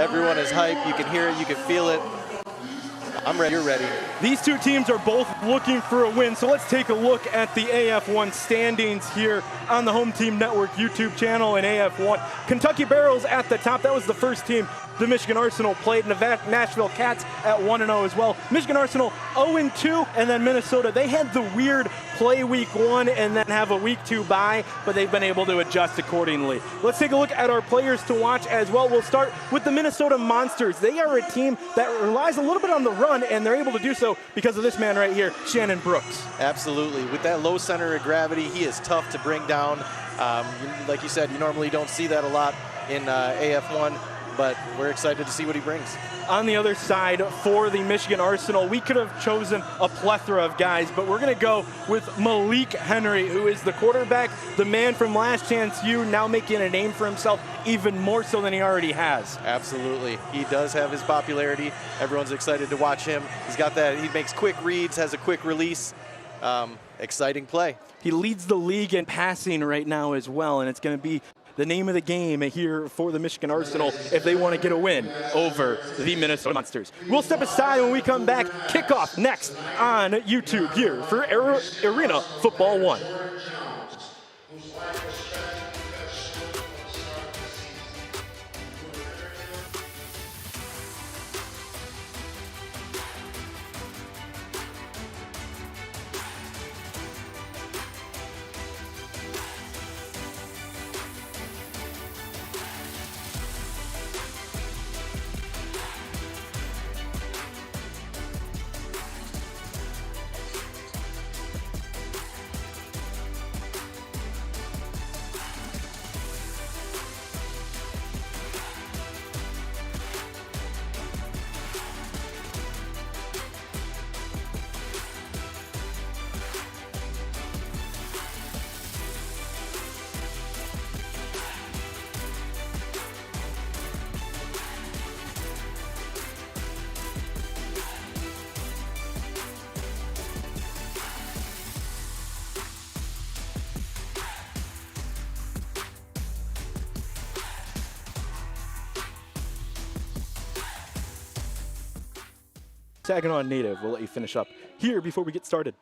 Everyone is hyped. You can hear it. You can feel it. I'm ready. You're ready. These two teams are both looking for a win, so let's take a look at the AF1 standings here on the Home Team Network YouTube channel and AF1. Kentucky Barrels at the top. That was the first team the Michigan Arsenal played, and the Nashville Cats at 1-0 as well. Michigan Arsenal 0-2, and then Minnesota, they had the weird play week 1 and then have a week 2 bye, but they've been able to adjust accordingly. Let's take a look at our players to watch as well. We'll start with the Minnesota Monsters. They are a team that relies a little bit on the run, and they're able to do so because of this man right here, Shannon Brooks. Absolutely. With that low center of gravity, he is tough to bring down. Like you said, you normally don't see that a lot in AF1. But we're excited to see what he brings. On the other side for the Michigan Arsenal, we could have chosen a plethora of guys, but we're going to go with Malik Henry, who is the quarterback, the man from Last Chance U, now making a name for himself even more so than he already has. Absolutely. He does have his popularity. Everyone's excited to watch him. He's got that. He makes quick reads, has a quick release. Exciting play. He leads the league in passing right now as well, and it's going to be the name of the game here for the Michigan Arsenal if they want to get a win over the Minnesota Monsters. We'll step aside when we come back. Kickoff next on YouTube here for Arena Football 1. Saginaw native, we'll let you finish up here before we get started.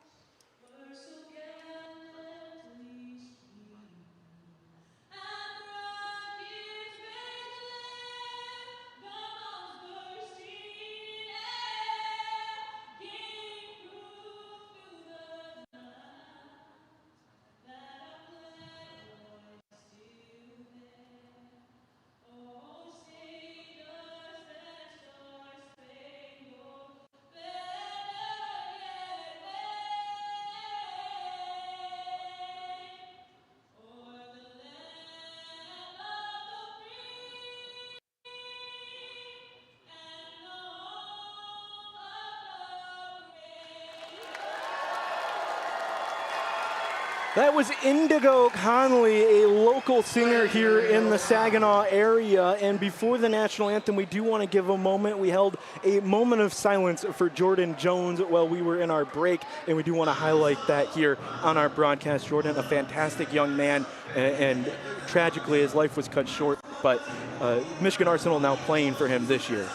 That was Indigo Conley, a local singer here in the Saginaw area. And before the national anthem, we do want to give a moment. We held a moment of silence for Jordan Jones while we were in our break, and we do want to highlight that here on our broadcast. Jordan, a fantastic young man, and tragically his life was cut short, but Michigan Arsenal now playing for him this year.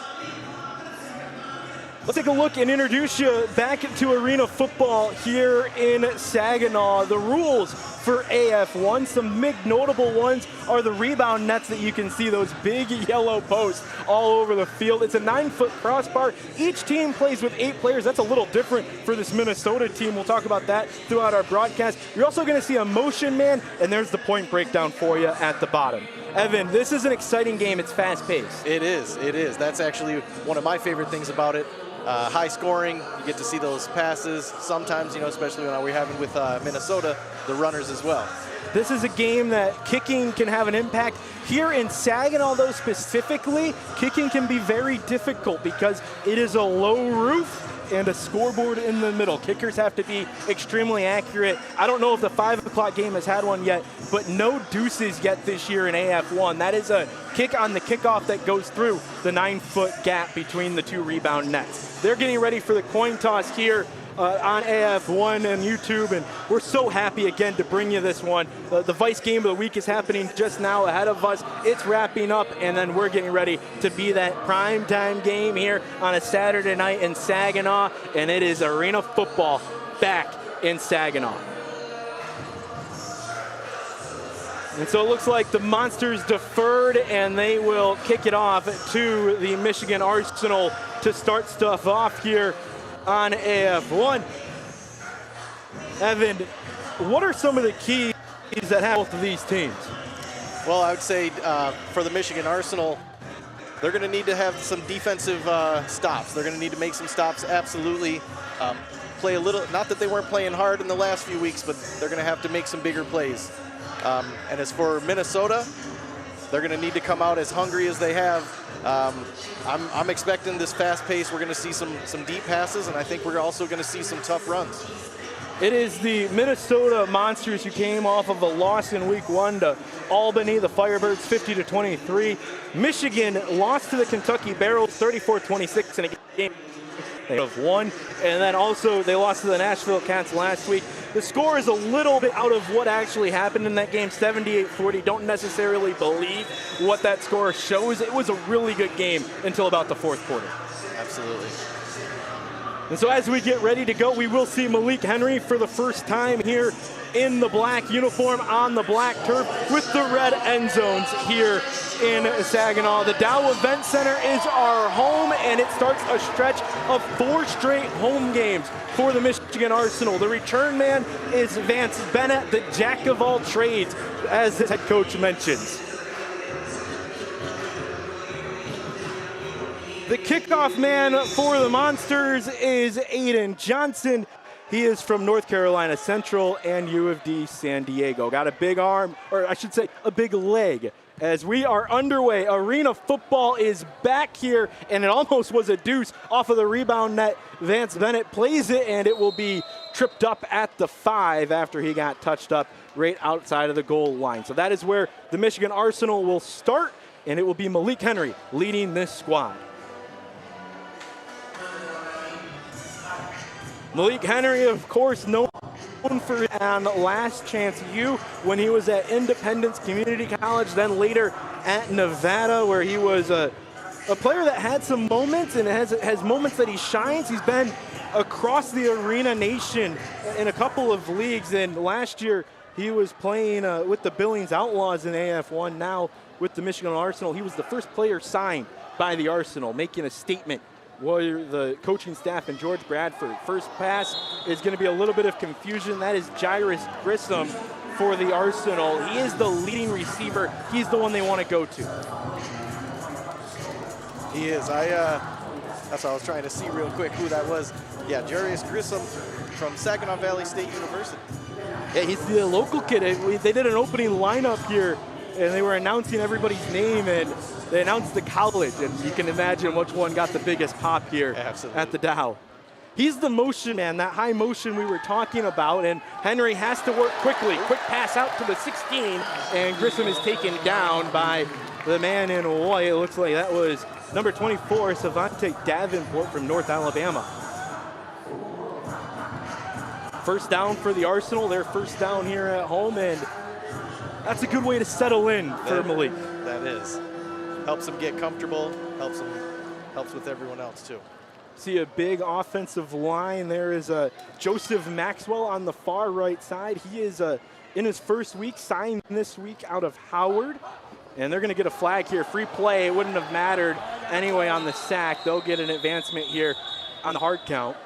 Let's take a look and introduce you back to Arena Football here in Saginaw. The rules for AF1, some big notable ones are the rebound nets that you can see, those big yellow posts all over the field. It's a 9-foot crossbar. Each team plays with 8 players. That's a little different for this Minnesota team. We'll talk about that throughout our broadcast. You're also going to see a motion man, and there's the point breakdown for you at the bottom. Evan, this is an exciting game. It's fast-paced. It is. It is. That's actually one of my favorite things about it. High scoring, you get to see those passes. Sometimes, especially when we're having with Minnesota, the runners as well. This is a game that kicking can have an impact. Here in Saginaw, though, specifically, kicking can be very difficult because it is a low roof and a scoreboard in the middle. Kickers have to be extremely accurate. I don't know if the 5 o'clock game has had one yet, but no deuces yet this year in AF1. That is a kick on the kickoff that goes through the 9-foot gap between the 2 rebound nets. They're getting ready for the coin toss here. on AF1 and YouTube, and we're so happy again to bring you this one. The Vice Game of the Week is happening just now ahead of us. It's wrapping up, and then we're getting ready to be that primetime game here on a Saturday night in Saginaw, and it is arena football back in Saginaw. And so it looks like the Monsters deferred, and they will kick it off to the Michigan Arsenal to start stuff off here on AF1. Evan, what are some of the keys that have both of these teams? Well, I would say for the Michigan Arsenal, they're going to need to have some defensive stops. They're going to need to make some stops, absolutely. Play a little, not that they weren't playing hard in the last few weeks, but they're going to have to make some bigger plays. And as for Minnesota, they're going to need to come out as hungry as they have. I'm expecting this fast pace. We're going to see some deep passes, and I think we're also going to see some tough runs. It is the Minnesota Monsters who came off of a loss in week 1 to Albany, the Firebirds 50-23. Michigan lost to the Kentucky Barrels 34-26 in a game they have won, and then also they lost to the Nashville Cats last week. The score is a little bit out of what actually happened in that game, 78-40. Don't necessarily believe what that score shows. It was a really good game until about the fourth quarter. Absolutely. And so as we get ready to go, we will see Malik Henry for the first time here in the black uniform on the black turf with the red end zones here in Saginaw. The Dow Event Center is our home, and it starts a stretch of 4 straight home games for the Michigan Arsenal. The return man is Vance Bennett, the jack of all trades, as his head coach mentions. The kickoff man for the Monsters is Aiden Johnson. He is from North Carolina Central and U of D San Diego. Got a big arm, or I should say a big leg. As we are underway, arena football is back here, and it almost was a deuce off of the rebound net. Vance Bennett plays it, and it will be tripped up at the 5 after he got touched up right outside of the goal line. So that is where the Michigan Arsenal will start, and it will be Malik Henry leading this squad. Malik Henry, of course, known for on Last Chance U when he was at Independence Community College, then later at Nevada, where he was a player that had some moments and has moments that he shines. He's been across the arena nation in a couple of leagues, and last year he was playing with the Billings Outlaws in AF1, now with the Michigan Arsenal. He was the first player signed by the Arsenal, making a statement. Warrior, the coaching staff, and George Bradford. First pass is going to be a little bit of confusion. That is Jairus Grissom for the Arsenal. He is the leading receiver. He's the one they want to go to. He is. That's what I was trying to see real quick who that was. Yeah, Jairus Grissom from Saginaw Valley State University. Yeah, he's the local kid. They did an opening lineup here, and they were announcing everybody's name, and they announced the college, and you can imagine which one got the biggest pop here at the Dow. He's the motion man, that high motion we were talking about, and Henry has to work quickly. Quick pass out to the 16, and Grissom is taken down by the man in white. It looks like that was number 24, Savante Davenport from North Alabama. First down for the Arsenal, their first down here at home, and that's a good way to settle in for Malik. That is. Helps him get comfortable, helps with everyone else too. See a big offensive line. There is Joseph Maxwell on the far right side. He is in his first week, signed this week out of Howard. And they're going to get a flag here. Free play. It wouldn't have mattered anyway on the sack. They'll get an advancement here on the hard count.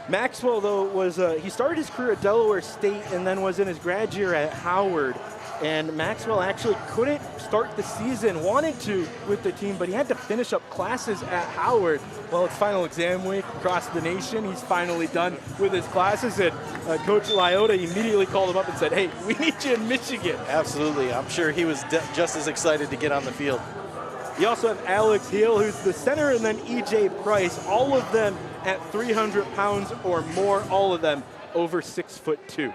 Maxwell, though, he started his career at Delaware State and then was in his grad year at Howard. And Maxwell actually couldn't start the season, wanted to with the team, but he had to finish up classes at Howard. Well, it's final exam week across the nation. He's finally done with his classes, and Coach Lyotta immediately called him up and said, hey, we need you in Michigan. Absolutely. I'm sure he was just as excited to get on the field. You also have Alex Hill, who's the center, and then E.J. Price, all of them at 300 pounds or more, all of them over 6'2".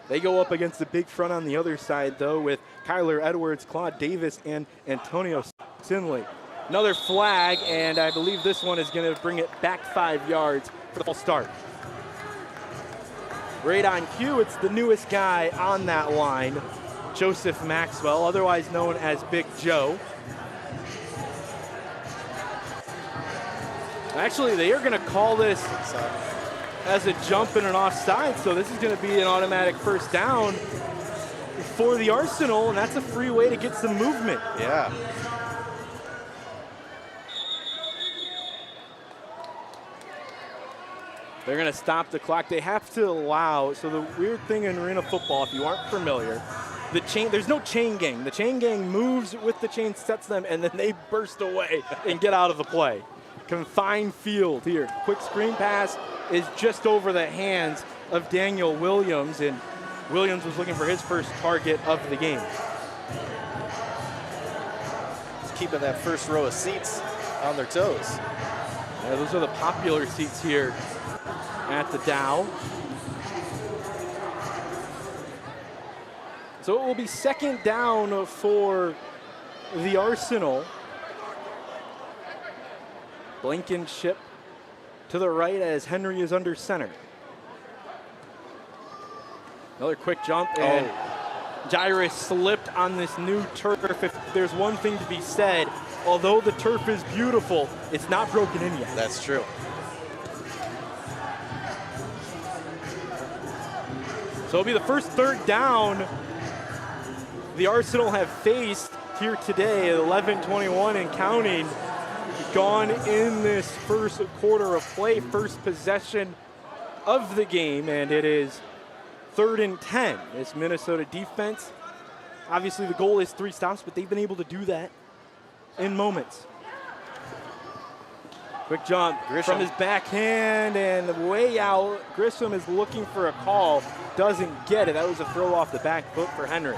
They go up against the big front on the other side, though, with Kyler Edwards, Claude Davis, and Antonio Sinley. Another flag, and I believe this one is going to bring it back 5 yards for the full start. Right on cue, it's the newest guy on that line, Joseph Maxwell, otherwise known as Big Joe. Actually, they are going to call this as a jump and an offside, so this is going to be an automatic first down for the Arsenal, and that's a free way to get some movement. Yeah. They're going to stop the clock. They have to allow, so the weird thing in arena football, if you aren't familiar, there's no chain gang. The chain gang moves with the chain, sets them, and then they burst away and get out of the play. Confined field here. Quick screen pass is just over the hands of Daniel Williams, and Williams was looking for his first target of the game. Just keeping that first row of seats on their toes. Yeah, those are the popular seats here at the Dow. So it will be second down for the Arsenal. Blankenship to the right as Henry is under center. Another quick jump, and Jairus slipped on this new turf. If there's one thing to be said, although the turf is beautiful, it's not broken in yet. That's true. So it'll be the first third down the Arsenal have faced here today at 11:21 and counting. Gone in this first quarter of play, first possession of the game, and it is 3rd and 10. This Minnesota defense, obviously the goal is 3 stops, but they've been able to do that in moments. Quick jump from his backhand and way out. Grissom is looking for a call, doesn't get it. That was a throw off the back foot for Henry.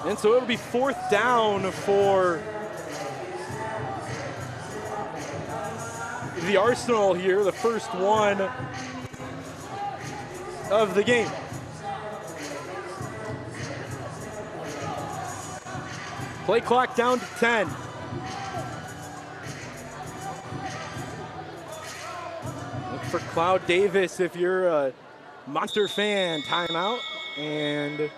And so it'll be 4th down for the Arsenal here, the first one of the game. Play clock down to 10. Look for Cloud Davis if you're a Monster fan. Timeout, and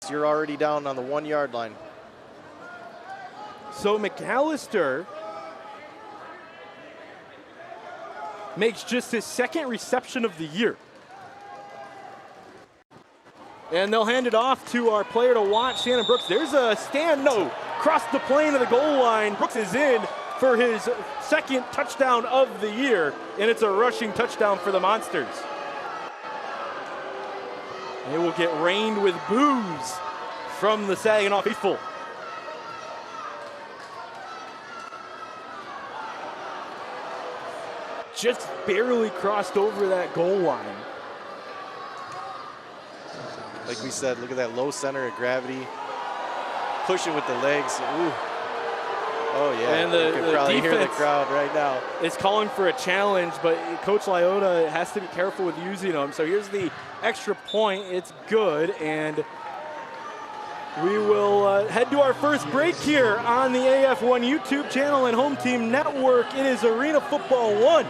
you're already down on the 1 yard line. So McAllister makes just his second reception of the year. And they'll hand it off to our player to watch, Shannon Brooks. There's a stand, no, crossed the plane of the goal line. Brooks is in for his second touchdown of the year, and it's a rushing touchdown for the Monsters. They will get rained with boos from the Saginaw faithful. Just barely crossed over that goal line. Like we said, look at that low center of gravity. Pushing with the legs. Ooh. Oh, yeah. And you can probably hear the crowd right now. Is calling for a challenge, but Coach Lyota has to be careful with using them. So here's the extra point. It's good, and we will head to our first break here on the AF1 YouTube channel and Home Team Network. It is Arena Football 1,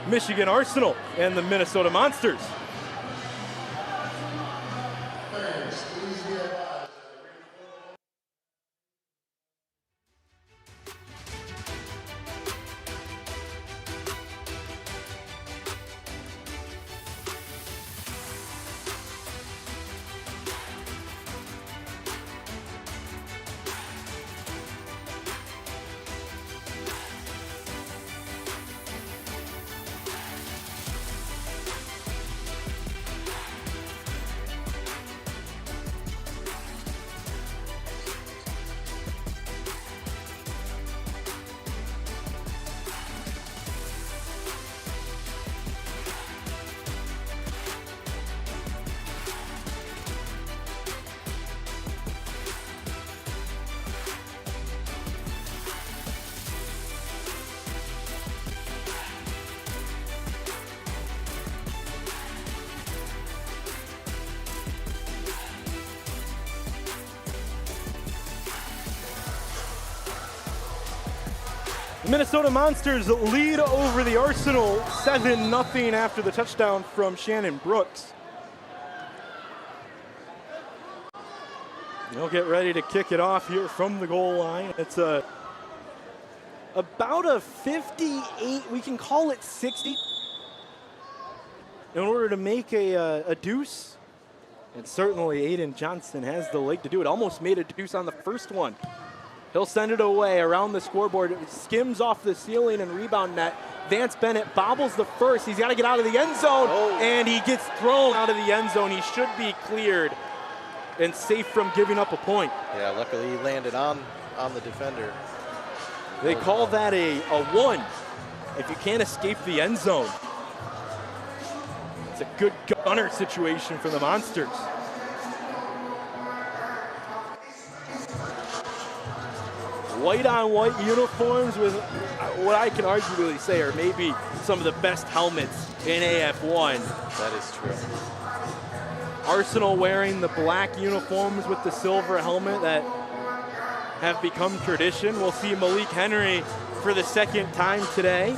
Michigan Arsenal and the Minnesota Monsters. The Minnesota Monsters lead over the Arsenal 7-0 after the touchdown from Shannon Brooks. They'll get ready to kick it off here from the goal line. It's about a 58, we can call it 60. In order to make a deuce, and certainly Aiden Johnson has the leg to do it. Almost made a deuce on the first one. He'll send it away around the scoreboard. It skims off the ceiling and rebound net. Vance Bennett bobbles the first. He's got to get out of the end zone, and he gets thrown out of the end zone. He should be cleared and safe from giving up a point. Yeah, luckily he landed on the defender. They call that a one if you can't escape the end zone. It's a good gunner situation for the Monsters. White on white uniforms with what I can arguably say are maybe some of the best helmets in AF1. That is true. Arsenal wearing the black uniforms with the silver helmet that have become tradition. We'll see Malik Henry for the second time today.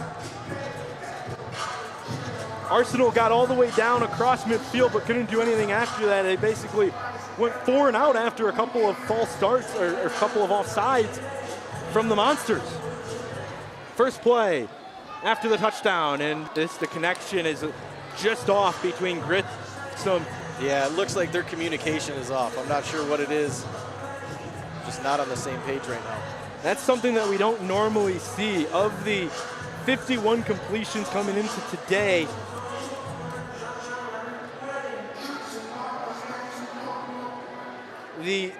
Arsenal got all the way down across midfield but couldn't do anything after that. They basically went 4 and out after a couple of false starts or a couple of offsides from the Monsters. First play after the touchdown, and the connection is just off between Grissom. Yeah, it looks like their communication is off. I'm not sure what it is. Just not on the same page right now. That's something that we don't normally see. Of the 51 completions coming into today, the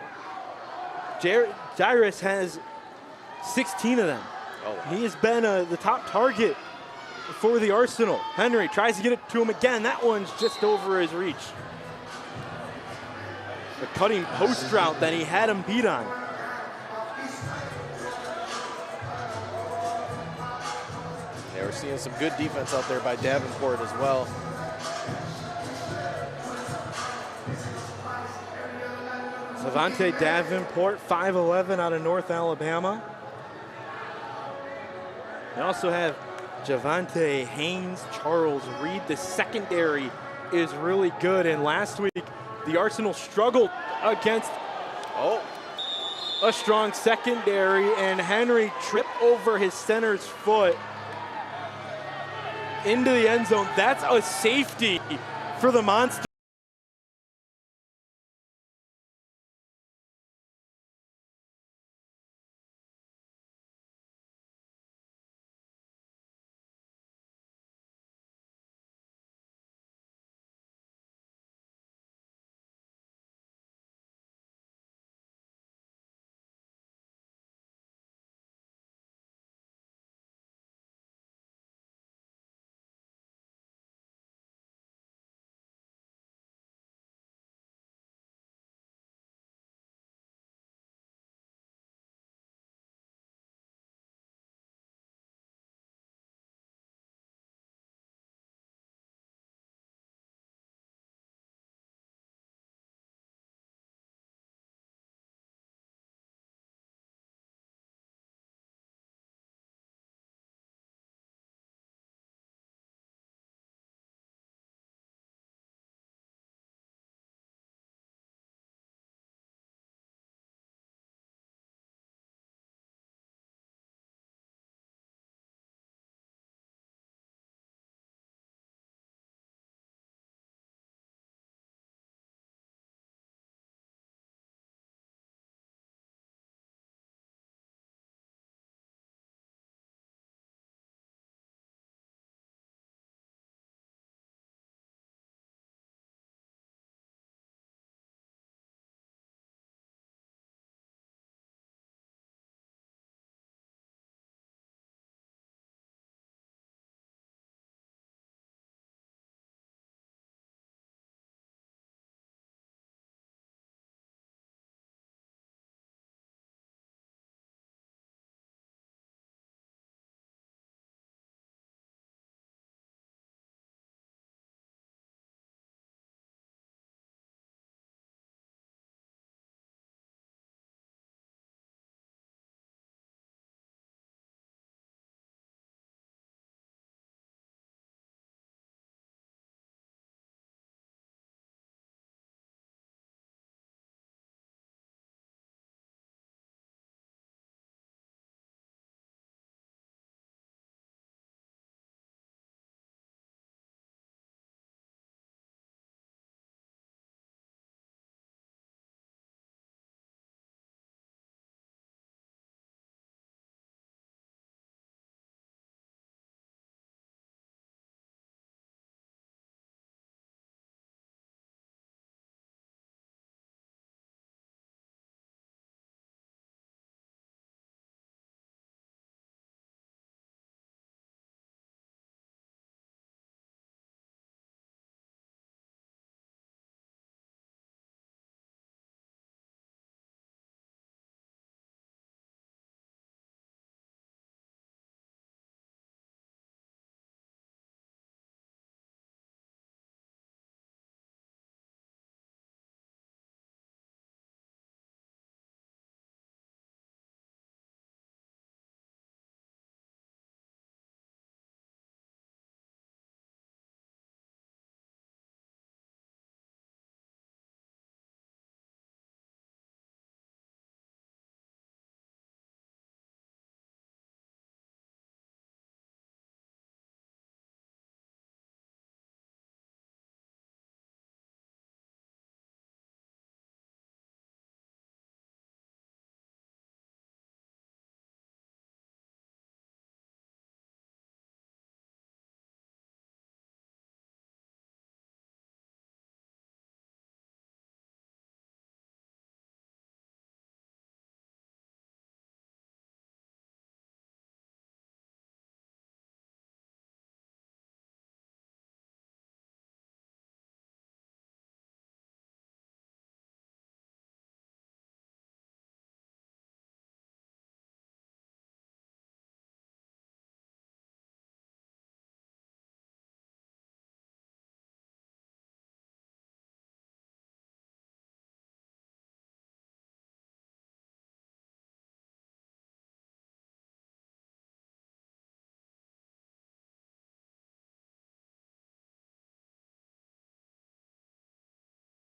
Jairus has 16 of them. He has been the top target for the Arsenal. Henry tries to get it to him again. That one's just over his reach. The cutting post route that he had him beat on. Yeah, we're seeing some good defense out there by Davenport as well. Savante Davenport, 5'11", out of North Alabama. They also have Javante Haynes, Charles Reed. The secondary is really good, and last week the Arsenal struggled against Oh, A strong secondary, and Henry tripped over his center's foot into the end zone. That's a safety for the Monster.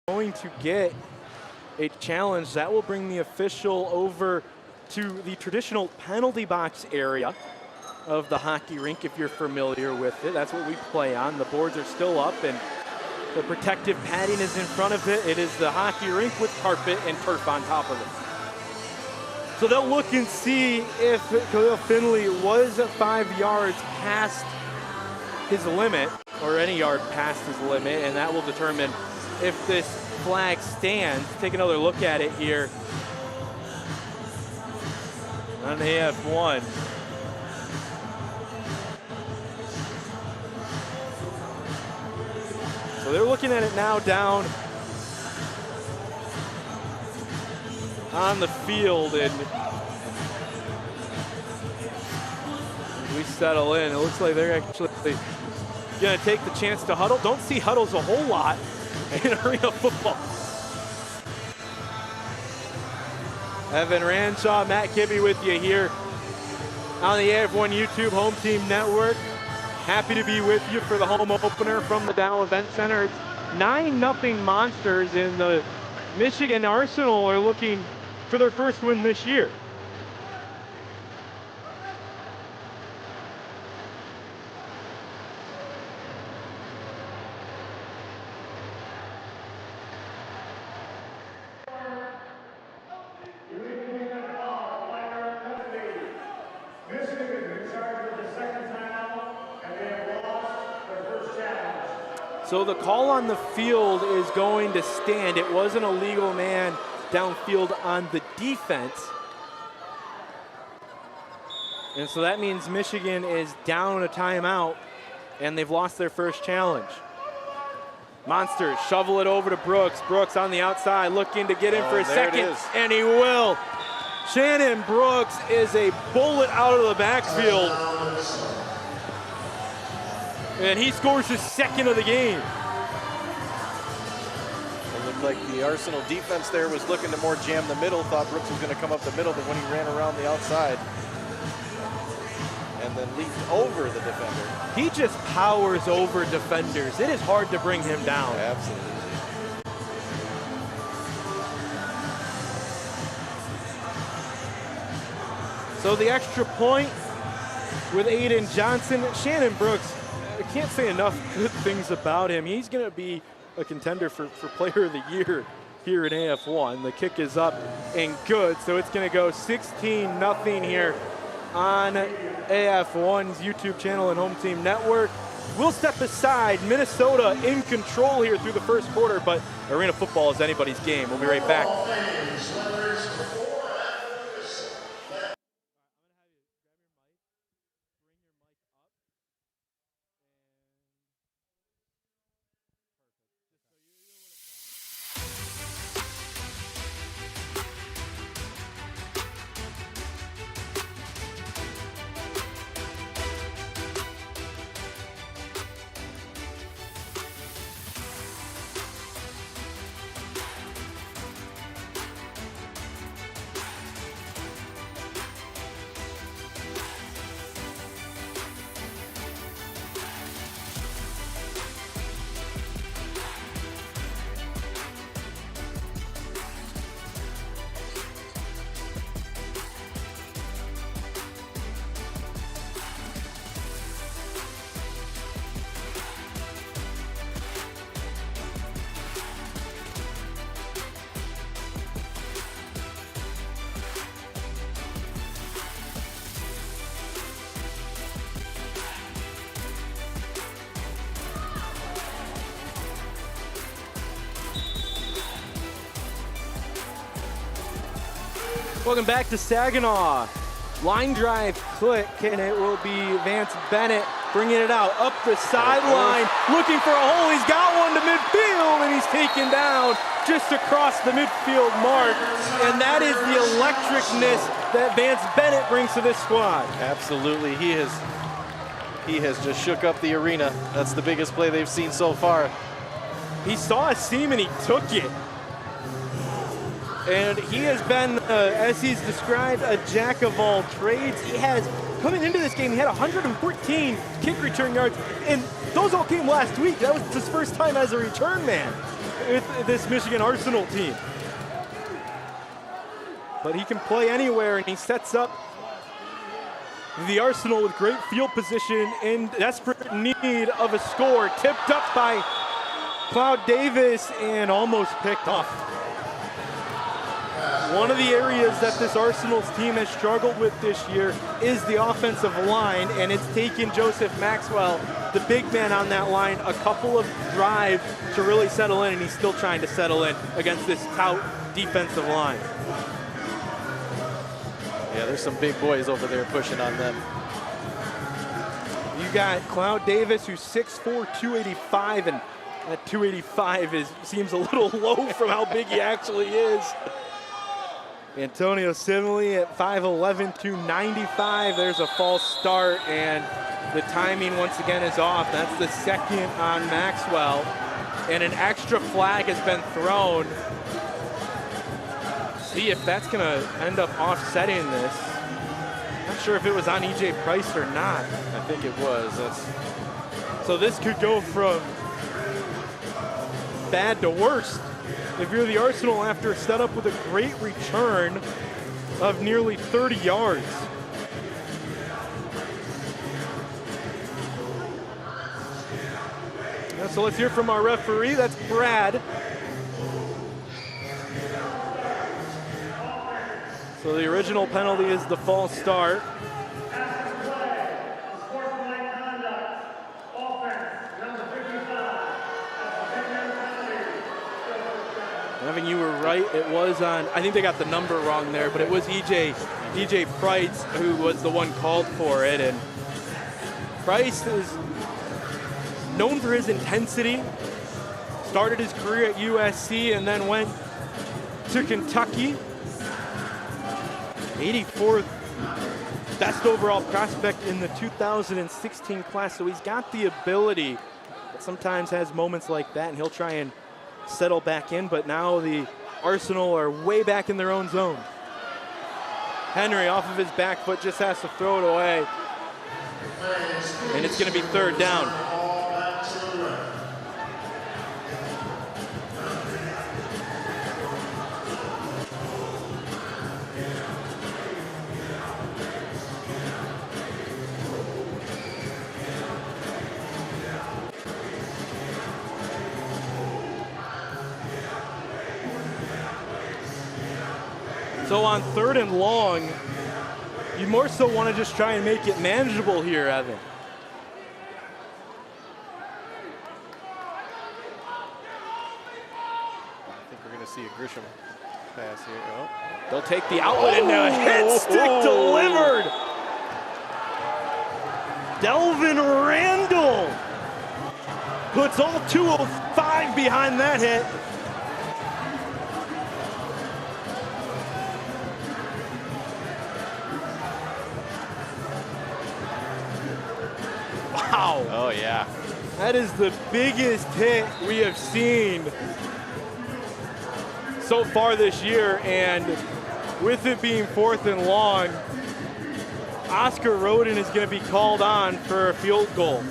Going to get a challenge. That will bring the official over to the traditional penalty box area of the hockey rink, if you're familiar with it. That's what we play on. The boards are still up and the protective padding is in front of it. It is the hockey rink with carpet and turf on top of it. So they'll look and see if Khalil Finley was 5 yards past his limit, or any yard past his limit, and that will determine if this flag stands. Take another look at it here on AF1. So they're looking at it now down on the field, and we settle in. It looks like they're actually going to take the chance to huddle. Don't see huddles a whole lot in arena football. Evan Ranshaw, Matt Kibbe with you here on the AF1 YouTube Home Team Network. Happy to be with you for the home opener from the Dow Event Center. It's 9-0 Monsters, and the Michigan Arsenal are looking for their first win this year. So the call on the field is going to stand. It was an illegal man downfield on the defense. And so that means Michigan is down a timeout, and they've lost their first challenge. Monsters shovel it over to Brooks. Brooks on the outside looking to get in for a second, and he will. Shannon Brooks is a bullet out of the backfield. And he scores his second of the game. It looked like the Arsenal defense there was looking to more jam the middle, thought Brooks was going to come up the middle, but when he ran around the outside and then leaped over the defender. He just powers over defenders. It is hard to bring him down. Absolutely. So the extra point with Aiden Johnson. Shannon Brooks, I can't say enough good things about him. He's going to be a contender for Player of the Year here in AF1. The kick is up and good, so it's going to go 16-0 here on AF1's YouTube channel and Home Team Network. We'll step aside. Minnesota in control here through the first quarter, but arena football is anybody's game. We'll be right back. Welcome back to Saginaw. Line drive click, and it will be Vance Bennett bringing it out up the sideline, looking for a hole. He's got one to midfield, and he's taken down just across the midfield mark. And that is the electricness that Vance Bennett brings to this squad. Absolutely, he has just shook up the arena. That's the biggest play they've seen so far. He saw a seam and he took it. And he has been, as he's described, a jack of all trades. He has, coming into this game, he had 114 kick return yards, and those all came last week. That was his first time as a return man with this Michigan Arsenal team. but he can play anywhere, and he sets up the Arsenal with great field position in desperate need of a score. Tipped up by Cloud Davis and almost picked off. One of the areas that this Arsenal's team has struggled with this year is the offensive line, and it's taken Joseph Maxwell, the big man on that line, a couple of drives to really settle in, and he's still trying to settle in against this stout defensive line. Yeah, there's some big boys over there pushing on them. You got Cloud Davis, who's 6'4", 285, and that 285 seems a little low from how big he actually is. Antonio Simile at 5'11", 295. There's a false start, and the timing once again is off. That's the second on Maxwell, and an extra flag has been thrown. See if that's going to end up offsetting this. Not sure if it was on E.J. Price or not. I think it was. So this could go from bad to worst if you're the Arsenal after a setup with a great return of nearly 30 yards. So let's hear from our referee. That's Brad. So the original penalty is the false start. Evan, you were right. It was on, I think they got the number wrong there, but it was E.J. Price who was the one called for it. And Price is known for his intensity. Started his career at USC and then went to Kentucky. 84th best overall prospect in the 2016 class. So he's got the ability, but sometimes has moments like that, and he'll try and settle back in, but now the Arsenal are way back in their own zone. Henry off of his back foot just has to throw it away. And it's going to be third down. So on third and long, you more so want to just try and make it manageable here, Evan. I think we're going to see a Grisham pass here. Oh. They'll take the outlet and a hit stick delivered. Delvin Randall puts all 205 behind that hit. Wow. Oh, yeah. That is the biggest hit we have seen so far this year, and with it being fourth and long, Oscar Roden is going to be called on for a field goal.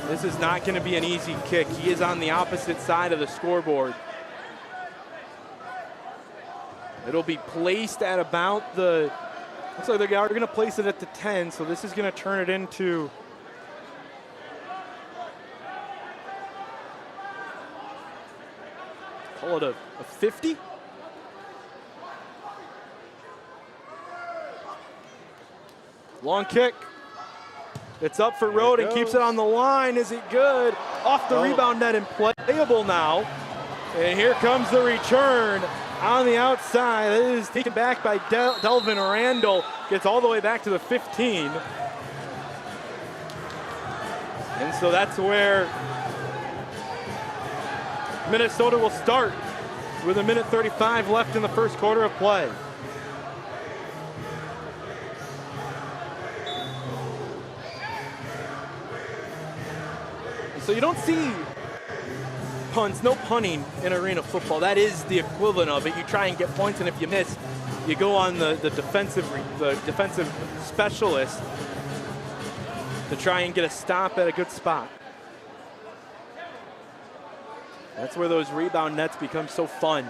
This is not going to be an easy kick. He is on the opposite side of the scoreboard. It'll be placed at about the, looks like they're going to place it at the 10, so this is going to turn it into call it a 50? Long kick. It's up for Roden, keeps it on the line. Is it good? Off the rebound net and playable now. And here comes the return on the outside. It is taken back by Delvin Randall. Gets all the way back to the 15. And so that's where Minnesota will start with 1:35 left in the first quarter of play. So you don't see punts, no punting in arena football. That is the equivalent of it. You try and get points, and if you miss, you go on the defensive specialist to try and get a stop at a good spot. That's where those rebound nets become so fun.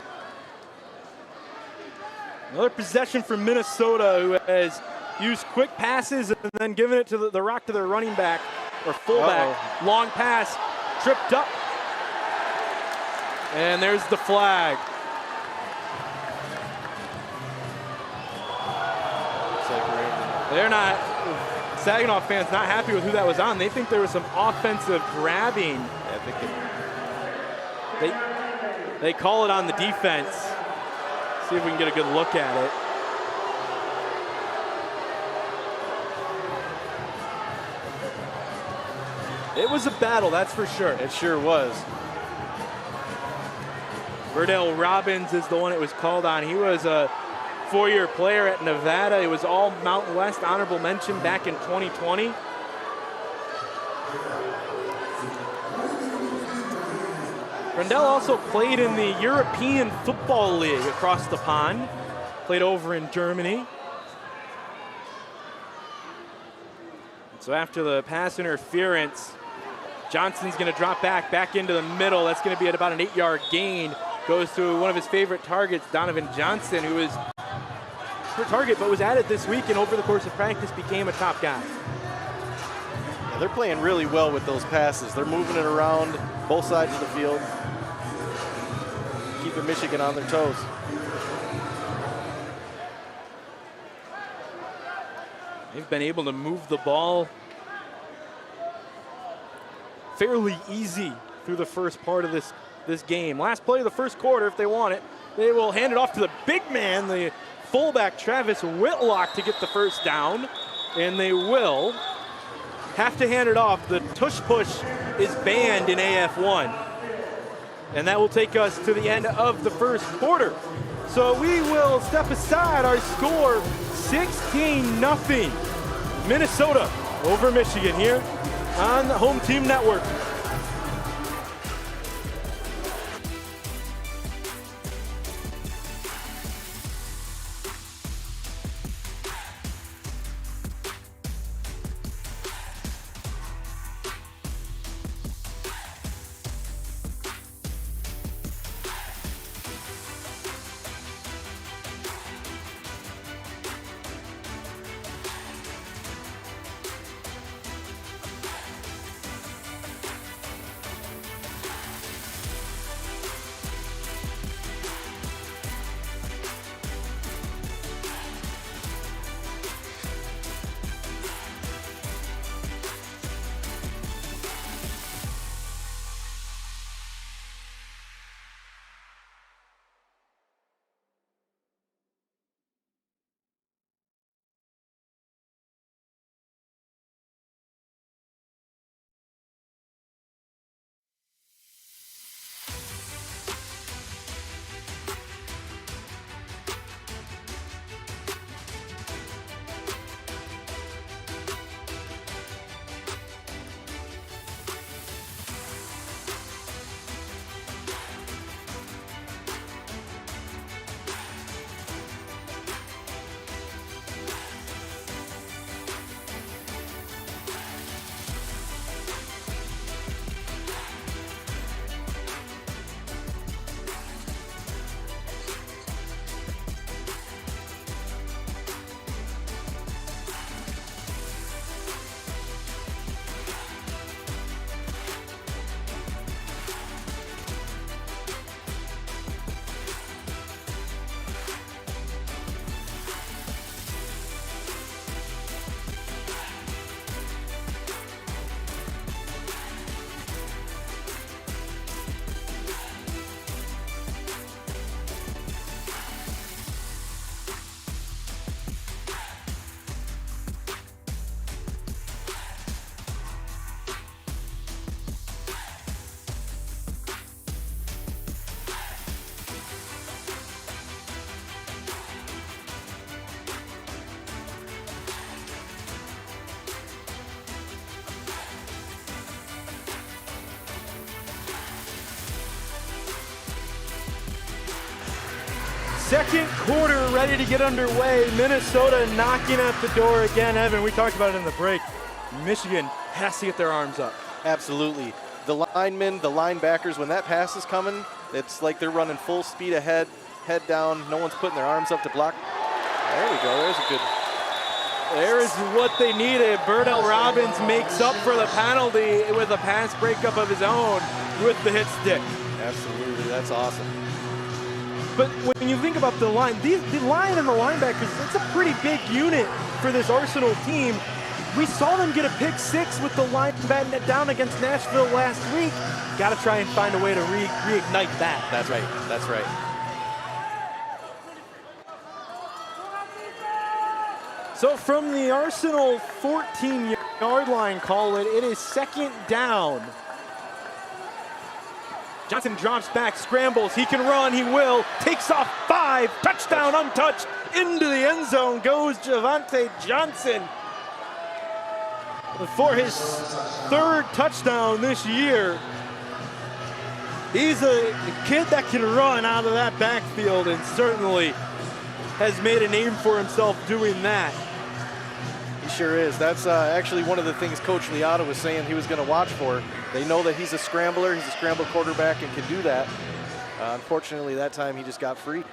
Another possession from Minnesota, who has used quick passes and then given it to the rock to their running back or fullback. Long pass, tripped up. And there's the flag. They're not, Saginaw fans not happy with who that was on. They think there was some offensive grabbing. They call it on the defense. See if we can get a good look at it. It was a battle, that's for sure. It sure was. Verdell Robbins is the one it was called on. He was a four-year player at Nevada. It was all Mountain West honorable mention back in 2020. Rendell also played in the European Football League across the pond. Played over in Germany. So after the pass interference, Johnson's going to drop back into the middle. That's going to be at about an 8-yard gain. Goes to one of his favorite targets, Donovan Johnson, who was per target but was added this week and over the course of practice became a top guy. Yeah, they're playing really well with those passes. They're moving it around both sides of the field, keeping Michigan on their toes. They've been able to move the ball fairly easy through the first part of this game. Last play of the first quarter, if they want it, they will hand it off to the big man, the fullback Travis Whitlock, to get the first down, and they will have to hand it off. The tush push is banned in AF1, and that will take us to the end of the first quarter. So we will step aside. Our score 16-0 Minnesota over Michigan here on the Home Team Network. Second quarter ready to get underway. Minnesota knocking at the door again. Evan, we talked about it in the break. Michigan has to get their arms up. Absolutely. The linemen, the linebackers, when that pass is coming, it's like they're running full speed ahead. head down. No one's putting their arms up to block. There we go. There's a good. There is what they needed. Burdell Robbins makes up for the penalty with a pass breakup of his own with the hit stick. Absolutely, that's awesome. But when you think about the line, the line and the linebackers, it's a pretty big unit for this Arsenal team. We saw them get a pick 6 with the line batting it down against Nashville last week. Got to try and find a way to reignite that. That's right. That's right. So from the Arsenal 14-yard line, call it is second down. Johnson drops back, scrambles, he can run, he will, takes off 5, touchdown untouched, into the end zone goes Javante Johnson for his 3rd touchdown this year. He's a kid that can run out of that backfield and certainly has made a name for himself doing that. He sure is. That's actually one of the things Coach Liotta was saying he was going to watch for. They know that he's a scrambler, he's a scramble quarterback and can do that. Unfortunately, that time he just got free.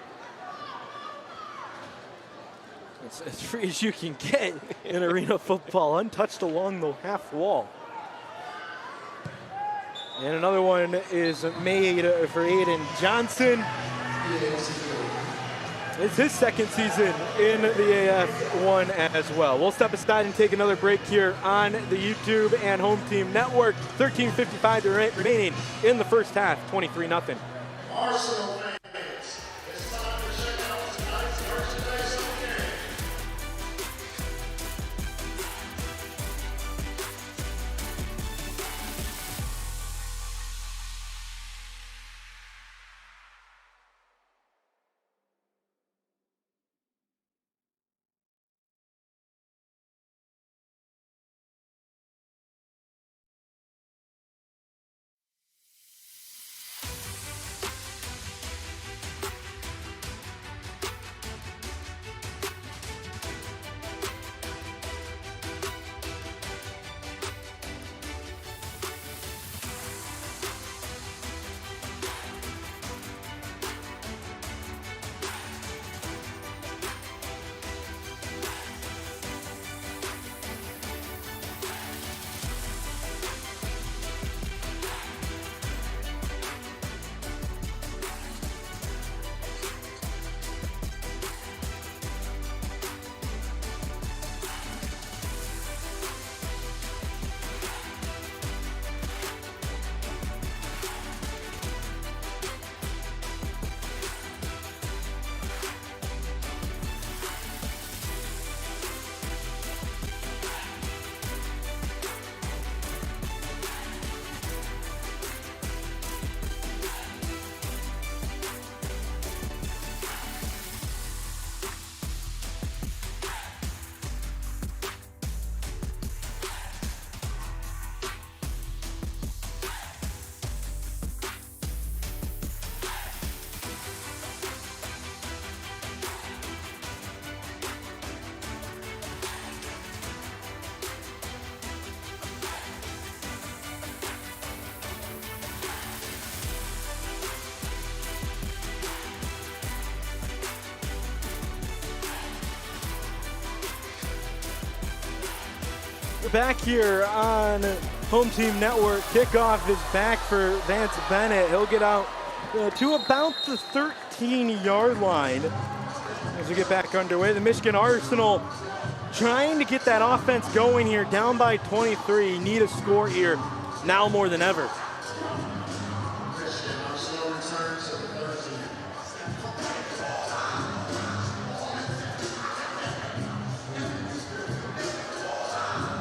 It's as free as you can get in arena football, untouched along the half wall. And another one is made for Aiden Johnson. It's his 2nd season in the AF1 as well. We'll step aside and take another break here on the YouTube and Home Team Network. 13:55 remaining in the first half, 23-0. Arsenal fans, it's time to check out tonight's merchandise on the game. Back here on Home Team Network, kickoff is back for Vance Bennett. He'll get out to about the 13-yard line as we get back underway. The Michigan Arsenal trying to get that offense going here, down by 23. Need a score here now more than ever.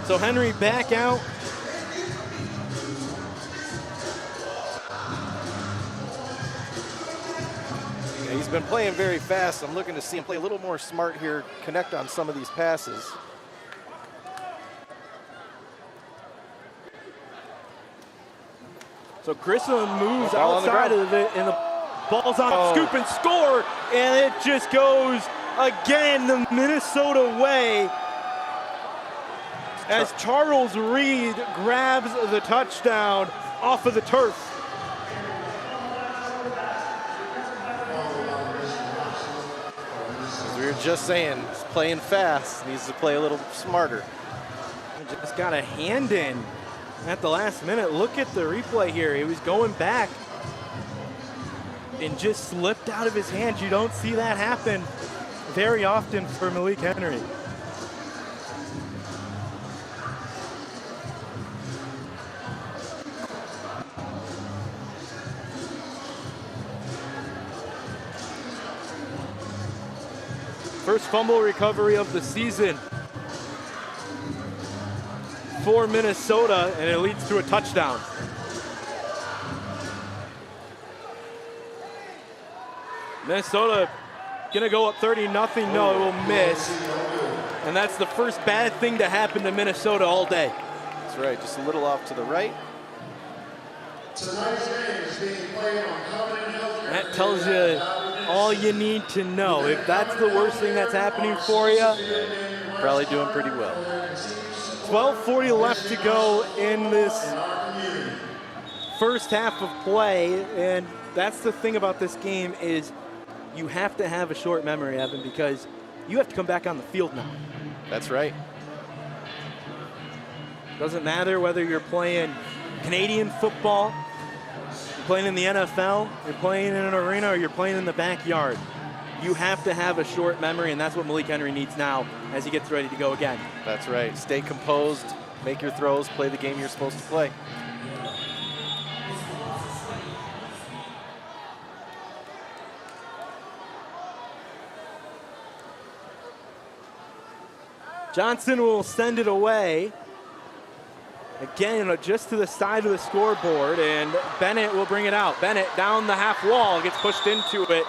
So Henry back out. Yeah, he's been playing very fast. I'm looking to see him play a little more smart here, connect on some of these passes. So Grissom moves outside of it, and the ball's on scoop and score, and it just goes again the Minnesota way, as Charles Reed grabs the touchdown off of the turf. just saying, he's playing fast. Needs to play a little smarter. Just got a hand in at the last minute. Look at the replay here. He was going back and just slipped out of his hands. You don't see that happen very often for Malik Henry. First fumble recovery of the season for Minnesota, and it leads to a touchdown. Minnesota gonna go up 30-0. No, it will miss. And that's the first bad thing to happen to Minnesota all day. That's right, just a little off to the right. Tonight's game is being played on Covenant Healthcare. That tells you all you need to know. If that's the worst thing that's happening for you, Probably doing pretty well. 12:40 left to go in this first half of play, and that's the thing about this game is you have to have a short memory, Evan, because you have to come back on the field now. That's right. Doesn't matter whether you're playing Canadian football, you're playing in the NFL, you're playing in an arena, or you're playing in the backyard. You have to have a short memory, and that's what Malik Henry needs now as he gets ready to go again. That's right. Stay composed, make your throws, play the game you're supposed to play. Johnson will send it away. Again, just to the side of the scoreboard, and Bennett will bring it out. Bennett down the half wall, gets pushed into it,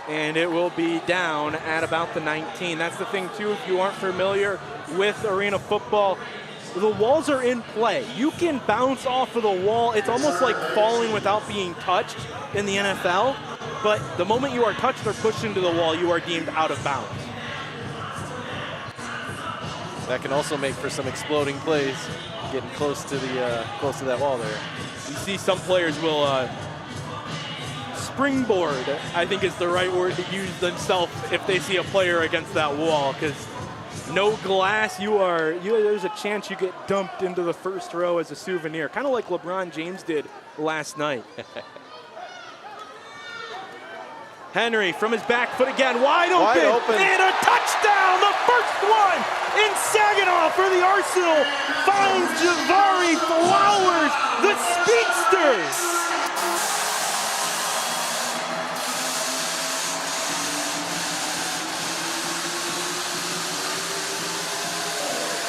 and it will be down at about the 19. That's the thing, too, if you aren't familiar with arena football, the walls are in play. You can bounce off of the wall. It's almost like falling without being touched in the NFL, but the moment you are touched or pushed into the wall, you are deemed out of bounds. That can also make for some exploding plays, getting close to that wall there. You see some players will springboard, I think is the right word to use themselves if they see a player against that wall, because no glass, there's a chance you get dumped into the first row as a souvenir, kind of like LeBron James did last night. Henry from his back foot again, wide open, and a touchdown, the first one in Saginaw for the Arsenal, finds Javari Flowers, the speedster.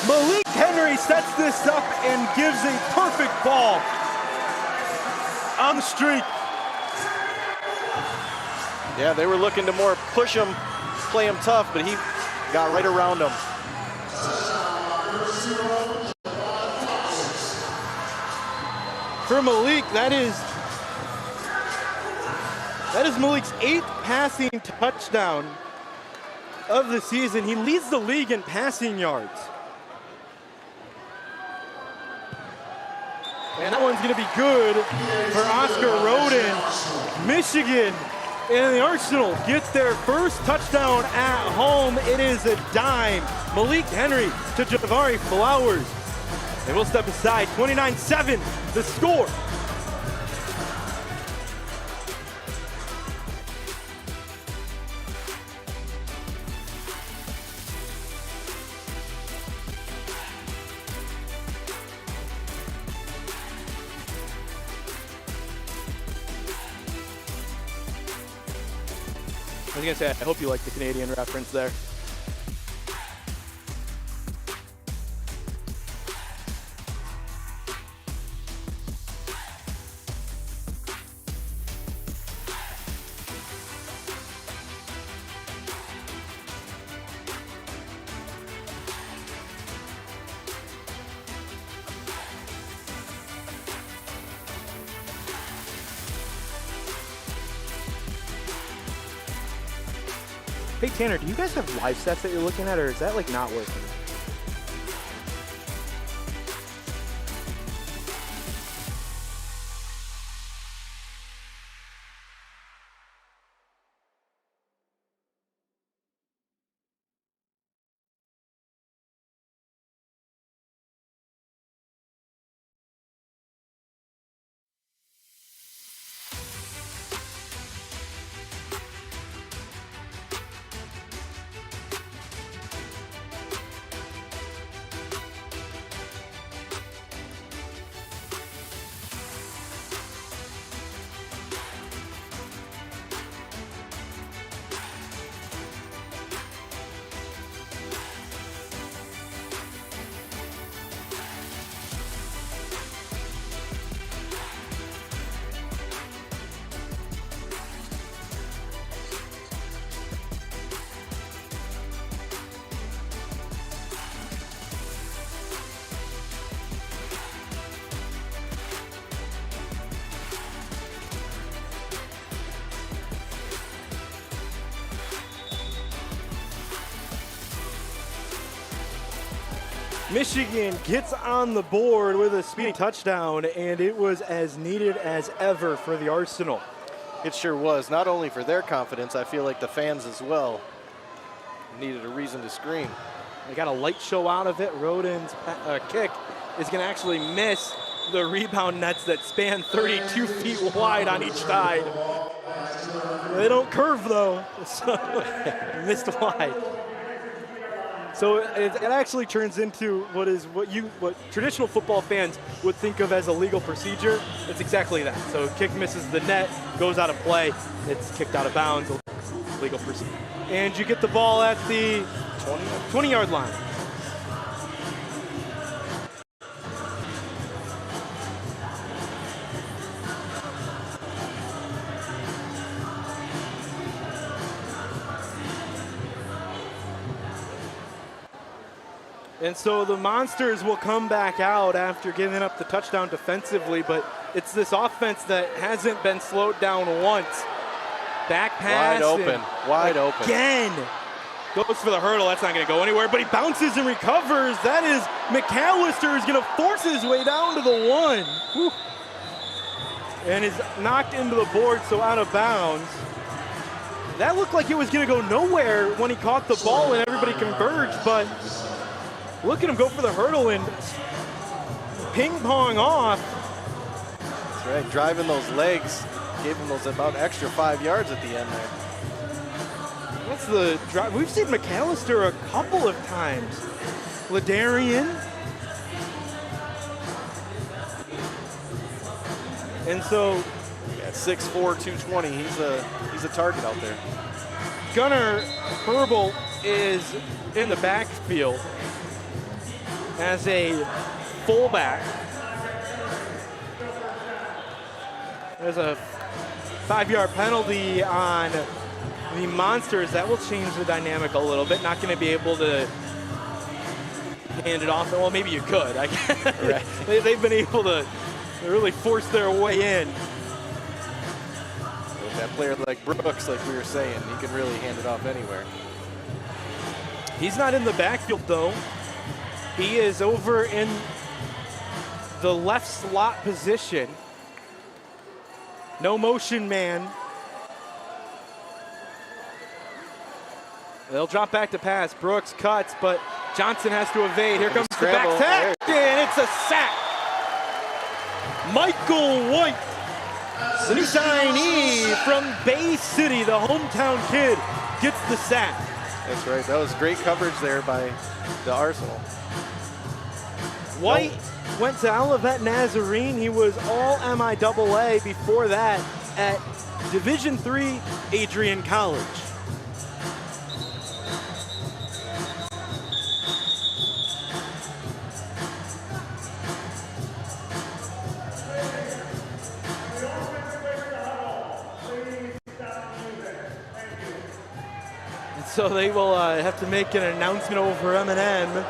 Malik Henry sets this up and gives a perfect ball on the streak. Yeah, they were looking to more push him, play him tough, but he got right around him. For Malik, that is Malik's 8th passing touchdown of the season. He leads the league in passing yards. And that one's going to be good for Oscar Roden. Michigan and the Arsenal gets their first touchdown at home. It is a dime. Malik Henry to Javari Flowers. And we'll step aside. 29-7, the score. I was gonna say, I hope you like the Canadian reference there. Hey Tanner, do you guys have live sets that you're looking at, or is that like not working? Michigan gets on the board with a speedy touchdown, and it was as needed as ever for the Arsenal. It sure was, not only for their confidence, I feel like the fans as well needed a reason to scream. They got a light show out of it. Rodin's kick is going to actually miss the rebound nets that span 32 feet wide on each side. They don't curve though, so missed wide. So it actually turns into what traditional football fans would think of as a legal procedure. It's exactly that. So kick misses the net, goes out of play, it's kicked out of bounds, legal procedure. And you get the ball at the 20-yard line. And so the Monsters will come back out after giving up the touchdown defensively, but it's this offense that hasn't been slowed down once. Back pass. Wide open. Again. Goes for the hurdle. That's not going to go anywhere, but he bounces and recovers. That is McAllister is going to force his way down to the 1. Whew. And is knocked into the board, so out of bounds. That looked like it was going to go nowhere when he caught the ball and everybody converged, but look at him go for the hurdle and ping pong off. That's right, driving those legs, gave him those about extra 5 yards at the end there. That's the drive. We've seen McAllister a couple of times. Ladarian. And so, yeah, 6'4", 220. He's a target out there. Gunnar Herbal is in the backfield as a fullback. There's a 5-yard penalty on the Monsters. That will change the dynamic a little bit. Not going to be able to hand it off. Well, maybe you could. I guess. Right. They've been able to really force their way in. With that player like Brooks, like we were saying, he can really hand it off anywhere. He's not in the backfield, though. He is over in the left slot position. No motion man. They'll drop back to pass. Brooks cuts, but Johnson has to evade. Here comes the back tack, and it's a sack. Michael White, the new signee from Bay City, the hometown kid, gets the sack. That's right. That was great coverage there by the Arsenal. White went to Olivet Nazarene. He was all MIAA before that at Division III Adrian College. So they will have to make an announcement over M&M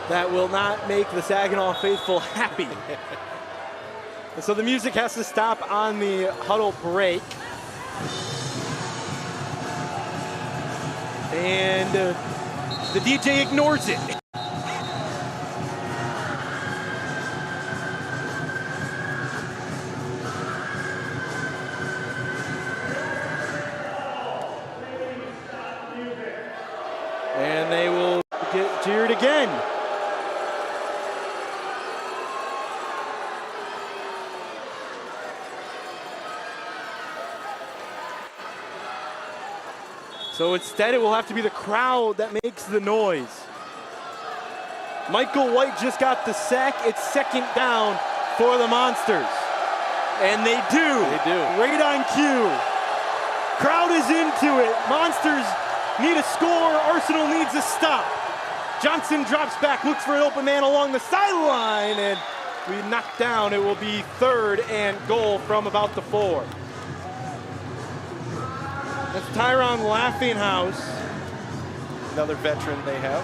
that will not make the Saginaw faithful happy. And so the music has to stop on the huddle break. And the DJ ignores it. And they will get cheered again. So instead, it will have to be the crowd that makes the noise. Michael White just got the sack. It's second down for the Monsters. And they do. They do. Right on cue. Crowd is into it. Monsters need a score. Arsenal needs a stop. Johnson drops back, looks for an open man along the sideline, and we knock down. It will be 3rd and goal from about the 4. That's Tyron Laughinghouse. Another veteran they have.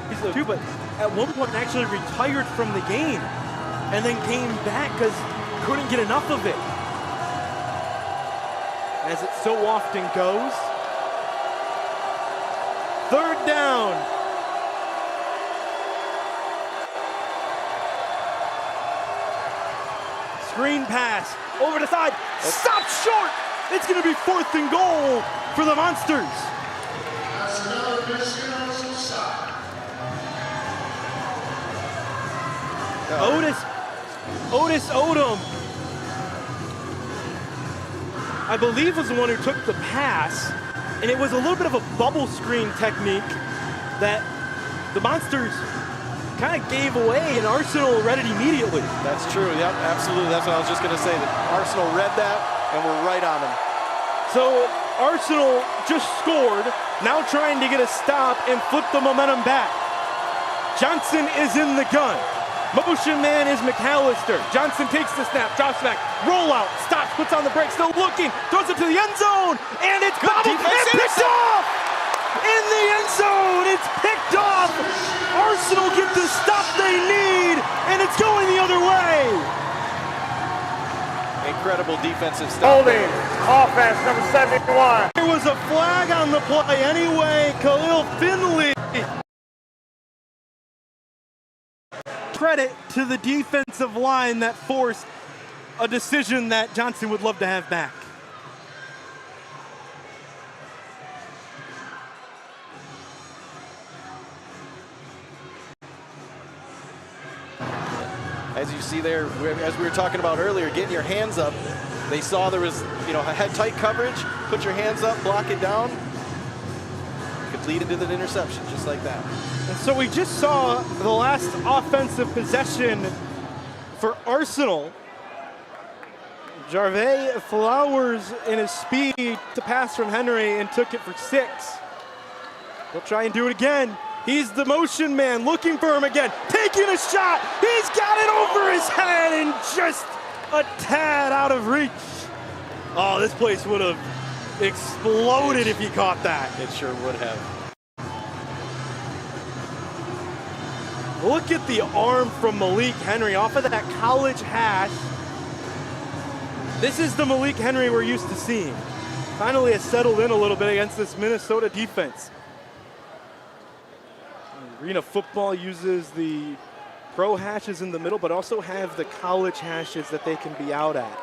He's a 2, but at one point actually retired from the game and then came back because couldn't get enough of it. As it so often goes. 3rd down. screen pass over the side. Stop short. It's going to be 4th and goal for the Monsters. That's another Michigan Arsenal stop. Otis Odom, I believe, was the one who took the pass, and it was a little bit of a bubble screen technique that the Monsters kind of gave away, and Arsenal read it immediately. That's true. Yep, absolutely. That's what I was just going to say. That Arsenal read that, and we're right on them. So Arsenal just scored, now trying to get a stop and flip the momentum back. Johnson is in the gun. Motion man is McAllister. Johnson takes the snap, drops back, roll out, stops, puts on the brakes, still looking, throws it to the end zone, and it's bobbled and picked off! In the end zone, it's picked off! Arsenal get the stop they need, and it's going the other way! Incredible defensive stop. Holding, offense, number 71. There was a flag on the play anyway. Khalil Finley. Credit to the defensive line that forced a decision that Johnson would love to have back. As you see there, as we were talking about earlier, getting your hands up. They saw there was, had tight coverage. Put your hands up, block it down. Could lead into the interception, just like that. And so we just saw the last offensive possession for Arsenal. Jarvey Flowers in his speed to pass from Henry and took it for 6. He'll try and do it again. He's the motion man, looking for him again, taking a shot. He's got it over his head and just a tad out of reach. Oh, this place would have exploded if he caught that. It sure would have. Look at the arm from Malik Henry off of that college hash. This is the Malik Henry we're used to seeing. Finally has settled in a little bit against this Minnesota defense. Arena football uses the pro hashes in the middle, but also have the college hashes that they can be out at.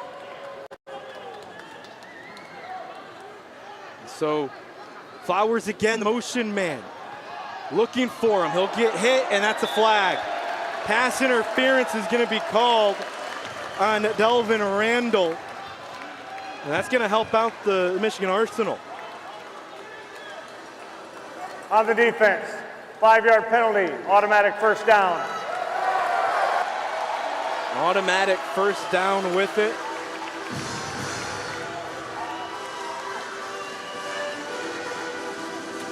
So Flowers again, the motion man. Looking for him, he'll get hit, and that's a flag. Pass interference is gonna be called on Delvin Randall. And that's gonna help out the Michigan Arsenal. On the defense, 5-yard penalty, automatic first down. Automatic first down with it.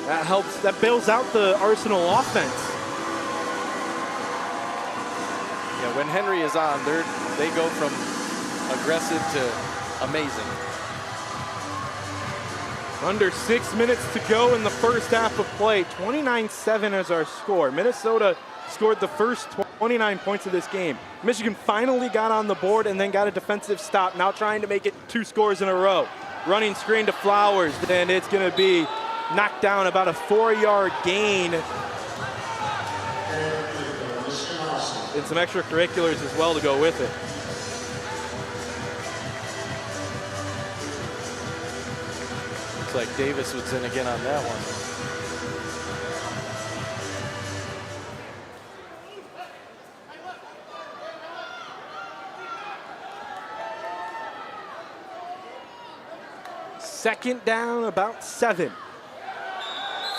That helps, that bails out the Arsenal offense. Yeah, when Henry is on, they go from aggressive to amazing. Under 6 minutes to go in the first half of play. 29-7 is our score. Minnesota scored the first 29 points of this game. Michigan finally got on the board and then got a defensive stop. Now trying to make it 2 scores in a row. Running screen to Flowers, and it's going to be knocked down, about a 4-yard gain. And some extracurriculars as well to go with it. Looks like Davis was in again on that one. Second down, about 7.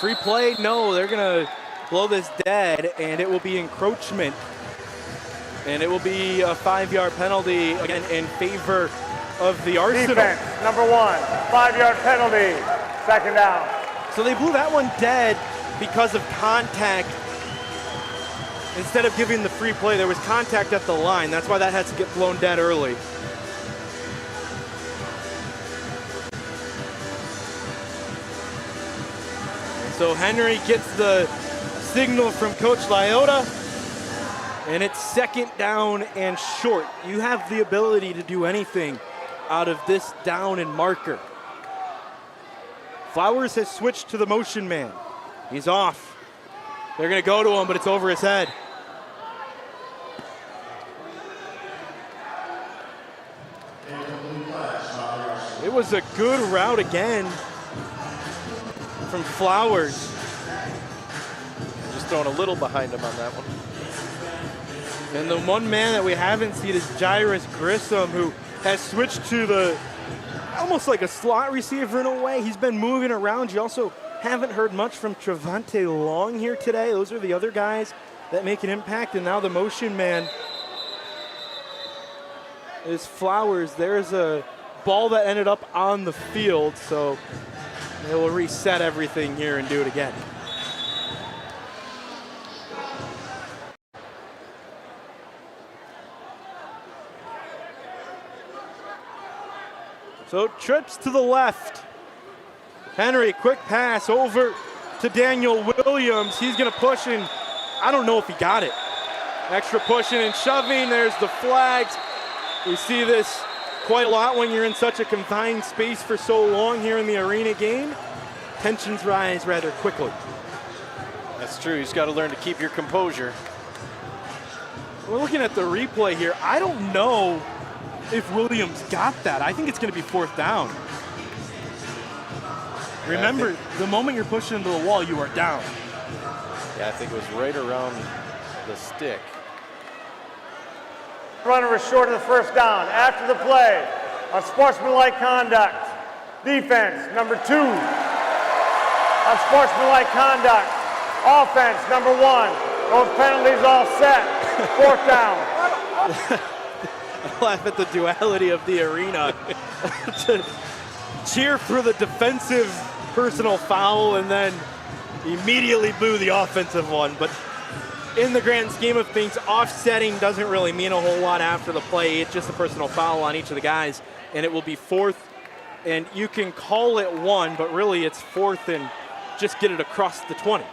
Free play, no, they're gonna blow this dead, and it will be encroachment. And it will be a 5-yard penalty, again, in favor of the Arsenal. Defense, number 1, 5-yard penalty, second down. So they blew that one dead because of contact. Instead of giving the free play, there was contact at the line. That's why that had to get blown dead early. So Henry gets the signal from Coach Lyotta, and it's second down and short. You have the ability to do anything out of this down and marker. Flowers has switched to the motion man. He's off. They're gonna go to him, but it's over his head. It was a good route again from Flowers. Just throwing a little behind him on that one. And the one man that we haven't seen is Jairus Grissom, who has switched to the almost like a slot receiver in a way. He's been moving around. You also haven't heard much from Trevante Long here today. Those are the other guys that make an impact. And now the motion man is Flowers. There's a ball that ended up on the field, so they will reset everything here and do it again. So trips to the left. Henry, quick pass over to Daniel Williams. He's going to push, and I don't know if he got it. Extra pushing and shoving. There's the flags. We see this quite a lot when you're in such a confined space for so long here in the arena game. Tensions rise rather quickly. That's true. You just got to learn to keep your composure. We're looking at the replay here. I don't know if Williams got that. I think it's going to be fourth down. Remember, the moment you're pushing into the wall, you are down. Yeah, I think it was right around the stick. Runner was short of the first down. After the play, on sportsmanlike conduct. Defense, number 2. On sportsmanlike conduct. Offense, number 1. Those penalties all set. Fourth down. Laugh at the duality of the arena. To cheer for the defensive personal foul and then immediately boo the offensive one. But in the grand scheme of things, offsetting doesn't really mean a whole lot after the play. It's just a personal foul on each of the guys, and it will be fourth. And you can call it 1, but really it's fourth and just get it across the 20.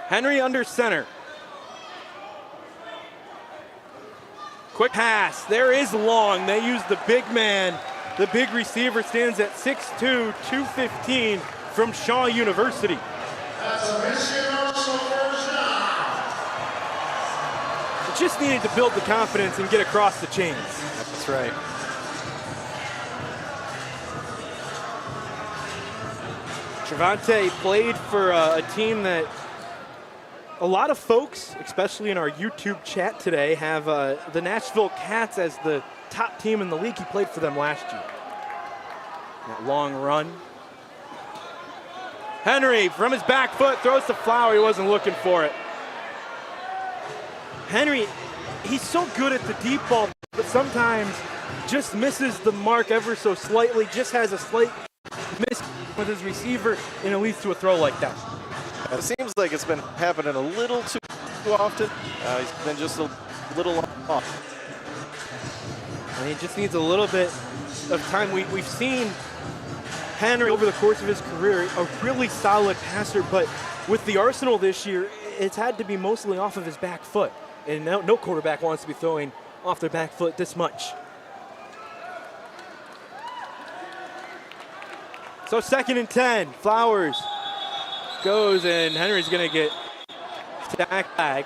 Henry under center. Quick pass. There is Long. They use the big man. The big receiver stands at 6'2", 215 from Shaw University. That's a Michigan Arsenal first down. It just needed to build the confidence and get across the chains. That's right. Trevante played for a team that a lot of folks, especially in our YouTube chat today, have the Nashville Cats as the top team in the league. He played for them last year. That long run. Henry from his back foot throws to Flower. He wasn't looking for it. Henry, he's so good at the deep ball, but sometimes just misses the mark ever so slightly, just has a slight miss with his receiver, and it leads to a throw like that. It seems like it's been happening a little too often. He's been just a little off. And he just needs a little bit of time. We've seen Henry over the course of his career, a really solid passer, but with the arsenal this year, it's had to be mostly off of his back foot. And no quarterback wants to be throwing off their back foot this much. So 2nd and 10, Flowers goes, and Henry's going to get sack flag.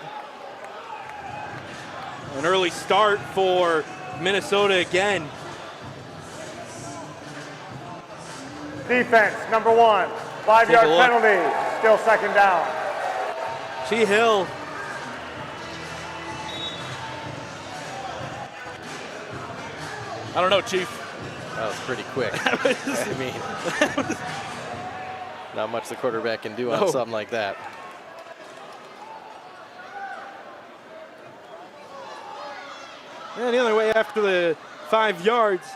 An early start for Minnesota again. Defense, number 1. 5-yard penalty. Still second down. T. Hill. I don't know, Chief. That was pretty quick. I mean, not much the quarterback can do on something like that. And the other way after the 5 yards.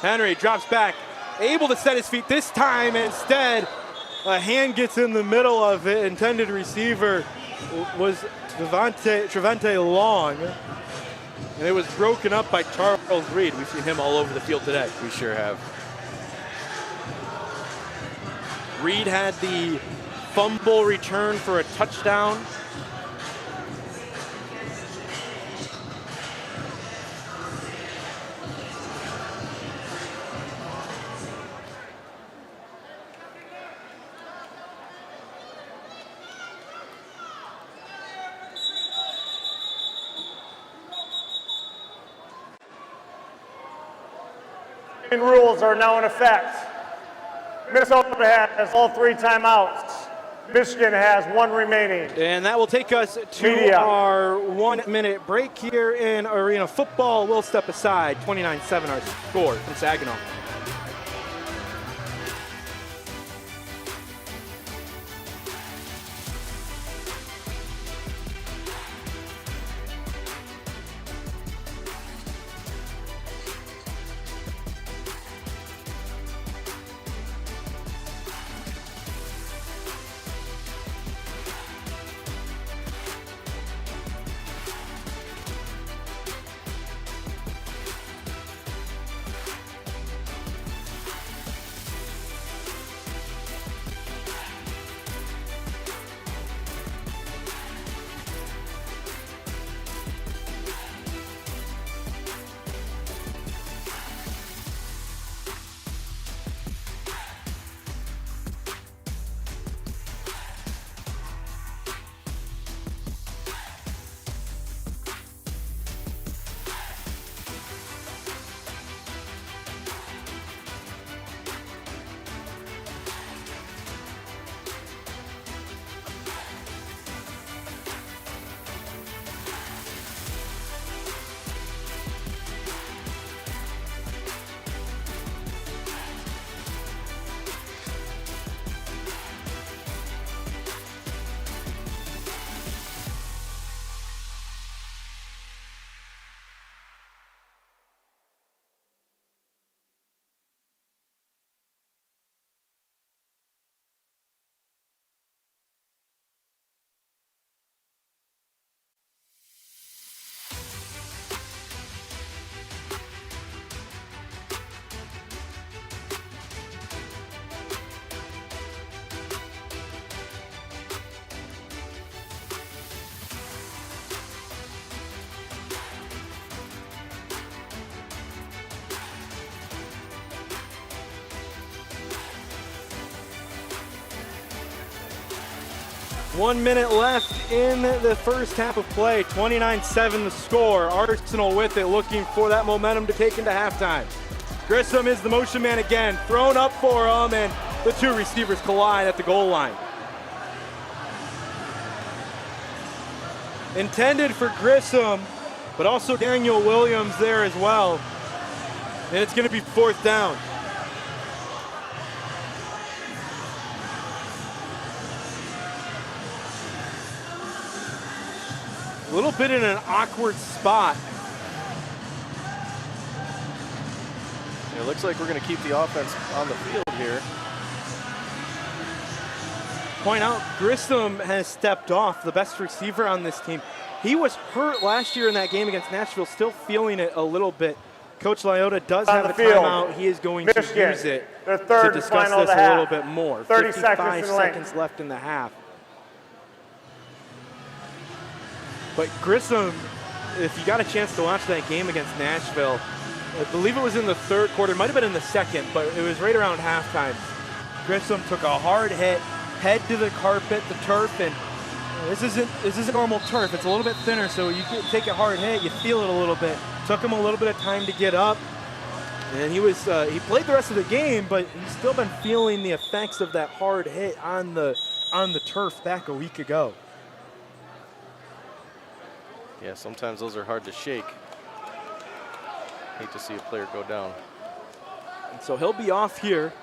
Henry drops back, able to set his feet this time. Instead, a hand gets in the middle of it. Intended receiver was Trevante Long. And it was broken up by Charles Reed. We've seen him all over the field today. We sure have. Reed had the fumble return for a touchdown. rules are now in effect. Minnesota has all 3 timeouts. Michigan has 1 remaining. And that will take us to Media. our 1-minute break here in Arena Football. We'll step aside. 29-7 our score from Saginaw. One minute left in the first half of play. 29-7 the score. Arsenal with it, looking for that momentum to take into halftime. Grissom is the motion man again, thrown up for him, and the 2 receivers collide at the goal line. Intended for Grissom, but also Daniel Williams there as well. And it's going to be 4th down. A little bit in an awkward spot. It looks like we're going to keep the offense on the field here. Point out, Grissom has stepped off, the best receiver on this team. He was hurt last year in that game against Nashville, still feeling it a little bit. Coach Lyotta does have a timeout. He is going to use it to discuss this a little bit more. 55 seconds left in the half. But Grissom, if you got a chance to watch that game against Nashville, I believe it was in the 3rd quarter, it might have been in the 2nd, but it was right around halftime. Grissom took a hard hit, head to the carpet, the turf, and this isn't normal turf. It's a little bit thinner, so you take a hard hit, you feel it a little bit. Took him a little bit of time to get up, and he played the rest of the game, but he's still been feeling the effects of that hard hit on the turf back a week ago. Yeah, sometimes those are hard to shake. Hate to see a player go down. And so he'll be off here.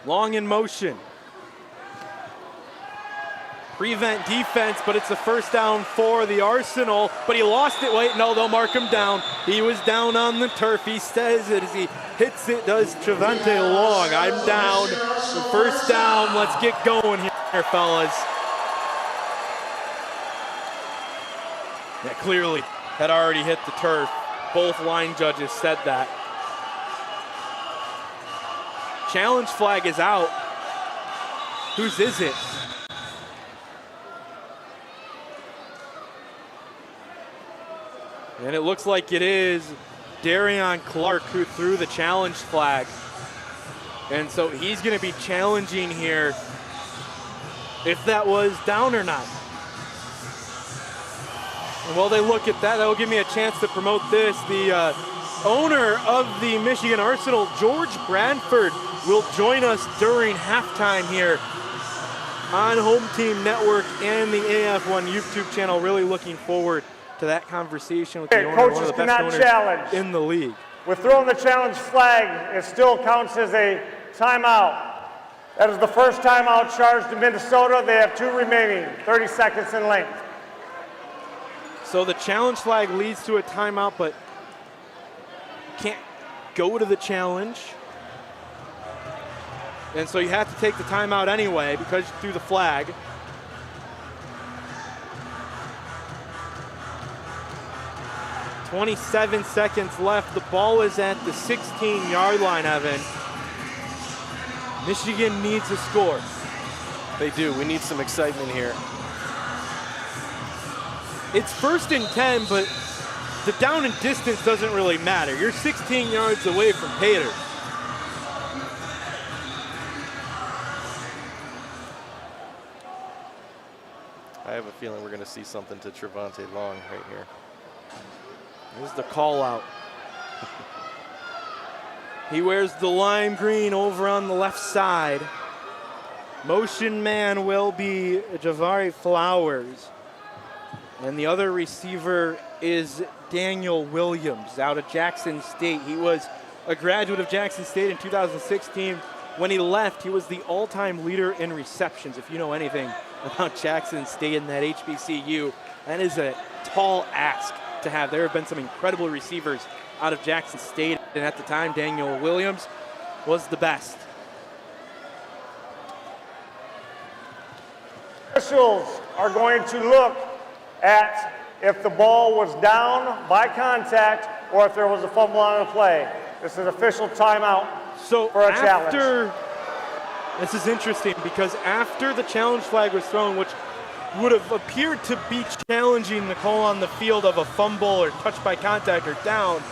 Long in motion. Prevent defense, but it's a 1st down for the Arsenal. But he lost it. Wait, no, they'll mark him down. He was down on the turf. He says it as he hits it, does Trevante Long. I'm down. The 1st down. Let's get going here, fellas. Yeah, clearly had already hit the turf. Both line judges said that. Challenge flag is out. Whose is it? And it looks like it is Darion Clark who threw the challenge flag. And so he's going to be challenging here if that was down or not. And while they look at that, that will give me a chance to promote this. The owner of the Michigan Arsenal, George Bradford, will join us during halftime here on Home Team Network and the AF1 YouTube channel. Really looking forward to that conversation with the owner, one of the best owners in the league. With throwing the challenge flag, it still counts as a timeout. That is the first timeout charged to Minnesota. They have 2 remaining, 30 seconds in length. So the challenge flag leads to a timeout, but can't go to the challenge. And so you have to take the timeout anyway because you threw the flag. .27 seconds left. The ball is at the 16-yard line, Evan. Michigan needs a score. They do. We need some excitement here. It's 1st and 10, but the down and distance doesn't really matter. You're 16 yards away from Pater. I have a feeling we're going to see something to Trevante Long right here. Here's the call out. He wears the lime green over on the left side. Motion man will be Javari Flowers. And the other receiver is Daniel Williams out of Jackson State. He was a graduate of Jackson State in 2016. When he left, he was the all-time leader in receptions. If you know anything about Jackson State and that HBCU, that is a tall ask to have. There have been some incredible receivers out of Jackson State, and at the time, Daniel Williams was the best. Officials are going to look at if the ball was down by contact or if there was a fumble on the play. This is an official timeout for a challenge. This is interesting because after the challenge flag was thrown, which would have appeared to be challenging the call on the field of a fumble or touch by contact or down,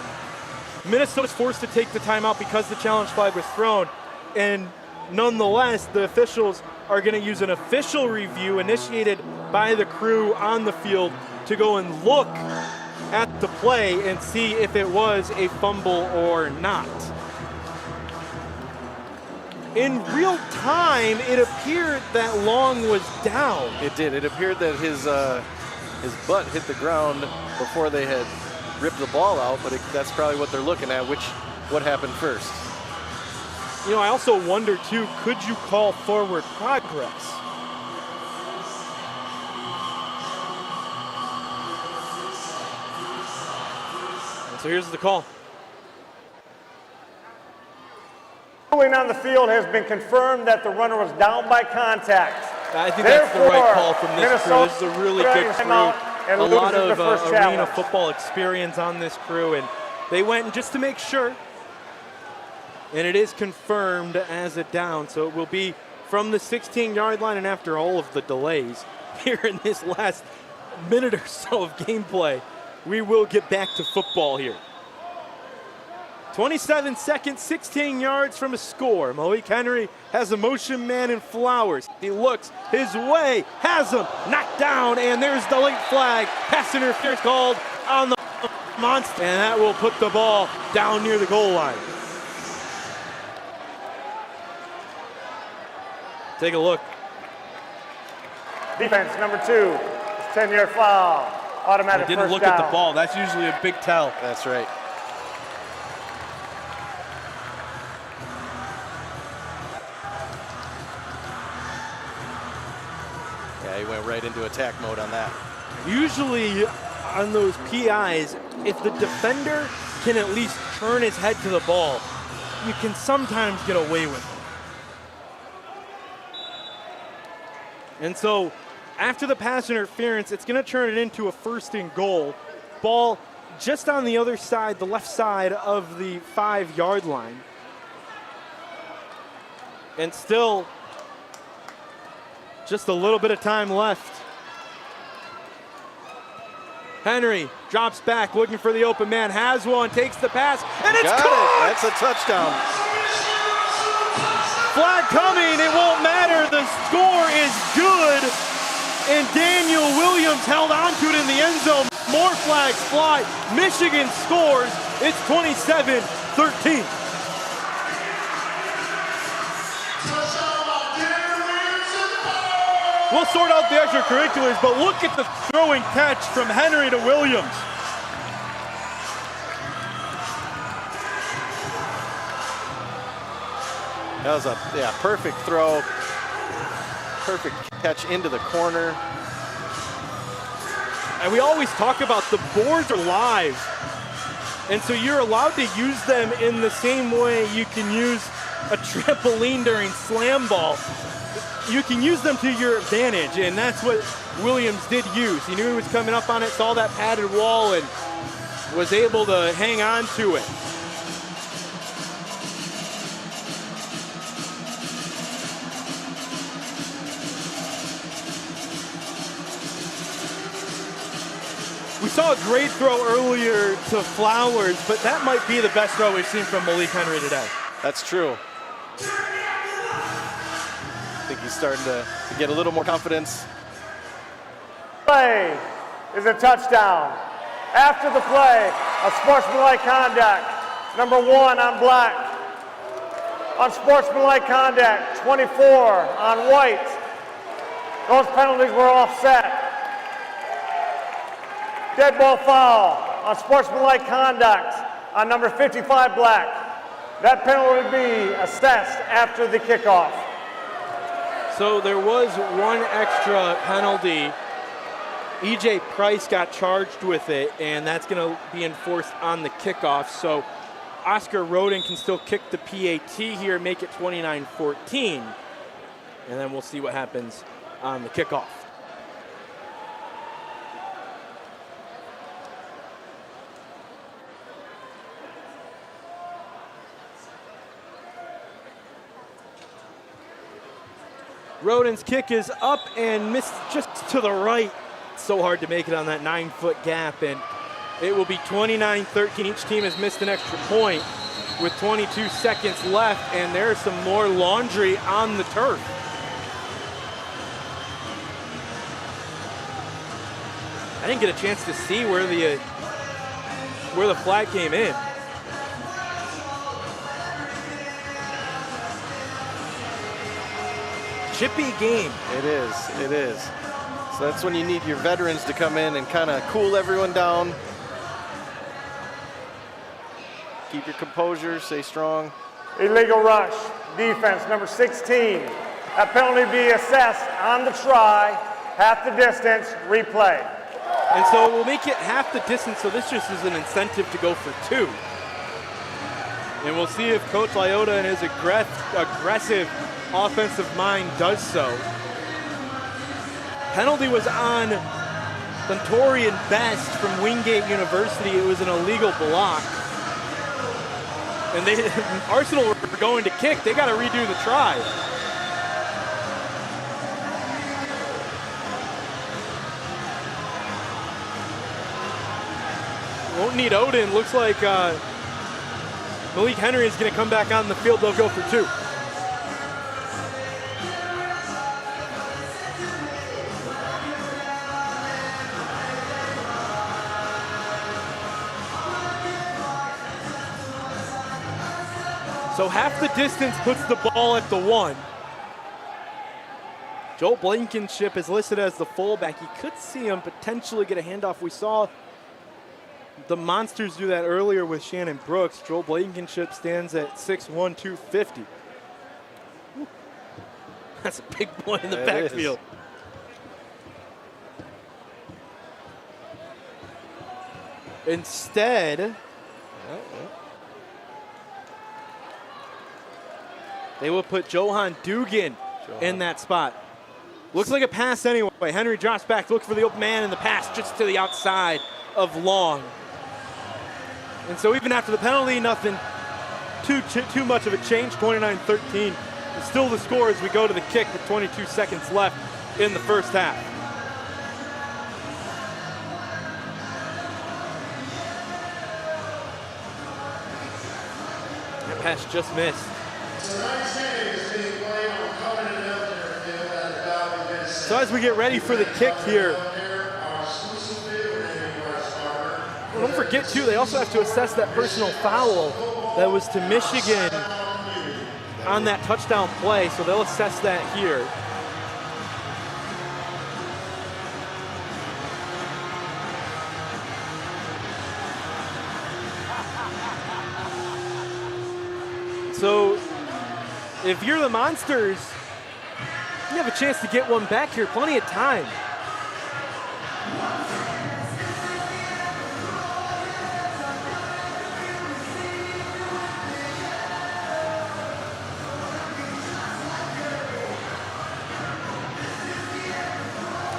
Minnesota's forced to take the timeout because the challenge flag was thrown. And nonetheless, the officials are going to use an official review initiated by the crew on the field to go and look at the play and see if it was a fumble or not. In real time, it appeared that Long was down. It did. It appeared that his butt hit the ground before they had ripped the ball out, but that's probably what they're looking at, what happened first. You know, I also wonder, too, could you call forward progress? And so here's the call. Ruling on the field has been confirmed that the runner was down by contact. I think that's the right call from this crew. This is a really good crew. A lot of arena football experience on this crew, and they went just to make sure. And it is confirmed as a down, so it will be from the 16-yard line. And after all of the delays here in this last minute or so of gameplay, we will get back to football here. 27 seconds, 16 yards from a score. Malik Henry has a motion man in Flowers. He looks his way, has him knocked down, and there's the late flag. Pass interference called on the monster, and that will put the ball down near the goal line. Take a look. Defense number 2, 10-yard foul, automatic He didn't first look down. at the ball. That's usually a big tell. That's right. Yeah, he went right into attack mode on that. Usually on those PIs, if the defender can at least turn his head to the ball, you can sometimes get away with it. And so after the pass interference, it's going to turn it into a 1st and goal. Ball just on the other side, the left side of the 5-yard line. And still just a little bit of time left. Henry drops back, looking for the open man, has one, takes the pass, and it's caught! That's a touchdown. Flag coming, it won't matter, the score is good, and Daniel Williams held onto it in the end zone. more flags fly. Michigan scores. It's 27-13. We'll sort out the extracurriculars, but look at the throwing catch from Henry to Williams. That was a perfect throw. Perfect catch into the corner. And we always talk about the boards are live. And so you're allowed to use them in the same way you can use a trampoline during slam ball. You can use them to your advantage, and that's what Williams did use. He knew he was coming up on it, saw that padded wall, and was able to hang on to it. We saw a great throw earlier to Flowers, but that might be the best throw we've seen from Malik Henry today. That's true. I think he's starting to get a little more confidence. Play is a touchdown. After the play, a sportsmanlike conduct. Number 1 on black. On sportsmanlike conduct, 24 on white. Those penalties were offset. Dead ball foul on sportsmanlike conduct on number 55 black. That penalty would be assessed after the kickoff. So there was one extra penalty. E.J. Price got charged with it, and that's going to be enforced on the kickoff. So Oscar Roden can still kick the PAT here, make it 29-14. And then we'll see what happens on the kickoff. Roden's kick is up and missed just to the right. So hard to make it on that 9-foot gap, and it will be 29-13. Each team has missed an extra point with 22 seconds left, and there's some more laundry on the turf. I didn't get a chance to see where the flag came in. Chippy game. It is. So that's when you need your veterans to come in and kind of cool everyone down. Keep your composure, stay strong. Illegal rush, defense, number 16. That penalty be assessed on the try, half the distance, replay. And so we'll make it half the distance, so this just is an incentive to go for 2. And we'll see if Coach Lyotta and his aggressive offensive mind does so. Penalty was on Lentorian Best from Wingate University. It was an illegal block. And Arsenal were going to kick. They got to redo the try. Won't need Odin. Looks like Malik Henry is going to come back on the field. They'll go for 2. So half the distance puts the ball at the 1. Joel Blankenship is listed as the fullback. You could see him potentially get a handoff. We saw the Monsters do that earlier with Shannon Brooks. Joel Blankenship stands at 6'1", 250. Woo. That's a big boy in the backfield. Instead, they will put Johan Dugan in that spot. Looks like a pass anyway. Henry drops back, looks for the open man, and the pass just to the outside of Long. And so even after the penalty, nothing too much of a change. 29-13. Still the score as we go to the kick with 22 seconds left in the first half. That pass just missed. So as we get ready for the kick here, don't forget, too, they also have to assess that personal foul that was to Michigan on that touchdown play, so they'll assess that here. So if you're the Monsters, you have a chance to get one back here, plenty of time.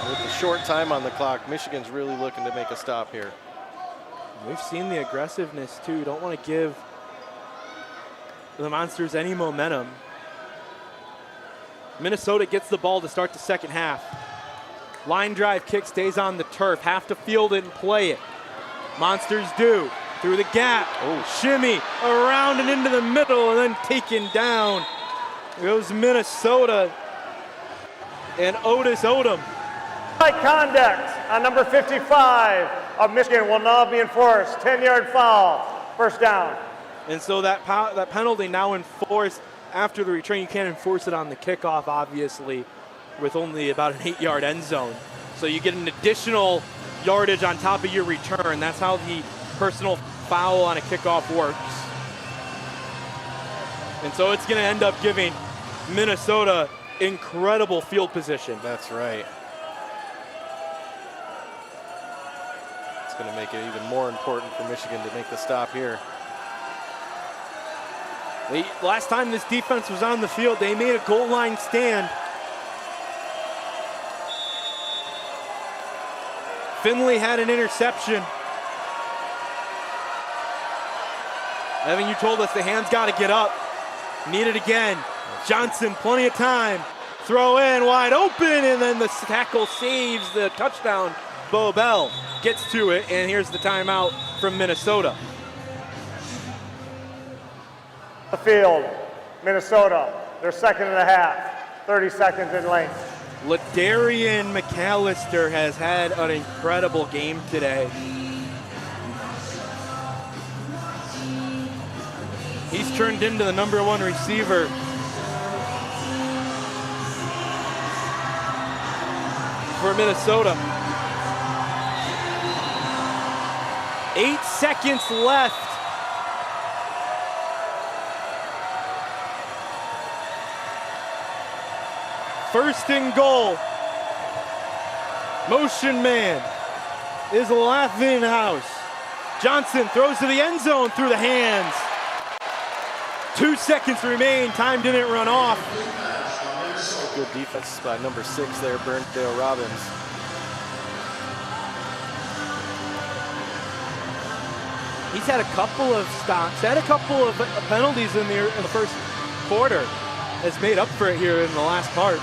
With the short time on the clock, Michigan's really looking to make a stop here. We've seen the aggressiveness too. Don't want to give the Monsters any momentum. Minnesota gets the ball to start the second half. Line drive kick stays on the turf. Have to field it and play it. Monsters do. Through the gap. Oh. Shimmy around and into the middle and then taken down. There goes Minnesota and Otis Odom. Conduct on number 55 of Michigan will now be enforced. 10-yard foul. First down. And so that penalty now enforced after the return. You can't enforce it on the kickoff, obviously, with only about an 8-yard end zone. So you get an additional yardage on top of your return. That's how the personal foul on a kickoff works. And so it's going to end up giving Minnesota incredible field position. That's right. It's going to make it even more important for Michigan to make the stop here. Last time this defense was on the field, they made a goal line stand. Finley had an interception. Evan, you told us the hands got to get up. Need it again. Johnson, plenty of time. Throw in, wide open, and then the tackle saves the touchdown. Bo Bell gets to it, and here's the timeout from Minnesota. The field, Minnesota, their second and a half, 30 seconds in length. LaDarian McAllister has had an incredible game today. He's turned into the #1 receiver. For Minnesota. 8 seconds left. First and goal. Motion man is laughing house. Johnson throws to the end zone through the hands. 2 seconds remain. Time didn't run off. Good defense by number 6 there, Burndale Robbins. He's had a couple of stops, had a couple of penalties in the first quarter. Has made up for it here in the last part.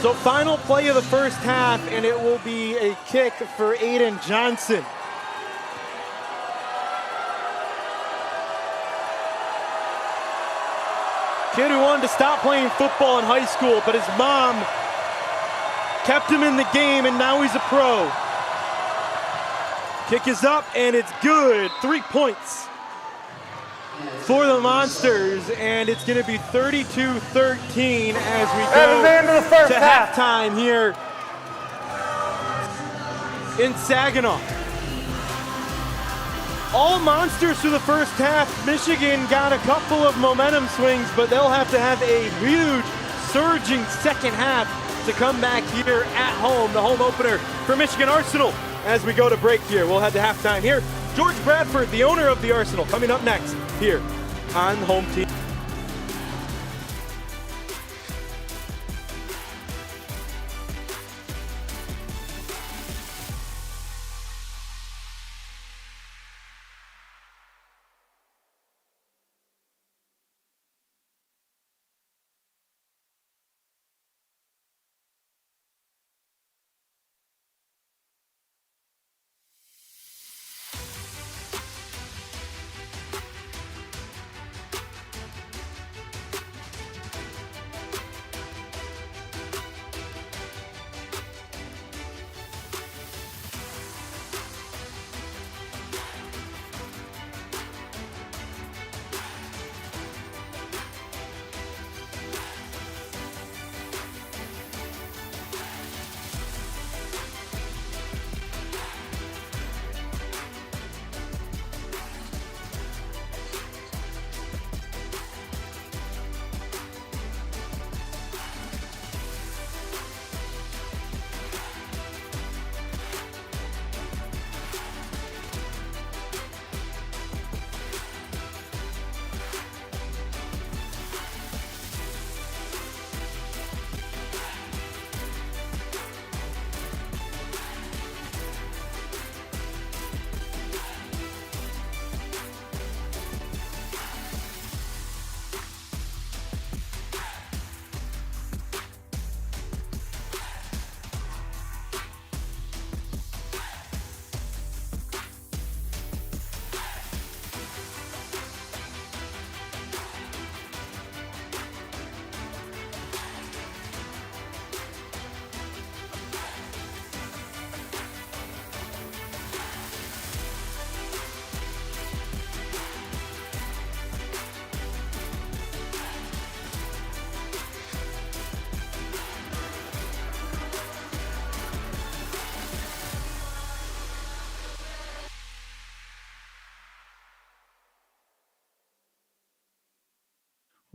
So final play of the first half, and it will be a kick for Aiden Johnson. Kid who wanted to stop playing football in high school, but his mom kept him in the game, and now he's a pro. Kick is up, and it's good. 3 points for the Monsters, and it's going to be 32-13 as we go to halftime here in Saginaw. All Monsters through the first half. Michigan got a couple of momentum swings, but they'll have to have a huge, surging second half to come back here at home, the home opener for Michigan Arsenal. As we go to break here, we'll head to halftime here. George Bradford, the owner of the Arsenal, coming up next here on Home Team.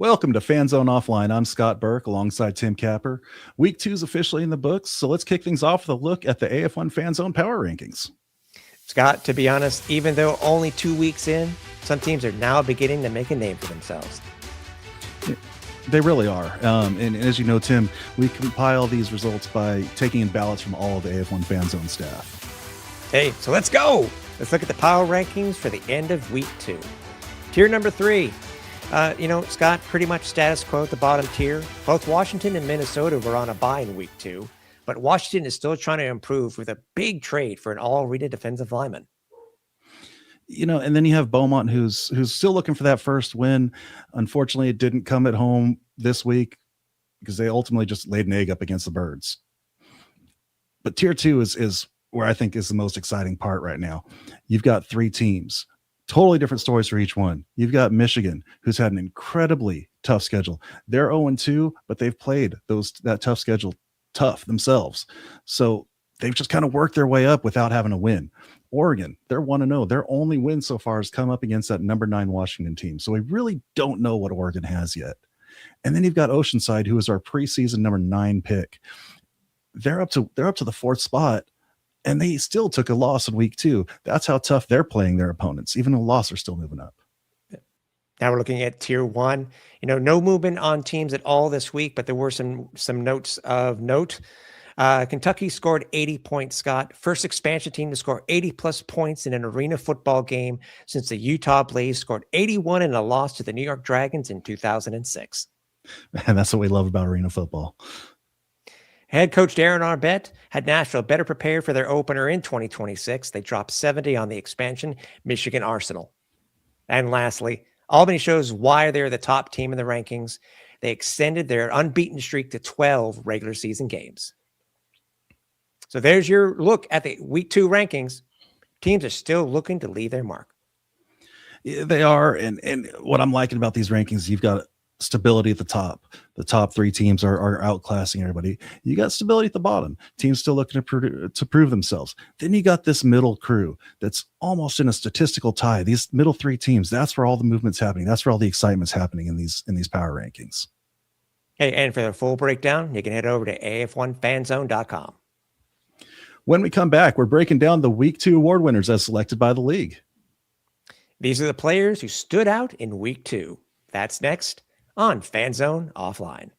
Welcome to Fan Zone Offline. I'm Scott Burke alongside Tim Capper. Week 2 is officially in the books, so let's kick things off with a look at the AF1 Fan Zone Power Rankings. Scott, to be honest, even though only 2 weeks in, some teams are now beginning to make a name for themselves. They really are. And as you know, Tim, we compile these results by taking in ballots from all of the AF1 Fan Zone staff. Hey, so let's go. Let's look at the power rankings for the end of week 2. Tier number 3. Scott, pretty much status quo at the bottom tier. Both Washington and Minnesota were on a bye in week 2, but Washington is still trying to improve with a big trade for an all-arena defensive lineman. And then you have Beaumont, who's still looking for that first win. Unfortunately, it didn't come at home this week because they ultimately just laid an egg up against the Birds. But tier 2 is where I think is the most exciting part right now. You've got 3 teams. Totally different stories for each one. You've got Michigan, who's had an incredibly tough schedule. They're 0-2, but they've played that tough schedule tough themselves. So they've just kind of worked their way up without having a win. Oregon, they're 1-0. Their only win so far has come up against that number 9 Washington team. So we really don't know what Oregon has yet. And then you've got Oceanside, who is our preseason number 9 pick. They're up to the 4th spot. And they still took a loss in week 2. That's how tough they're playing their opponents. Even a loss, they're still moving up. Now we're looking at tier 1. No movement on teams at all this week, but there were some notes of note. Kentucky scored 80 points, Scott. First expansion team to score 80-plus points in an arena football game since the Utah Blaze scored 81 in a loss to the New York Dragons in 2006. And that's what we love about arena football. Head coach Darren Arbette had Nashville better prepared for their opener in 2026. They dropped 70 on the expansion, Michigan Arsenal. And lastly, Albany shows why they're the top team in the rankings. They extended their unbeaten streak to 12 regular season games. So there's your look at the week 2 rankings. Teams are still looking to leave their mark. Yeah, they are. And what I'm liking about these rankings, you've got stability at the top. The top 3 teams are outclassing everybody. You got stability at the bottom. Teams still looking to prove themselves. Then you got this middle crew that's almost in a statistical tie. These middle 3 teams, that's where all the movement's happening. That's where all the excitement's happening in these power rankings. Hey, and for the full breakdown, you can head over to AF1fanzone.com. When we come back, we're breaking down the week 2 award winners as selected by the league. These are the players who stood out in week 2. That's next on Fan Zone Offline.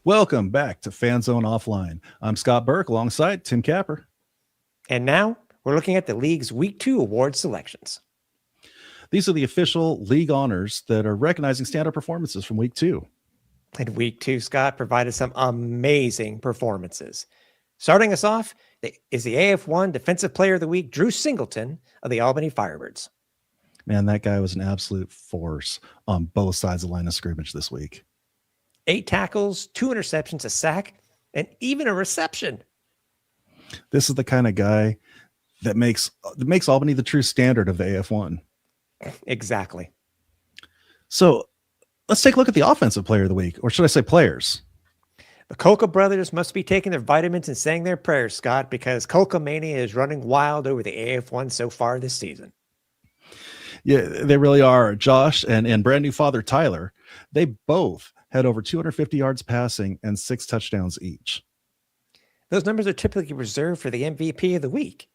Welcome back to Fan Zone Offline. I'm Scott Burke alongside Tim Capper. And now we're looking at the league's week 2 award selections. These are the official league honors that are recognizing standout performances from week 2. And week 2, Scott provided some amazing performances. Starting us off is the AF1 Defensive Player of the Week, Drew Singleton of the Albany Firebirds. Man, that guy was an absolute force on both sides of the line of scrimmage this week. 8 tackles, 2 interceptions, a sack, and even a reception. This is the kind of guy that makes Albany the true standard of the AF1. Exactly. So let's take a look at the offensive player of the week, or should I say players? The Colca brothers must be taking their vitamins and saying their prayers, Scott, because Colca Mania is running wild over the AF1 so far this season. Yeah, they really are. Josh and brand new father Tyler, they both had over 250 yards passing and 6 touchdowns each. Those numbers are typically reserved for the MVP of the week.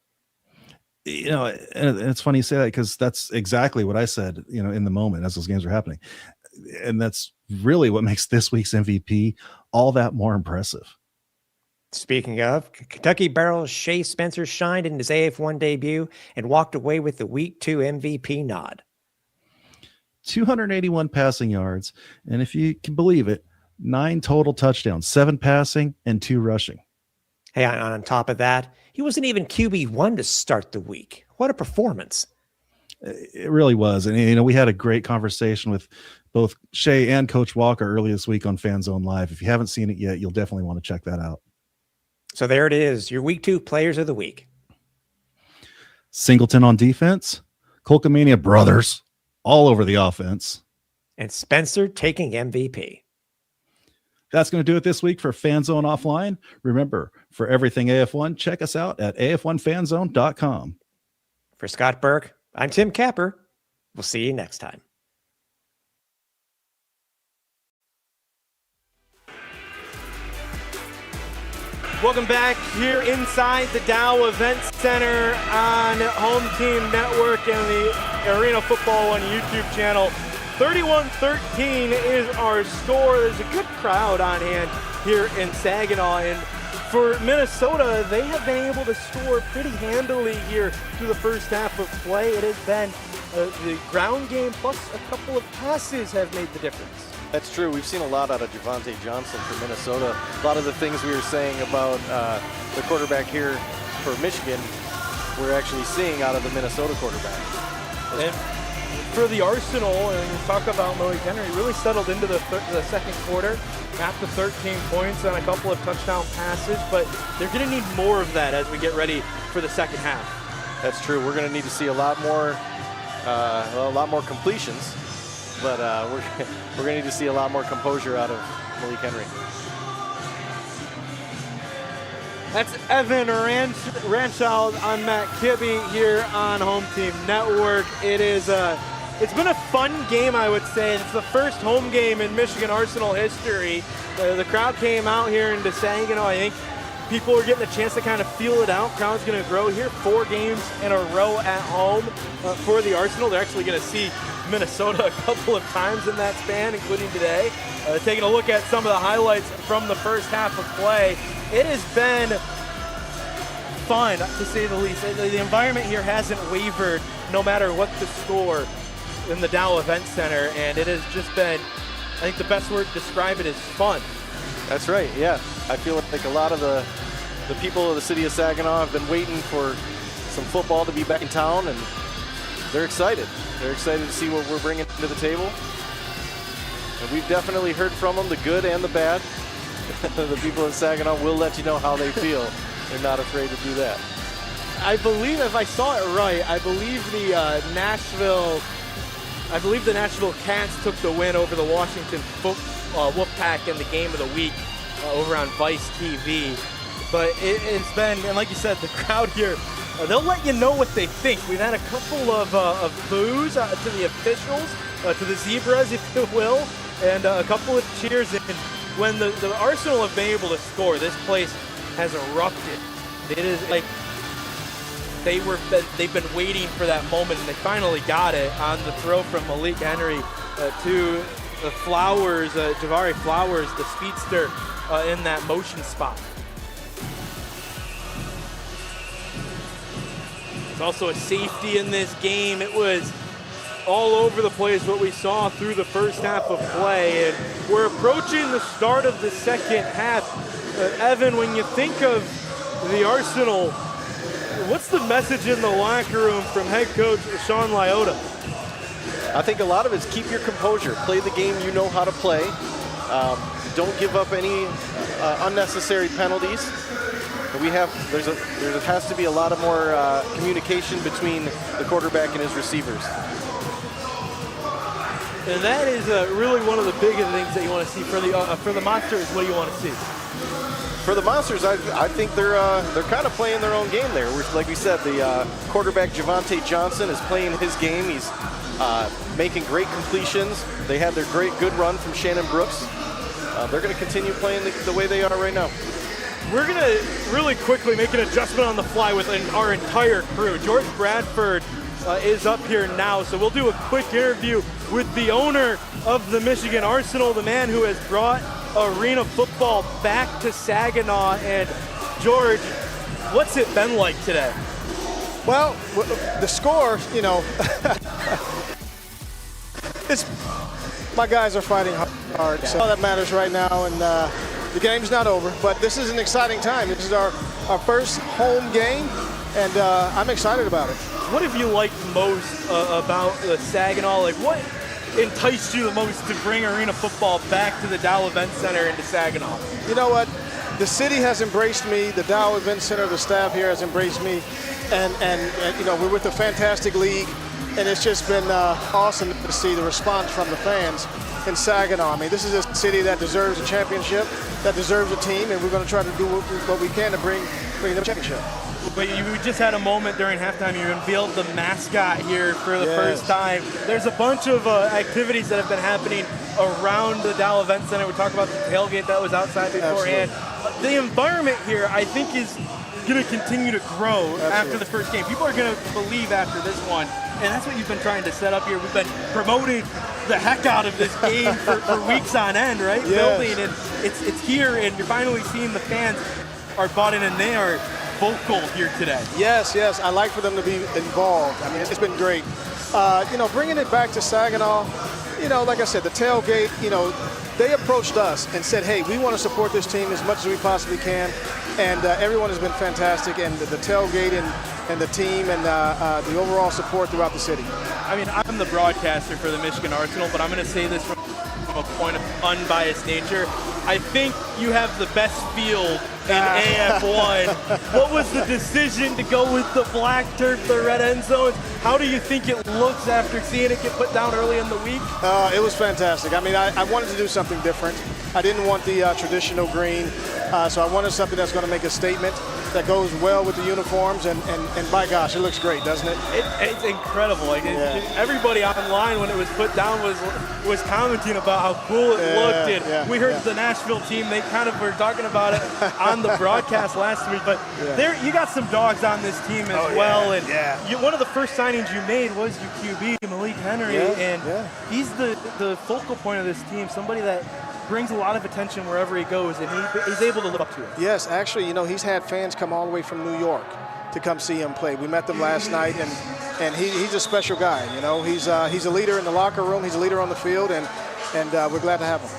You know, and it's funny you say that because that's exactly what I said, you know, in the moment as those games were happening. And that's really what makes this week's MVP all that more impressive. Speaking of, Kentucky Barrel's Shea Spencer shined in his AF1 debut and walked away with the Week 2 MVP nod. 281 passing yards, and if you can believe it, 9 total touchdowns, 7 passing and 2 rushing. Hey, on top of that, he wasn't even QB1 to start the week. What a performance. It really was. And, you know, we had a great conversation with both Shea and Coach Walker earlier this week on Fan Zone Live. If you haven't seen it yet, you'll definitely want to check that out. So there it is, your Week 2 Players of the Week. Singleton on defense, Colcamania brothers all over the offense, and Spencer taking MVP. That's going to do it this week for Fan Zone Offline. Remember, for everything AF1, check us out at af1fanzone.com. For Scott Burke, I'm Tim Capper. We'll see you next time. Welcome back here inside the Dow Event Center on Home Team Network and the Arena Football One YouTube channel. 31-13 is our score. There's a good crowd on hand here in Saginaw. And for Minnesota, they have been able to score pretty handily here through the first half of play. It has been the ground game plus a couple of passes have made the difference. That's true. We've seen a lot out of Javonte Johnson for Minnesota. A lot of the things we were saying about the quarterback here for Michigan, we're actually seeing out of the Minnesota quarterback. And for the Arsenal, and we talk about Malik Henry, really settled into the second quarter, got to 13 points on a couple of touchdown passes, but they're going to need more of that as we get ready for the second half. That's true. We're going to need to see a lot more completions. But we're going to need to see a lot more composure out of Malik Henry. That's Evan Ranchild. I'm Matt Kibbe here on Home Team Network. It's been a fun game, I would say. It's the first home game in Michigan Arsenal history. The crowd came out here into Saginaw. I think people are getting a chance to kind of feel it out. Crowd's going to grow here. 4 games in a row at home for the Arsenal. They're actually going to see Minnesota a couple of times in that span, including today. Taking a look at some of the highlights from the first half of play, it has been fun, to say the least. The environment here hasn't wavered no matter what the score in the Dow Event Center, and it has just been, I think the best word to describe it is fun. That's right, yeah. I feel like a lot of the people of the city of Saginaw have been waiting for some football to be back in town, and they're excited. They're excited to see what we're bringing to the table. And we've definitely heard from them, the good and the bad. The people in Saginaw will let you know how they feel. They're not afraid to do that. I believe, if I saw it right, I believe the Nashville Cats took the win over the Washington Wolfpack in the game of the week over on Vice TV. But it's been, and like you said, the crowd here, they'll let you know what they think. We've had a couple of boos to the officials, to the Zebras, if you will, and a couple of cheers. And when the Arsenal have been able to score, this place has erupted. It is like they've been waiting for that moment, and they finally got it on the throw from Malik Henry to the Flowers, Javari Flowers, the speedster, in that motion spot. There's also a safety in this game. It was all over the place what we saw through the first half of play, and we're approaching the start of the second half. Evan, when you think of the Arsenal, what's the message in the locker room from head coach Sean Lyotta? I think a lot of it is keep your composure. Play the game you know how to play. Don't give up any unnecessary penalties. There has to be a lot of more communication between the quarterback and his receivers. And that is really one of the biggest things that you want to see for the Monsters. What do you want to see? For the Monsters, I think they're kind of playing their own game there. Like we said, the quarterback Javonte Johnson is playing his game. He's making great completions. They had their good run from Shannon Brooks. They're going to continue playing the way they are right now. We're going to really quickly make an adjustment on the fly with our entire crew. George Bradford is up here now, so we'll do a quick interview with the owner of the Michigan Arsenal, the man who has brought arena football back to Saginaw. And George, what's it been like today? Well, the score, you know, my guys are fighting hard, so all that matters right now, and the game's not over, but this is an exciting time. This is our first home game, and I'm excited about it. What have you liked most about the Saginaw? Like, what enticed you the most to bring arena football back to the Dow Event Center into Saginaw? You know what? The city has embraced me. The Dow Event Center, the staff here has embraced me, and you know, we're with a fantastic league, and it's just been awesome to see the response from the fans in Saginaw. I mean, this is a city that deserves a championship, that deserves a team, and we're going to try to do what we can to bring them a championship. But you just had a moment during halftime. You unveiled the mascot here for the first time. There's a bunch of activities that have been happening around the Dow Event Center. We talked about the tailgate that was outside beforehand. The environment here, I think, is going to continue to grow after the first game. People are going to believe after this one, and that's what you've been trying to set up here. We've been promoting the heck out of this game for weeks on end, right? Building, and it's here, and you're finally seeing the fans are bought in, and they are vocal here today. Yes, I like for them to be involved. I mean, it's been great. You know, bringing it back to Saginaw, you know, like I said, the tailgate, you know, they approached us and said, hey, we want to support this team as much as we possibly can. And everyone has been fantastic, and the tailgate and the team and the overall support throughout the city. I mean, I'm the broadcaster for the Michigan Arsenal, but I'm going to say this from a point of unbiased nature. I think you have the best field in AF1. What was the decision to go with the black turf, the red end zones? How do you think it looks after seeing it get put down early in the week? It was fantastic. I mean, I wanted to do something different. I didn't want the traditional green, so I wanted something that's going to make a statement that goes well with the uniforms, and by gosh, it looks great, doesn't it? It's incredible. Like everybody online when it was put down was commenting about how cool it looked, and we heard the Nashville team, they kind of were talking about it on the broadcast last week, but there you got some dogs on this team as well, and one of the first signings you made was your QB, Malik Henry, and he's the focal point of this team, somebody that brings a lot of attention wherever he goes, and he's able to live up to it. Yes, actually, you know, he's had fans come all the way from New York to come see him play. We met them last night, and he's a special guy. You know, he's a leader in the locker room, he's a leader on the field, and we're glad to have him.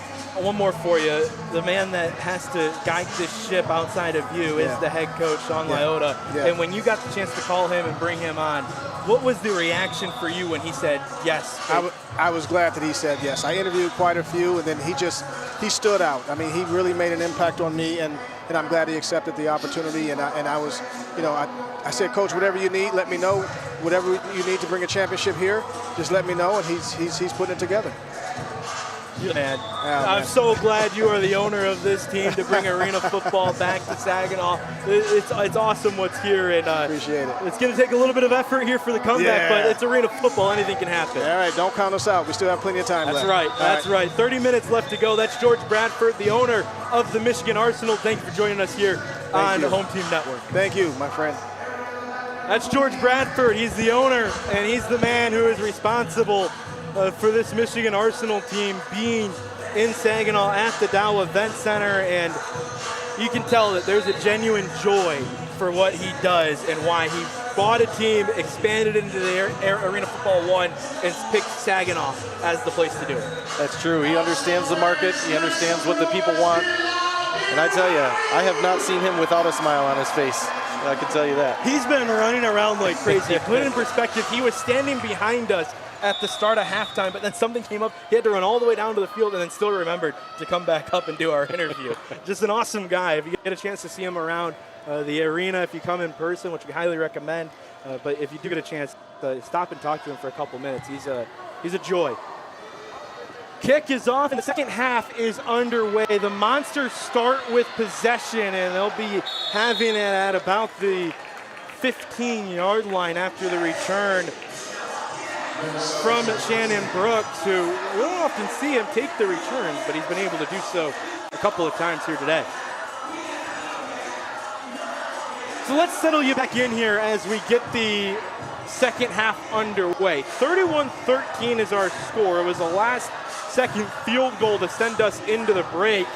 One more for you. The man that has to guide this ship outside of you is the head coach, Sean Lyotta. And when you got the chance to call him and bring him on, what was the reaction for you when he said yes? I was glad that he said yes. I interviewed quite a few, and then he stood out. I mean, he really made an impact on me, and I'm glad he accepted the opportunity. And I was, you know, I said, Coach, whatever you need, let me know. Whatever you need to bring a championship here, just let me know, and he's putting it together. Man, I'm so glad you are the owner of this team to bring arena football back to Saginaw. It's awesome what's here, and appreciate it. It's going to take a little bit of effort here for the comeback, but it's arena football. Anything can happen. All right, don't count us out. We still have plenty of time left. That's right. 30 minutes left to go. That's George Bradford, the owner of the Michigan Arsenal. Thank you for joining us here on the Home Team Network. Thank you, my friend. That's George Bradford. He's the owner, and he's the man who is responsible for this Michigan Arsenal team being in Saginaw at the Dow Event Center, and you can tell that there's a genuine joy for what he does and why he bought a team, expanded into the Arena Football 1, and picked Saginaw as the place to do it. That's true. He understands the market. He understands what the people want. And I tell you, I have not seen him without a smile on his face. I can tell you that. He's been running around like crazy. Put it in perspective, he was standing behind us at the start of halftime, but then something came up. He had to run all the way down to the field and then still remembered to come back up and do our interview. Just an awesome guy. If you get a chance to see him around the arena, if you come in person, which we highly recommend, but if you do get a chance, stop and talk to him for a couple minutes. He's a joy. Kick is off, and the second half is underway. The Monsters start with possession, and they'll be having it at about the 15-yard line after the return from Shannon Brooks, who we don't often see him take the returns, but he's been able to do so a couple of times here today. So let's settle you back in here as we get the second half underway. 31-13 is our score. It was the last-second field goal to send us into the break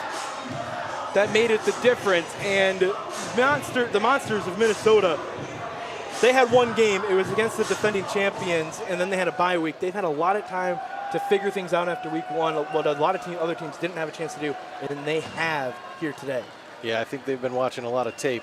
that made it the difference. And the Monsters of Minnesota, they had one game. It was against the defending champions, and then they had a bye week. They've had a lot of time to figure things out after week one, what a lot of other teams didn't have a chance to do, and they have here today. Yeah, I think they've been watching a lot of tape.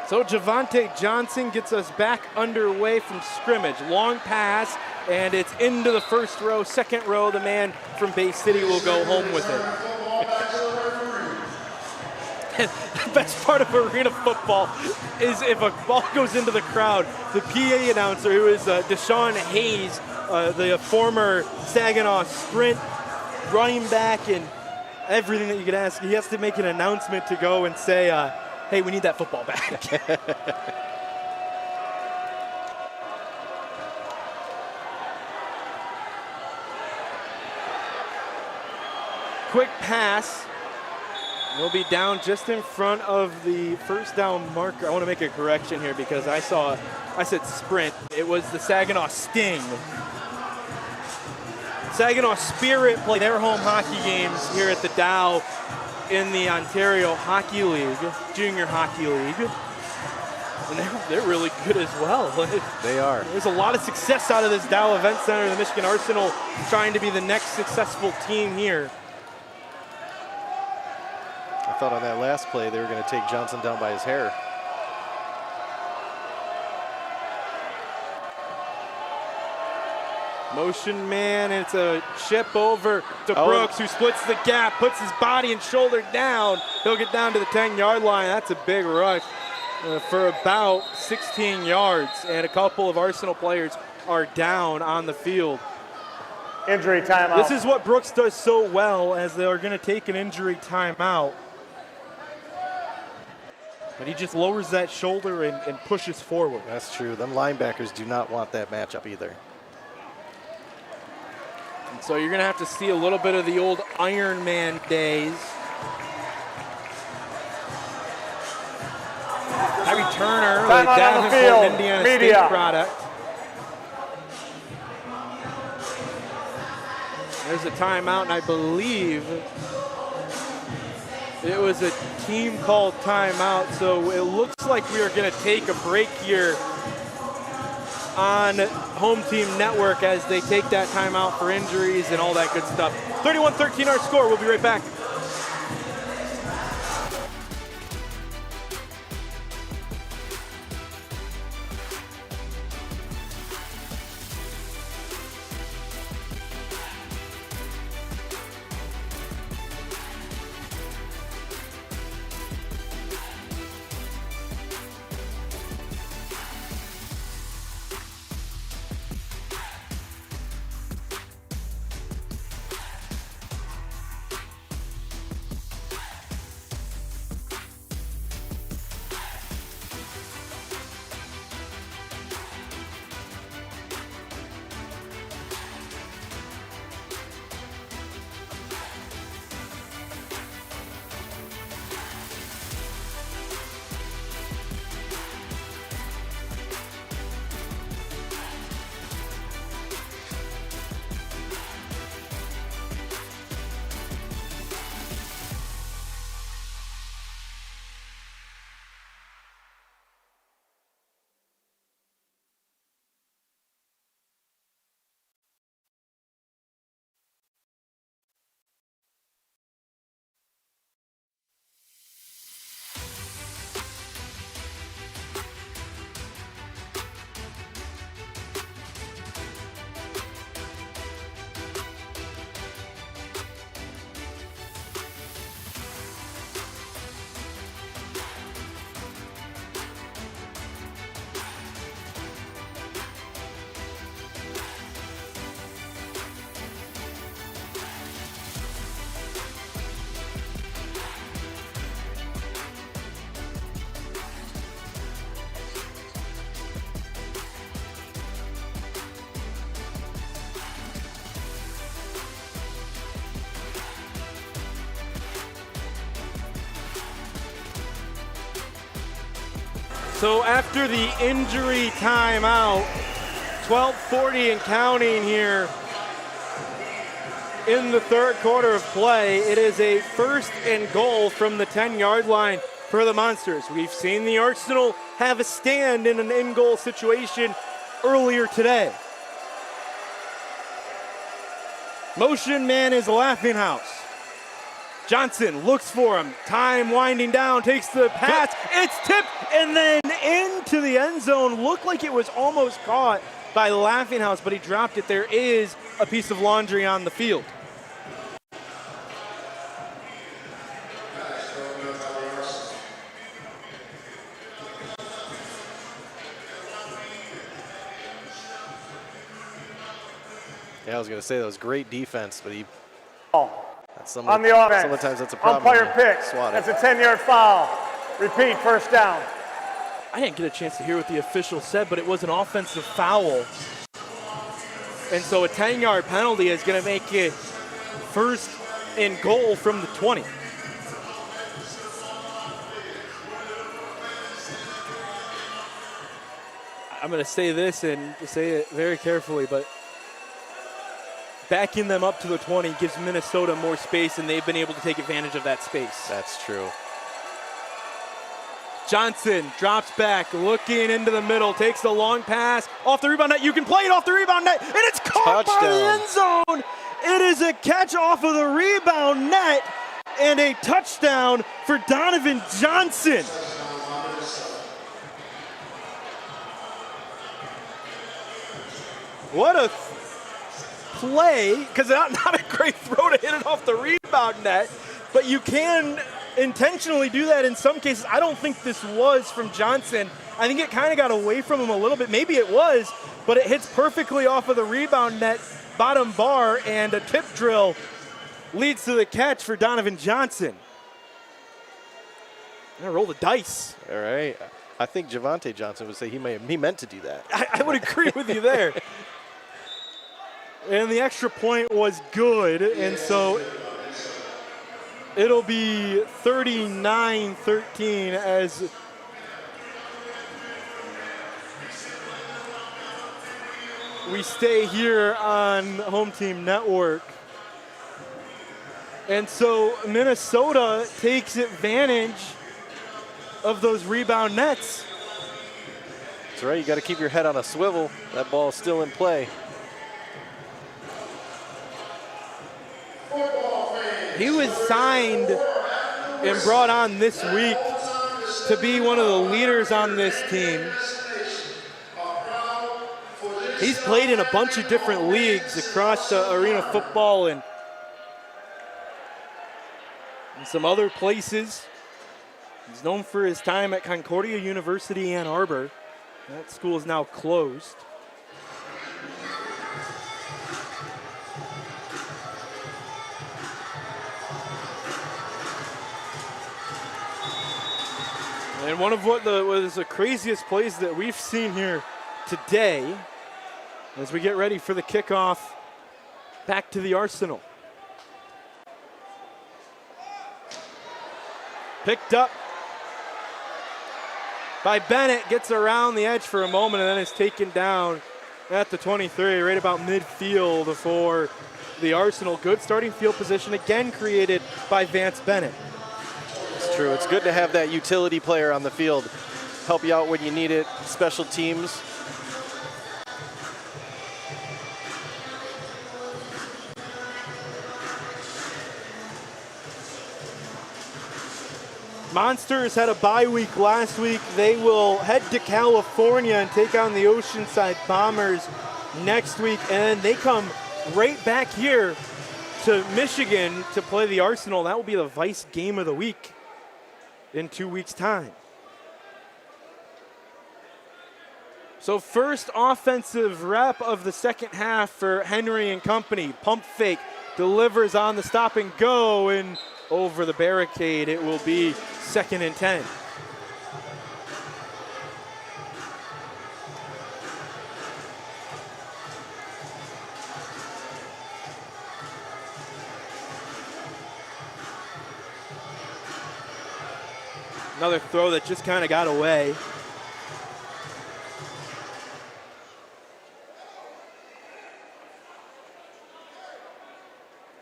So Javante Johnson gets us back underway from scrimmage. Long pass, and it's into the first row. Second row, the man from Bay City will go home with it. The best part of arena football is if a ball goes into the crowd, the PA announcer, who is Deshaun Hayes, the former Saginaw Sprint running back and everything that you could ask, he has to make an announcement to go and say, hey, we need that football back. Quick pass. We'll be down just in front of the first down marker. I want to make a correction here because I said sprint. It was the Saginaw Sting. Saginaw Spirit play their home hockey games here at the Dow in the Ontario Hockey League, Junior Hockey League. And they're really good as well. They are. There's a lot of success out of this Dow Event Center. The Michigan Arsenal trying to be the next successful team here. I thought on that last play they were going to take Johnson down by his hair. Motion man, it's a chip over to Brooks, who splits the gap, puts his body and shoulder down. He'll get down to the 10-yard line. That's a big rush for about 16 yards, and a couple of Arsenal players are down on the field. Injury timeout. This is what Brooks does so well, as they are going to take an injury timeout. But he just lowers that shoulder and pushes forward. That's true. Them linebackers do not want that matchup either. And so you're going to have to see a little bit of the old Iron Man days. Harry Turner, the Davenport, Indiana State product. There's a timeout, and I believe it was a team called timeout, so it looks like we are going to take a break here on Home Team Network as they take that timeout for injuries and all that good stuff. 31-13 our score. We'll be right back. So after the injury timeout, 12:40 and counting here in the third quarter of play, it is a 1st and goal from the 10-yard line for the Monsters. We've seen the Arsenal have a stand in an in-goal situation earlier today. Motion man is Laughing House. Johnson looks for him. Time winding down, takes the pass. It's tipped and then into the end zone. Looked like it was almost caught by Laughing House, but he dropped it. There is a piece of laundry on the field. Yeah, I was going to say that was great defense, but he. On the offense. Sometimes that's a problem. Umpire picks. That's a 10-yard foul. Repeat, first down. I didn't get a chance to hear what the official said, but it was an offensive foul. And so a 10-yard penalty is going to make it 1st and goal from the 20. I'm going to say this and say it very carefully, but backing them up to the 20 gives Minnesota more space, and they've been able to take advantage of that space. That's true. Johnson drops back, looking into the middle, takes the long pass off the rebound net. You can play it off the rebound net, and it's caught by the end zone. It is a catch off of the rebound net and a touchdown for Donovan Johnson. What a play, because not a great throw to hit it off the rebound net, but you can intentionally do that in some cases. I don't think this was from Johnson. I think it kind of got away from him a little bit. Maybe it was, but it hits perfectly off of the rebound net, bottom bar, and a tip drill leads to the catch for Donovan Johnson. I'm gonna roll the dice. All right. I think Javante Johnson would say he meant to do that. I would agree with you there. And the extra point was good, and so it'll be 39-13 as we stay here on Home Team Network. And so Minnesota takes advantage of those rebound nets. That's right. You got to keep your head on a swivel. That ball is still in play. He was signed and brought on this week to be one of the leaders on this team. He's played in a bunch of different leagues across arena football and some other places. He's known for his time at Concordia University, Ann Arbor. That school is now closed. And one of what was the craziest plays that we've seen here today as we get ready for the kickoff back to the Arsenal. Picked up by Bennett, gets around the edge for a moment and then is taken down at the 23, right about midfield for the Arsenal. Good starting field position again created by Vance Bennett. It's true. It's good to have that utility player on the field. Help you out when you need it. Special teams. Monsters had a bye week last week. They will head to California and take on the Oceanside Bombers next week. And they come right back here to Michigan to play the Arsenal. That will be the Vice game of the week in 2 weeks' time. So first offensive rep of the second half for Henry and company. Pump fake, delivers on the stop and go, and over the barricade. It will be 2nd and 10. Another throw that just kind of got away.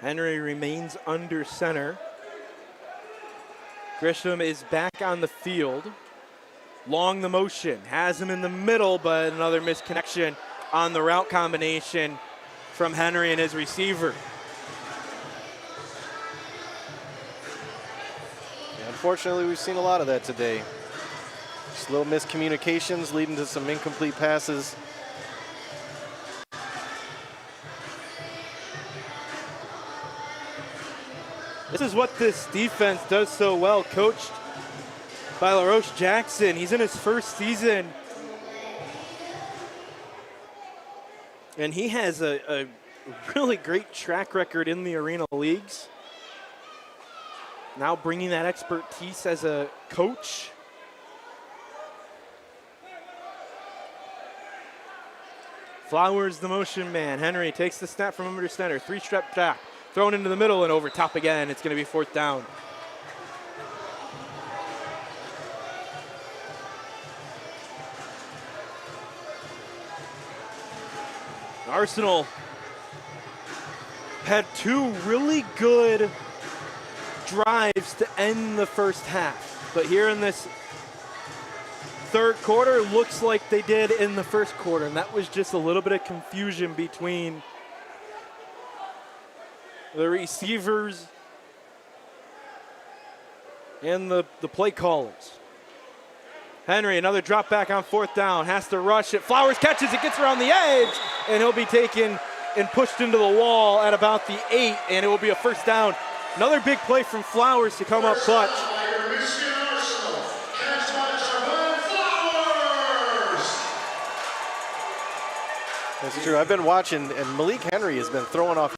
Henry remains under center. Grisham is back on the field. Long the motion, has him in the middle, but another misconnection on the route combination from Henry and his receiver. Yeah, unfortunately, we've seen a lot of that today. Just little miscommunications leading to some incomplete passes. This is what this defense does so well, coached by LaRoche Jackson. He's in his first season, and he has a really great track record in the Arena Leagues. Now bringing that expertise as a coach. Flowers the motion man. Henry takes the snap from under center. 3-step back. Thrown into the middle and over top again. It's going to be 4th down. Arsenal had 2 really good drives to end the first half. But here in this third quarter, looks like they did in the first quarter. And that was just a little bit of confusion between the receivers and the play callers. Henry, another drop back on 4th down, has to rush it. Flowers catches it, gets around the edge, and he'll be taken and pushed into the wall at about the 8, and it will be a 1st down. Another big play from Flowers to come up clutch. That's true. I've been watching, and Malik Henry has been throwing off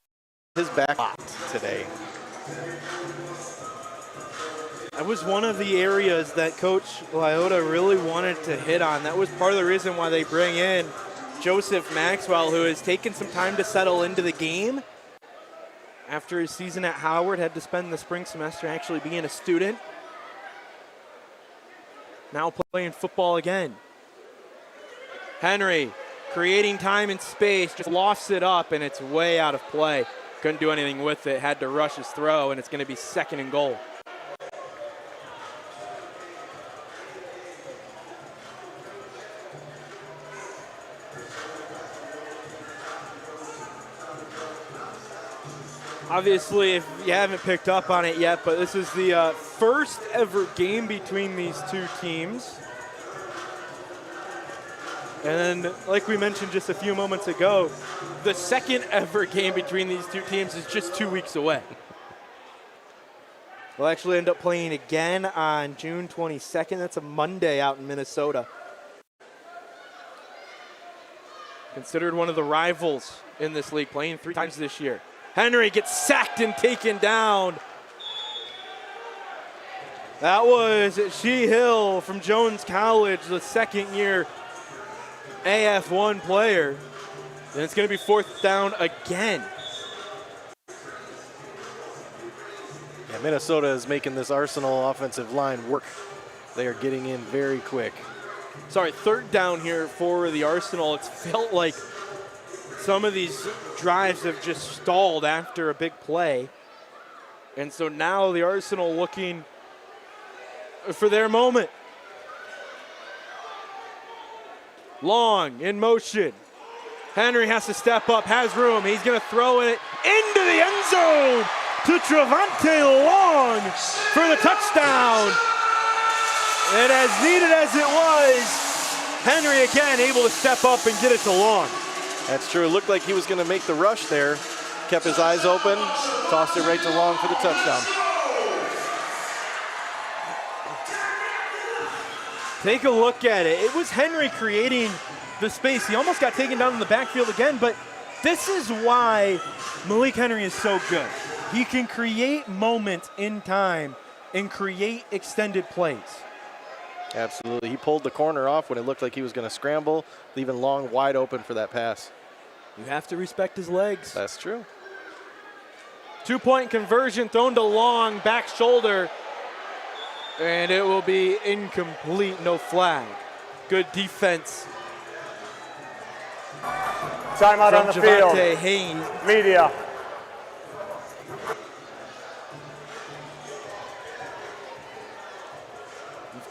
his back lot today. That was one of the areas that Coach Lyota really wanted to hit on. That was part of the reason why they bring in Joseph Maxwell, who has taken some time to settle into the game. After his season at Howard, had to spend the spring semester actually being a student. Now playing football again. Henry creating time and space, just lofts it up, and it's way out of play. Couldn't do anything with it, had to rush his throw, and it's going to be 2nd and goal. Obviously, if you haven't picked up on it yet, but this is the first ever game between these 2 teams. And then, like we mentioned just a few moments ago, the 2nd ever game between these 2 teams is just 2 weeks away. We'll actually end up playing again on June 22nd. That's a Monday out in Minnesota. Considered one of the rivals in this league, playing 3 times this year. Henry gets sacked and taken down. That was Shea Hill from Jones College, the 2nd-year AF1 player. And it's going to be 4th down again. Yeah, Minnesota is making this Arsenal offensive line work. They are getting in very quick. Sorry, 3rd down here for the Arsenal. It's felt like some of these drives have just stalled after a big play. And so now the Arsenal looking for their moment. Long in motion. Henry has to step up, has room. He's going to throw it into the end zone to Trevante Long for the touchdown. And as needed as it was, Henry again able to step up and get it to Long. That's true. It looked like he was going to make the rush there. Kept his eyes open, tossed it right to Long for the touchdown. Take a look at it. It was Henry creating the space. He almost got taken down in the backfield again, but this is why Malik Henry is so good. He can create moments in time and create extended plays. Absolutely. He pulled the corner off when it looked like he was going to scramble, leaving Long wide open for that pass. You have to respect his legs. That's true. 2-point conversion thrown to Long, back shoulder, and it will be incomplete, no flag. Good defense. Timeout on the field. Javante Haynes. Media.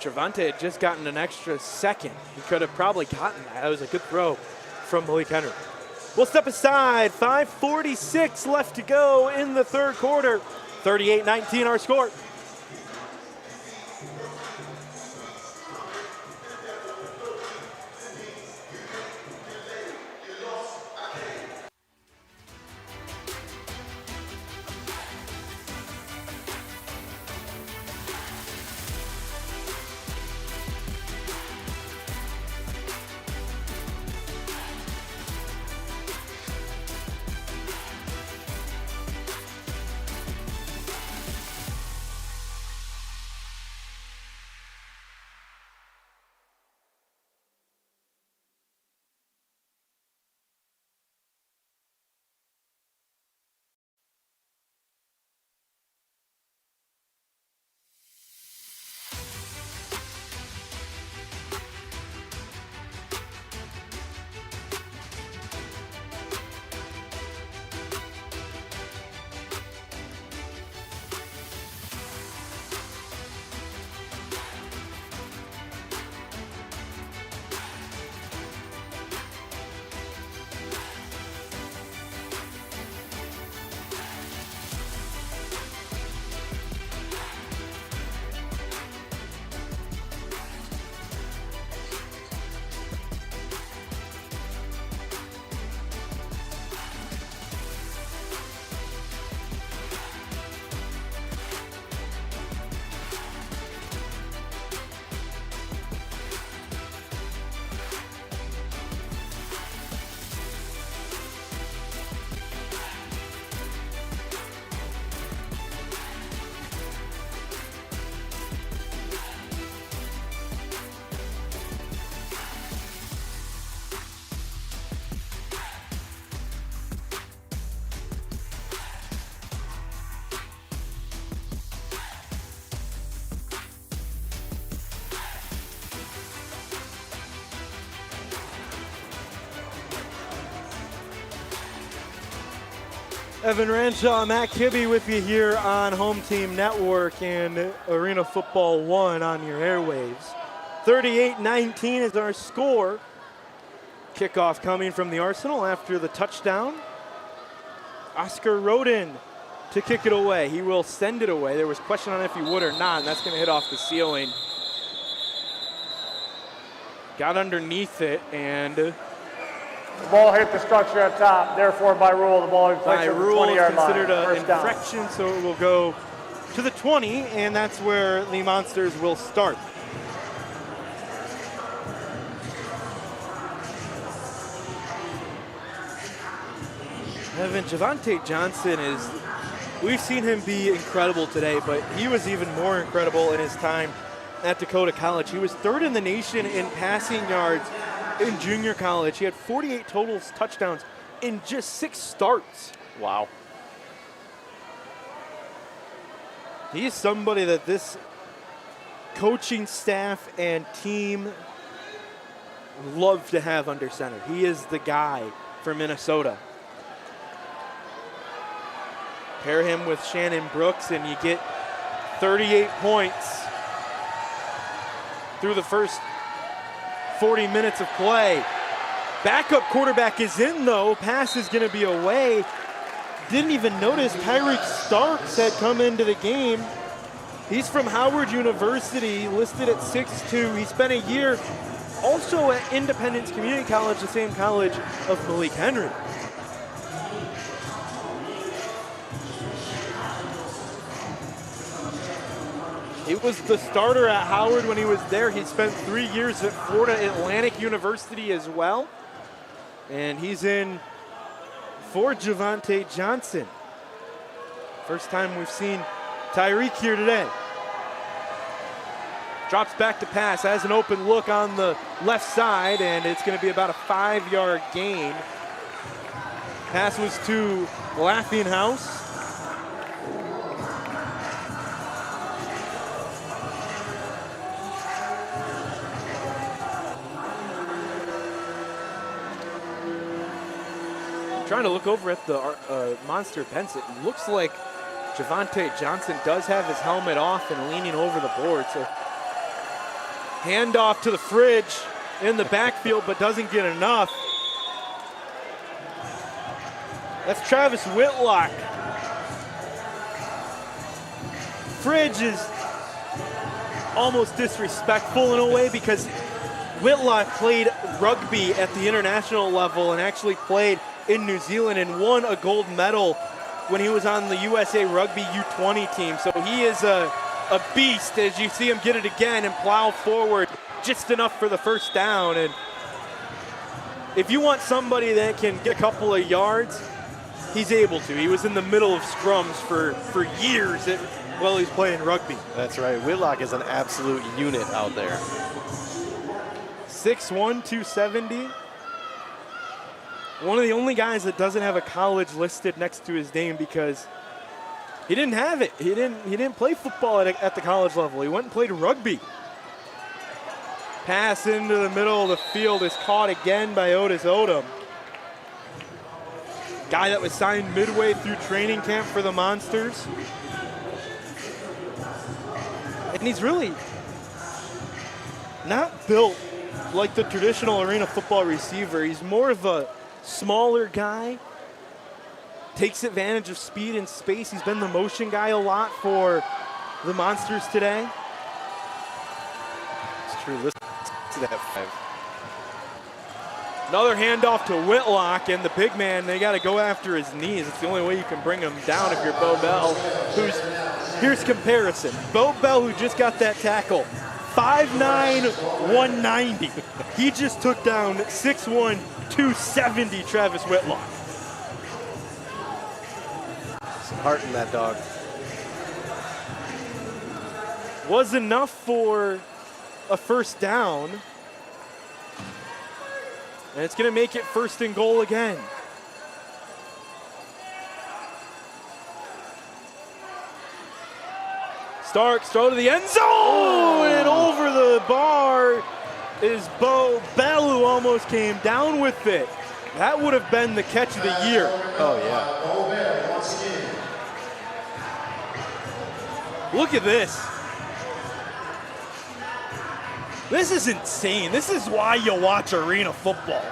Javante had just gotten an extra second. He could have probably gotten that. That was a good throw from Malik Henry. We'll step aside. 5:46 left to go in the third quarter. 38-19 our score. Evan Ranshaw, Matt Kibbe with you here on Home Team Network and Arena Football 1 on your airwaves. 38-19 is our score. Kickoff coming from the Arsenal after the touchdown. Oscar Rodin to kick it away. He will send it away. There was question on if he would or not, and that's going to hit off the ceiling. Got underneath it, and The ball hit the structure up top. Therefore, by rule, the ball is by placed at the rule 20-yard line. considered an First down. infraction, so it will go to the 20, and that's where the Monsters will start. Evan, Javante Johnson is, we've seen him be incredible today, but he was even more incredible in his time at Dakota College. He was third in the nation in passing yards in junior college. He had 48 total touchdowns in just 6 starts. Wow. He is somebody that this coaching staff and team love to have under center. He is the guy for Minnesota. Pair him with Shannon Brooks and you get 38 points through the first 40 minutes of play. Backup quarterback is in though. Pass is going to be away. Didn't even notice Tyreek Starks had come into the game. He's from Howard University, listed at 6'2". He spent a year also at Independence Community College, the same college of Malik Henry. He was the starter at Howard when he was there. He spent 3 years at Florida Atlantic University as well. And he's in for Javante Johnson. First time we've seen Tyreek here today. Drops back to pass, has an open look on the left side, and it's going to be about a 5-yard gain. Pass was to Laughing House. Trying to look over at the Monster bench. It looks like Javante Johnson does have his helmet off and leaning over the board. So Handoff to the fridge in the backfield, but doesn't get enough. That's Travis Whitlock. Fridge is almost disrespectful in a way because Whitlock played rugby at the international level and actually played in New Zealand and won a gold medal when he was on the USA Rugby U20 team. So he is a beast as you see him get it again and plow forward just enough for the first down. And if you want somebody that can get a couple of yards, he's able to. He was in the middle of scrums for years while he's playing rugby. That's right. Whitlock is an absolute unit out there. 6'1", 270. One of the only guys that doesn't have a college listed next to his name because he didn't have it. He didn't play football at the college level. He went and played rugby. Pass into the middle of the field is caught again by Otis Odom. Guy that was signed midway through training camp for the Monsters. And he's really not built like the traditional arena football receiver. He's more of a smaller guy. Takes advantage of speed and space. He's been the motion guy a lot for the Monsters today. It's true. Listen to that 5. Another handoff to Whitlock, and the big man, they got to go after his knees. It's the only way you can bring him down if you're Bo Bell, here's comparison. Bo Bell, who just got that tackle, 5'9", 190. He just took down 6'1", 270 Travis Whitlock. Some heart in that dog. Was enough for a first down. And it's going to make it 1st and goal again. Starks throw to the end zone, and over the bar is Bo Bell, who almost came down with it. That would have been the catch of the year. Oh, yeah. Look at this. This is insane. This is why you watch arena football.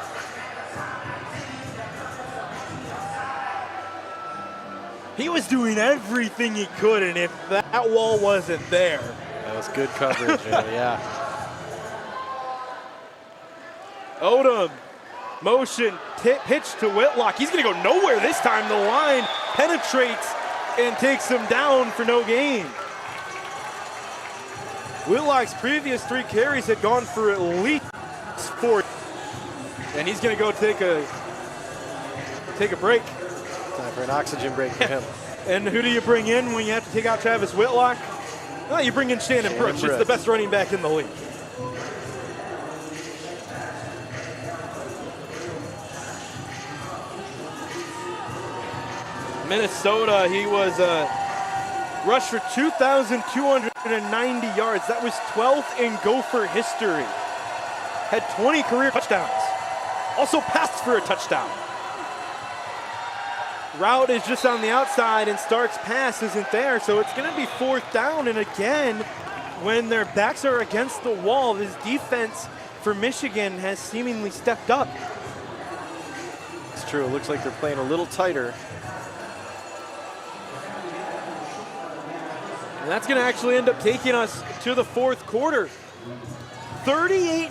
He was doing everything he could, and if that wall wasn't there. That was good coverage, yeah. Odom, motion, pitch to Whitlock. He's going to go nowhere this time. The line penetrates and takes him down for no gain. Whitlock's previous 3 carries had gone for at least 4. And he's going to go take a break. Time for an oxygen break for him. And who do you bring in when you have to take out Travis Whitlock? Well, you bring in Shannon Brooks. He's the best running back in the league. Minnesota, he was rushed for 2,290 yards. That was 12th in Gopher history. Had 20 career touchdowns. Also passed for a touchdown. Route is just on the outside, and Stark's pass isn't there, so it's going to be 4th down. And again, when their backs are against the wall, this defense for Michigan has seemingly stepped up. It's true. It looks like they're playing a little tighter. And that's going to actually end up taking us to the 4th quarter. 38-19.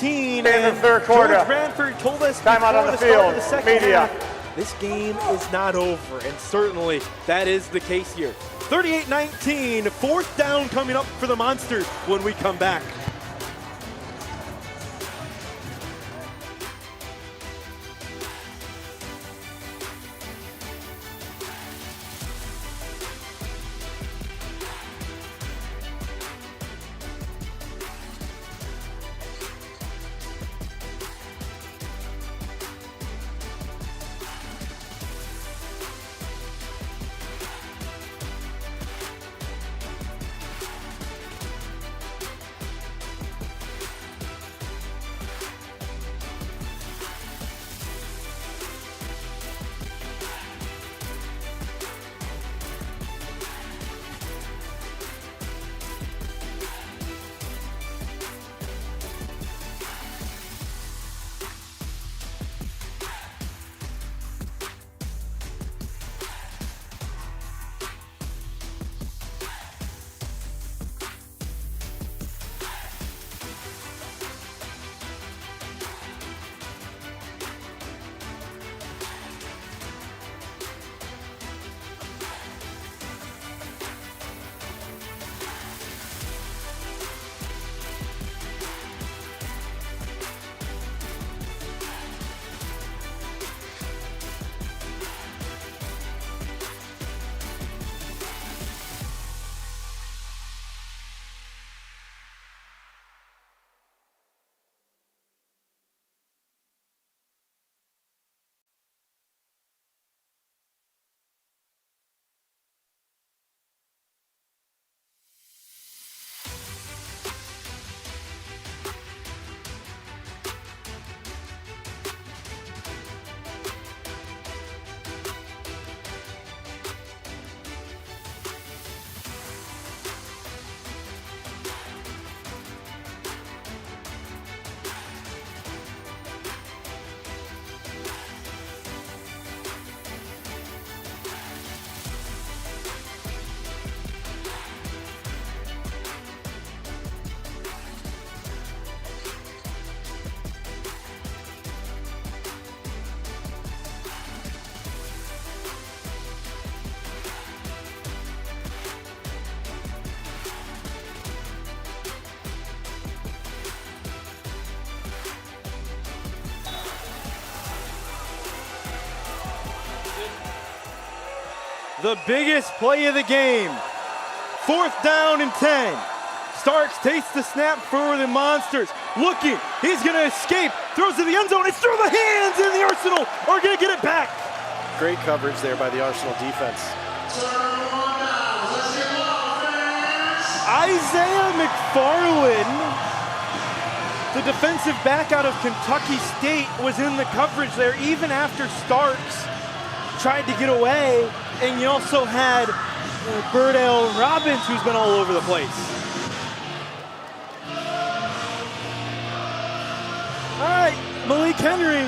In the 3rd quarter. George Branford told us Timeout on the field. The second Media. half, this game is not over, and certainly that is the case here. 38-19, 4th down coming up for the Monsters when we come back. The biggest play of the game. 4th down and 10. Starks takes the snap for the Monsters. Looking, he's gonna escape. Throws to the end zone. It's through the hands, and the Arsenal are gonna get it back. Great coverage there by the Arsenal defense. Isaiah McFarland, the defensive back out of Kentucky State, was in the coverage there even after Starks tried to get away. And you also had Birdell Robbins, who's been all over the place. All right, Malik Henry,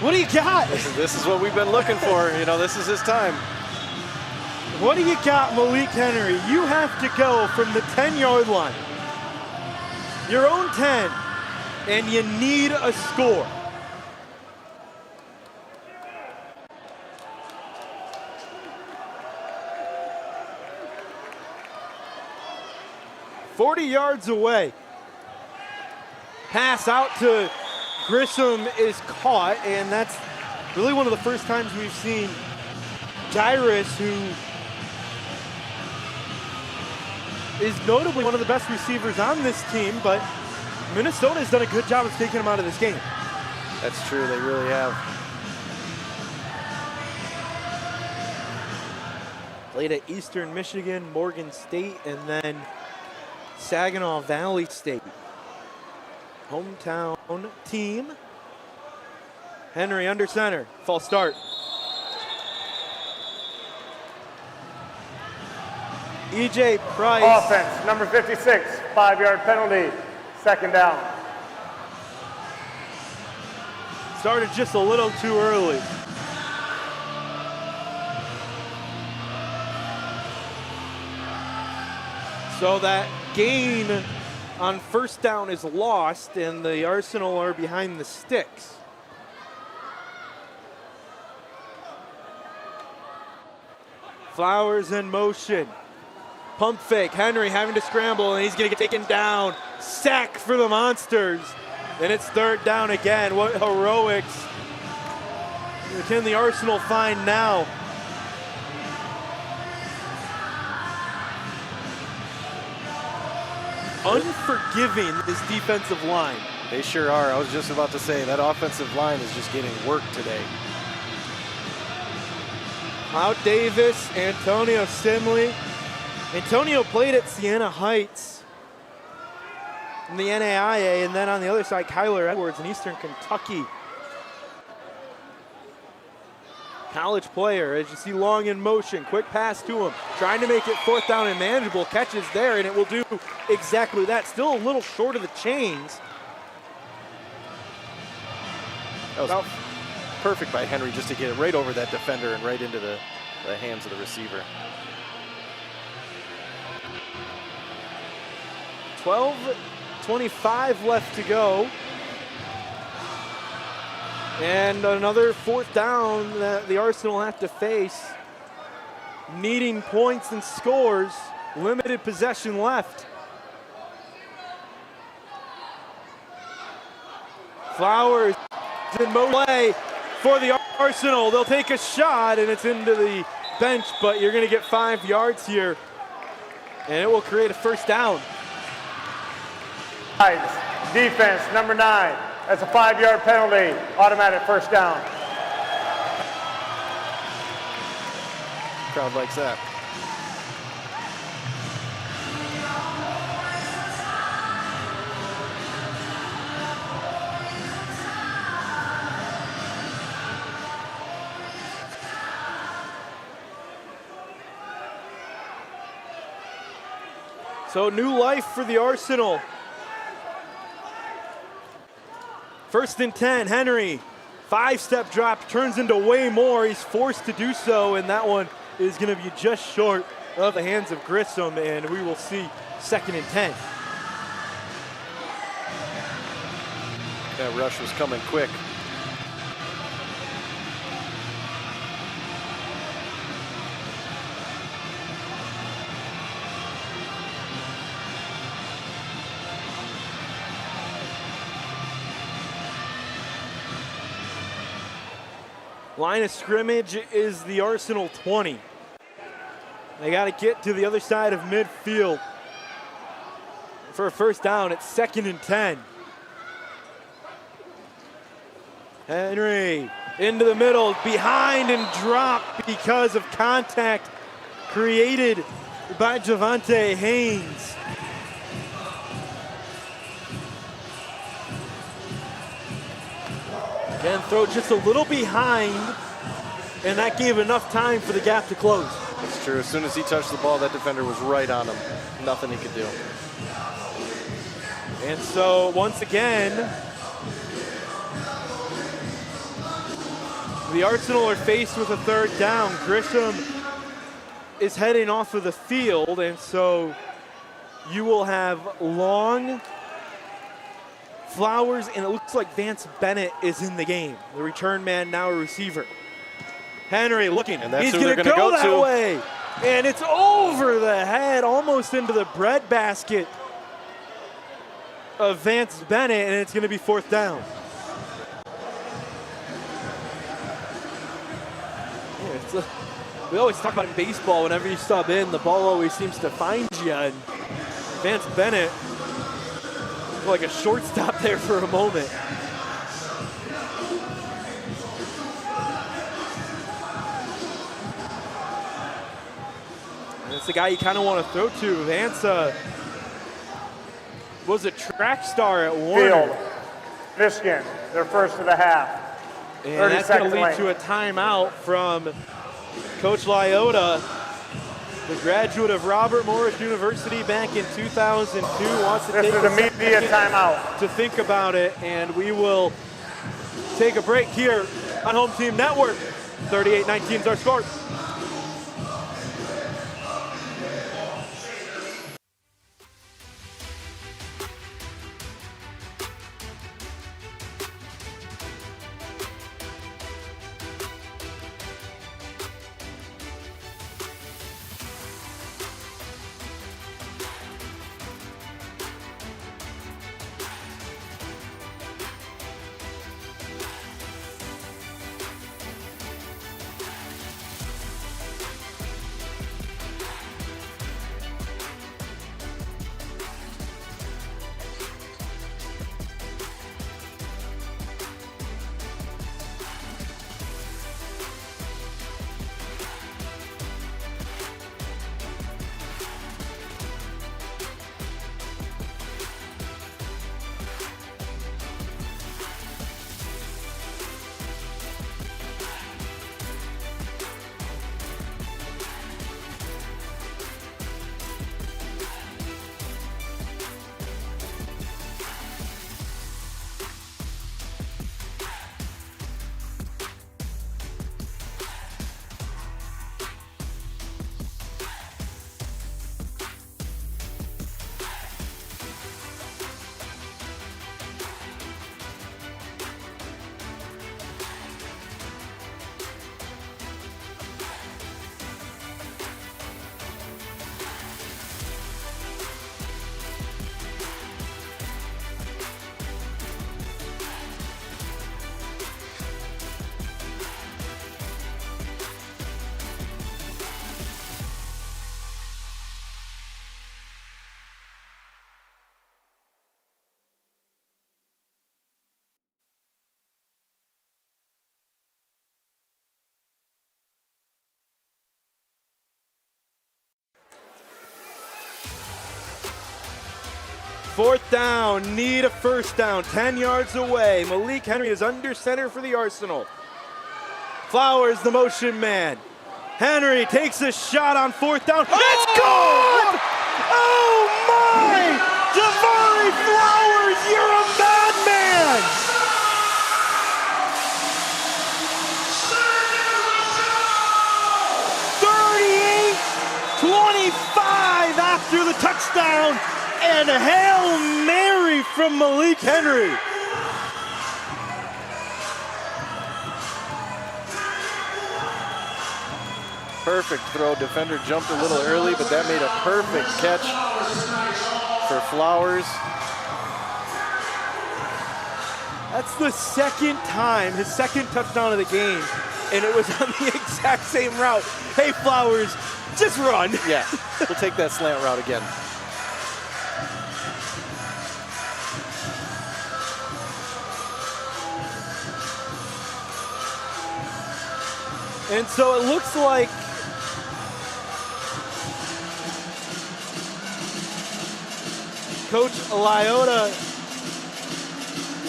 what do you got? This is what we've been looking for. You know, this is his time. What do you got, Malik Henry? You have to go from the 10-yard line, your own 10, and you need a score. "40 yards away. Pass out to Grissom is caught, and that's really one of the first times we've seen Jairus, who is notably one of the best receivers on this team, but Minnesota has done a good job of taking him out of this game. That's true, they really have. Played at Eastern Michigan, Morgan State, and then Saginaw Valley State. Hometown team. Henry under center, false start. EJ Price. Offense, number 56, 5-yard penalty, 2nd down. Started just a little too early. So that gain on 1st down is lost, and the Arsenal are behind the sticks. Flowers in motion. Pump fake. Henry having to scramble, and he's going to get taken down. Sack for the Monsters. And it's 3rd down again. What heroics can the Arsenal find now? Unforgiving, this defensive line. They sure are. I was just about to say, that offensive line is just getting work today. Cloud Davis, Antonio Simley. Antonio played at Siena Heights in the NAIA, and then on the other side, Kyler Edwards in Eastern Kentucky. College player, as you see Long in motion, quick pass to him, trying to make it 4th down and manageable, catches there, and it will do exactly that. Still a little short of the chains. That was perfect by Henry just to get it right over that defender and right into the hands of the receiver. 12:25 left to go. And another 4th down that the Arsenal have to face. Needing points and scores. Limited possession left. Flowers in play for the Arsenal. They'll take a shot, and it's into the bench, but you're going to get 5 yards here. And it will create a 1st down. Defense, number 9. That's a 5-yard penalty, automatic 1st down. Crowd likes that. So new life for the Arsenal. 1st and 10, Henry. 5-step drop, turns into way more. He's forced to do so, and that one is going to be just short of the hands of Grissom, and we will see 2nd and 10. That rush was coming quick. Line of scrimmage is the Arsenal 20. They got to get to the other side of midfield for a first down. It's 2nd and 10. Henry into the middle, behind and dropped because of contact created by Javante Haynes. Again, throw just a little behind, and that gave enough time for the gap to close. That's true. As soon as he touched the ball, that defender was right on him. Nothing he could do. And so, once again, the Arsenal are faced with a 3rd down. Grisham is heading off of the field, and so you will have Long, Flowers, and it looks like Vance Bennett is in the game. The return man, now a receiver. Henry looking, and that's he's who going they're to go gonna that to. way. And it's over the head, almost into the breadbasket of Vance Bennett, and it's going to be 4th down. Yeah, we always talk about in baseball, whenever you sub in, the ball always seems to find you. And Vance Bennett, like a shortstop there for a moment. And it's the guy you kind of want to throw to. Vance was a track star at Warner. Field, Michigan, their first of the half. And that's going to lead to a timeout from Coach Lyotta, the graduate of Robert Morris University back in 2002, wants to This take is a immediate second timeout. to think about it, and we will take a break here on Home Team Network. 38-19 is our score. Fourth down, need a first down, 10 yards away. Malik Henry is under center for the Arsenal. Flowers, the motion man. Henry takes a shot on fourth down. It's good! Oh my! Javari Flowers, you're a madman! $38-25 after the touchdown. And a Hail Mary from Malik Henry. Perfect throw. Defender jumped a little early, but that made a perfect catch for Flowers. That's the second time, his second touchdown of the game, and it was on the exact same route. Hey, Flowers, just run. Yeah, we'll take that slant route again. And so it looks like Coach Lyota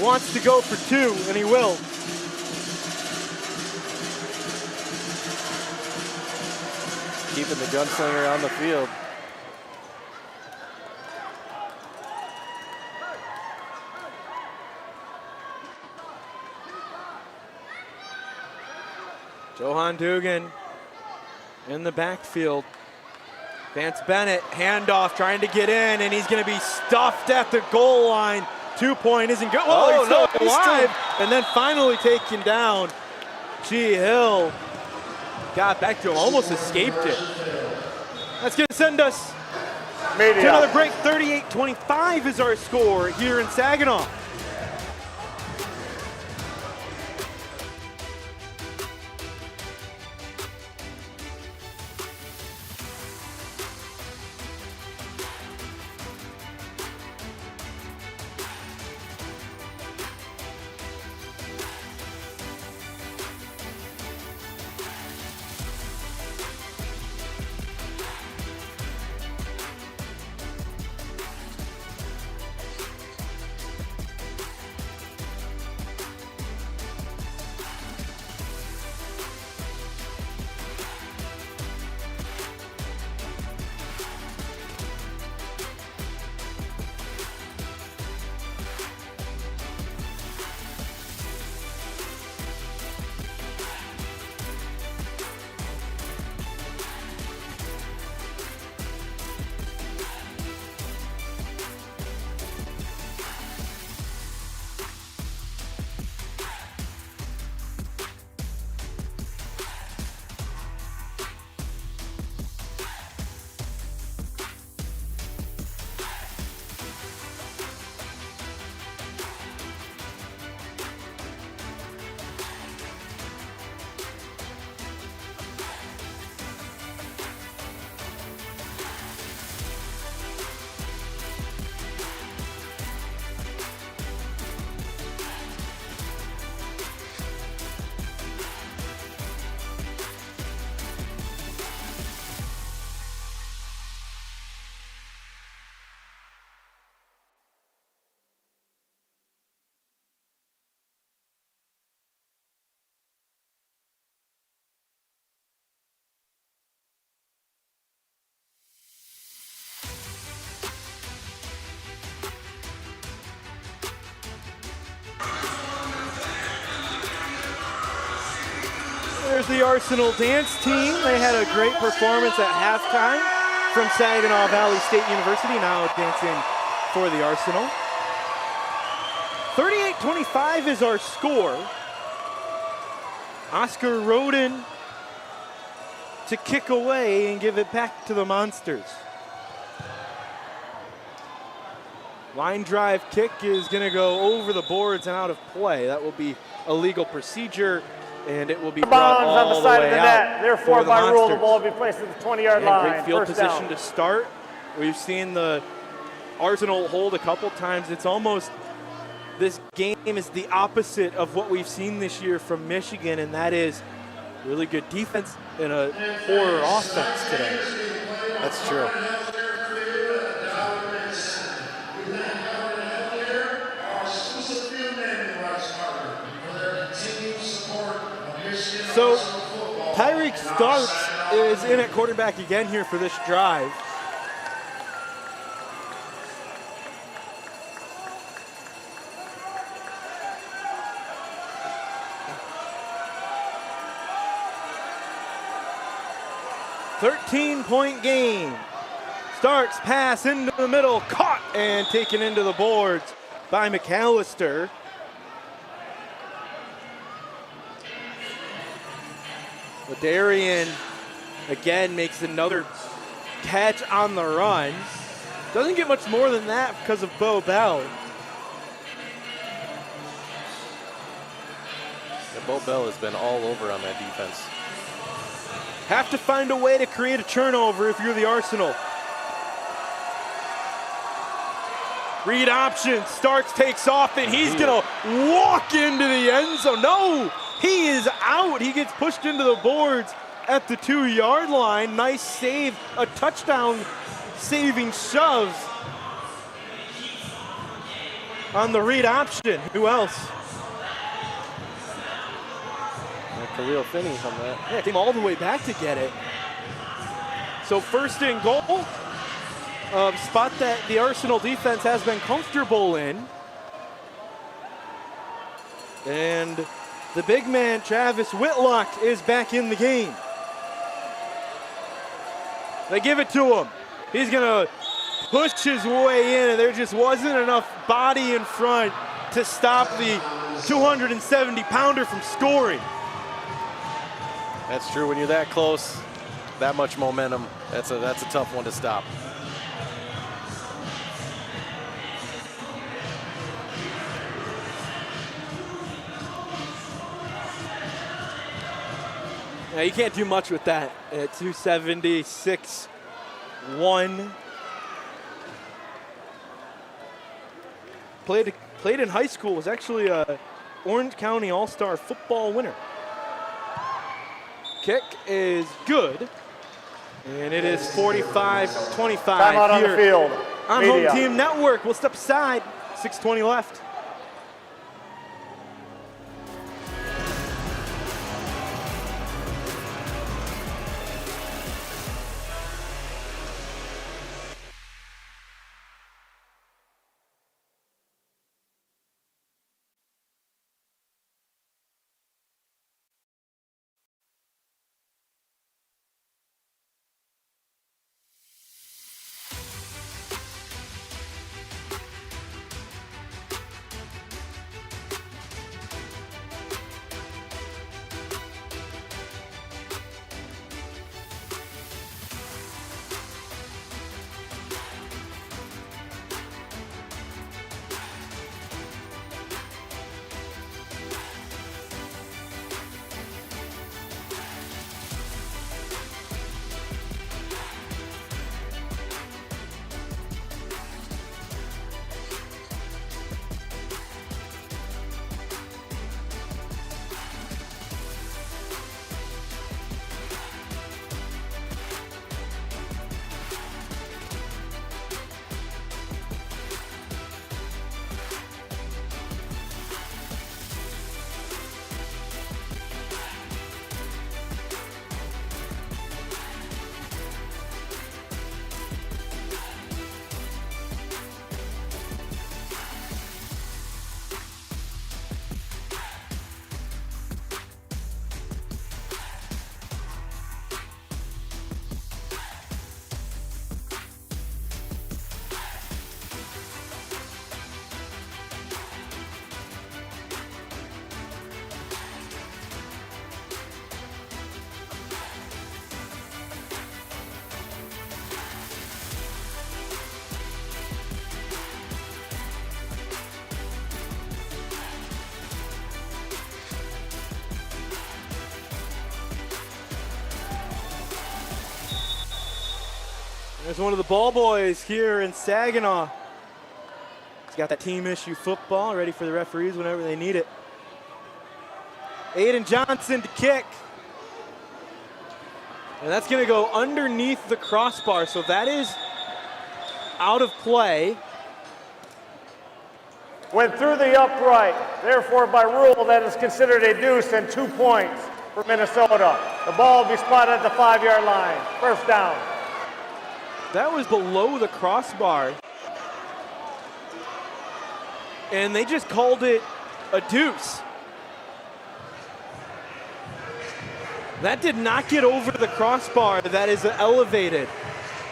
wants to go for 2, and he will. Keeping the gunslinger on the field. Johan Dugan in the backfield. Vance Bennett, handoff, trying to get in, and he's going to be stuffed at the goal line. 2-point isn't good. Oh, he's still alive, and then finally taken down. G. Hill got back to him, almost escaped it. That's going to send us to another break. 38-25 is our score here in Saginaw. There's the Arsenal dance team. They had a great performance at halftime from Saginaw Valley State University, now dancing for the Arsenal. 38-25 is our score. Oscar Roden to kick away and give it back to the Monsters. Line drive kick is going to go over the boards and out of play. That will be a legal procedure, and it will be brought all on the side of the net. out. Therefore, the by rule, the Monsters. ball will be placed at the 20-yard line. Great field First position down. to start. We've seen the Arsenal hold a couple times. It's almost, this game is the opposite of what we've seen this year from Michigan, and that is really good defense and a poor offense today. That's true. So Tyreek Starks is in at quarterback again here for this drive. .point game. Starks pass into the middle, caught and taken into the boards by McAllister. Ladarian again makes another catch on the run. Doesn't get much more than that because of Bo Bell. Bo Bell has been all over on that defense. Have to find a way to create a turnover if you're the Arsenal. Read option, Starks takes off, and he's gonna walk into the end zone. No, he is out. He gets pushed into the boards at the 2-yard line. Nice save, a touchdown saving shove on the read option. Who else? Khalil Finney on that. Yeah, came all the way back to get it. So first and goal. Spot that the Arsenal defense has been comfortable in. And the big man, Travis Whitlock, is back in the game. They give it to him. He's gonna push his way in, and there just wasn't enough body in front to stop the 270-pounder from scoring. That's true. When you're that close, that much momentum, that's a tough one to stop. Now you can't do much with that at 276-1. Played in high school, was actually a Orange County All-Star football winner. Kick is good, and it is 45-25 Timeout on the field. on Media. Home Team Network. We'll step aside, 6:20 left. There's one of the ball boys here in Saginaw. He's got that team issue football ready for the referees whenever they need it. Aiden Johnson to kick. And that's going to go underneath the crossbar, so that is out of play. Went through the upright. Therefore, by rule, that is considered a deuce and 2 points for Minnesota. The ball will be spotted at the 5-yard line. First down. That was below the crossbar. And they just called it a deuce. That did not get over the crossbar. That is elevated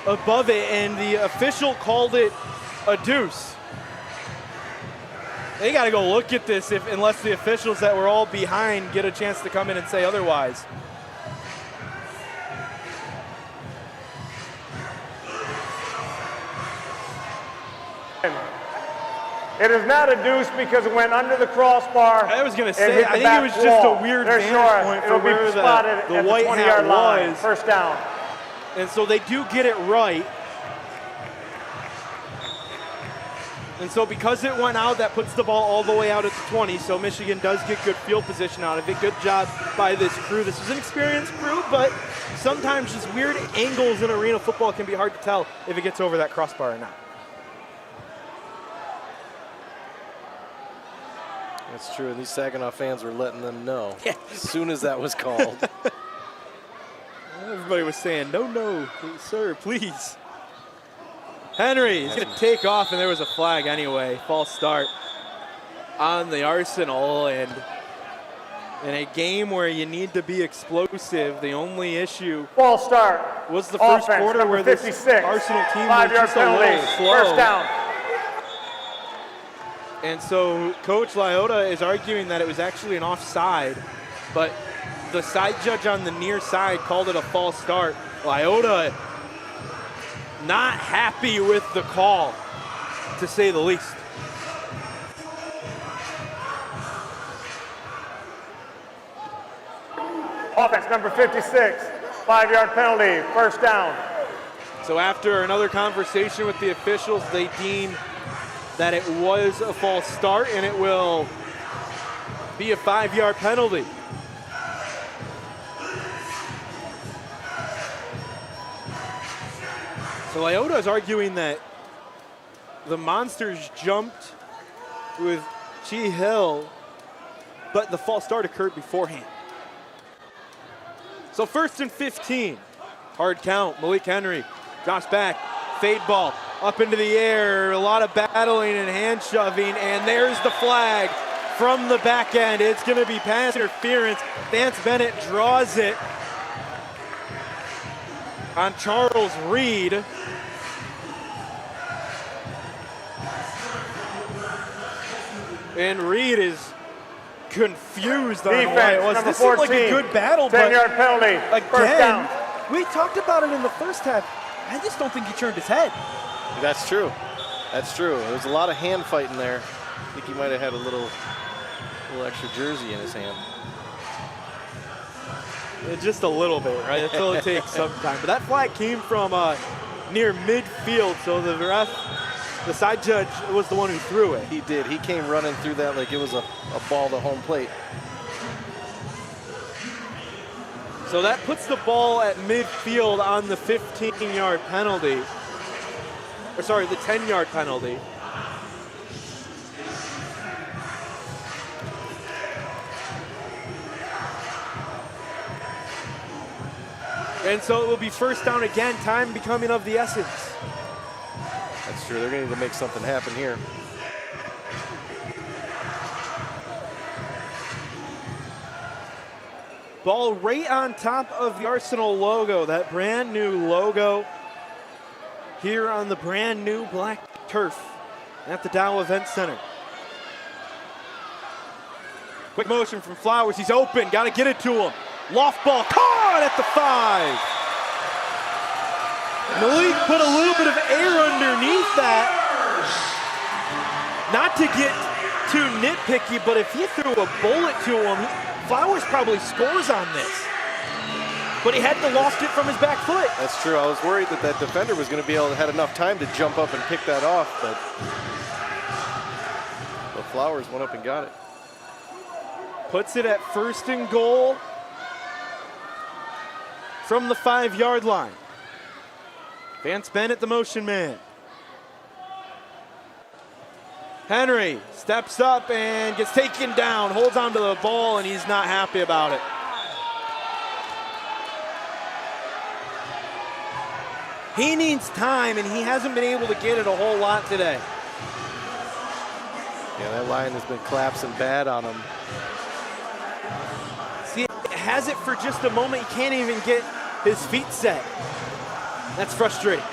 above it, and the official called it a deuce. They got to go look at this unless the officials that were all behind get a chance to come in and say otherwise. It is not a deuce because it went under the crossbar. I was going to and say, hit I the think back it was just wall. a weird They're vantage short. point It'll for be where spotted the at white the hat 20-yard line. was. First down. And so they do get it right. And so because it went out, that puts the ball all the way out at the 20. So Michigan does get good field position out of it. Good job by this crew. This was an experienced crew, but sometimes just weird angles in arena football can be hard to tell if it gets over that crossbar or not. That's true, and these Saginaw fans were letting them know as soon as that was called. Everybody was saying, no, sir, please. Henry is going to take off, and there was a flag anyway. False start on the Arsenal, and in a game where you need to be explosive, the only issue False start. was the first Offense, quarter number where this 56. Arsenal team was 5-yard just a little penalty. slow. First down. And so Coach Lyota is arguing that it was actually an offside, but the side judge on the near side called it a false start. Lyota not happy with the call, to say the least. Offense, number 56. 5-yard penalty. First down. So after another conversation with the officials, they deem that it was a false start, and it will be a 5-yard penalty. So Lyota is arguing that the Monsters jumped with Chi Hill, but the false start occurred beforehand. So 1st and 15. Hard count. Malik Henry drops back. Fade ball up into the air. A lot of battling and hand shoving. And there's the flag from the back end. It's going to be pass interference. Vance Bennett draws it on Charles Reed. And Reed is confused on why it was. Number This seemed 14, like a good battle, but 10-yard penalty. First again, down. we talked about it in the first half. I just don't think he turned his head. That's true. That's true. There was a lot of hand fighting there. I think he might have had a little extra jersey in his hand. Just a little bit, right? That's all it takes sometimes. But that flag came from near midfield, so the side judge was the one who threw it. He did. He came running through that like it was a ball to home plate. So that puts the ball at midfield on the 15-yard penalty. Or sorry, the 10-yard penalty. And so it will be first down again, time becoming of the essence. That's true. They're going to need to make something happen here. Ball right on top of the Arsenal logo, that brand new logo here on the brand new black turf at the Dow Event Center. Quick motion from Flowers. He's open. Got to get it to him. Loft ball caught at the 5. Malik put a little bit of air underneath that. Not to get too nitpicky, but if he threw a bullet to him, Flowers probably scores on this. But he had to loft it from his back foot. That's true. I was worried that that defender was going to be able to have enough time to jump up and pick that off, but Flowers went up and got it. Puts it at 1st and goal from the 5-yard line. Vance Bennett, the motion man. Henry steps up and gets taken down, holds onto the ball, and he's not happy about it. He needs time, and he hasn't been able to get it a whole lot today. Yeah, that line has been collapsing bad on him. See, has it for just a moment. He can't even get his feet set. That's frustrating.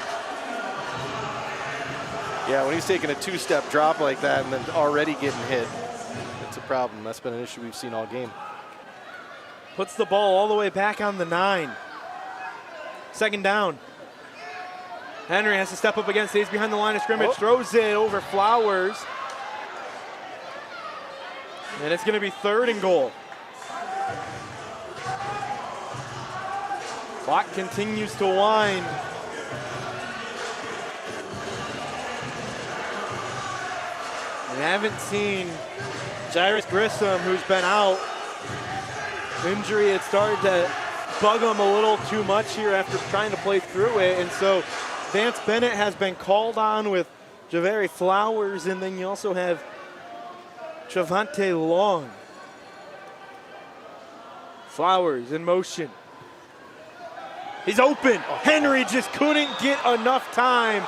Yeah, when he's taking a 2-step drop like that and then already getting hit, it's a problem. That's been an issue we've seen all game. Puts the ball all the way back on the 9. 2nd down. Henry has to step up again, stays behind the line of scrimmage, throws it over Flowers. And it's going to be 3rd and goal. Clock continues to wind. We haven't seen Jairus Grissom, who's been out. Injury had started to bug him a little too much here after trying to play through it. And so Vance Bennett has been called on with Javeri Flowers, and then you also have Javante Long. Flowers in motion. He's open. Henry just couldn't get enough time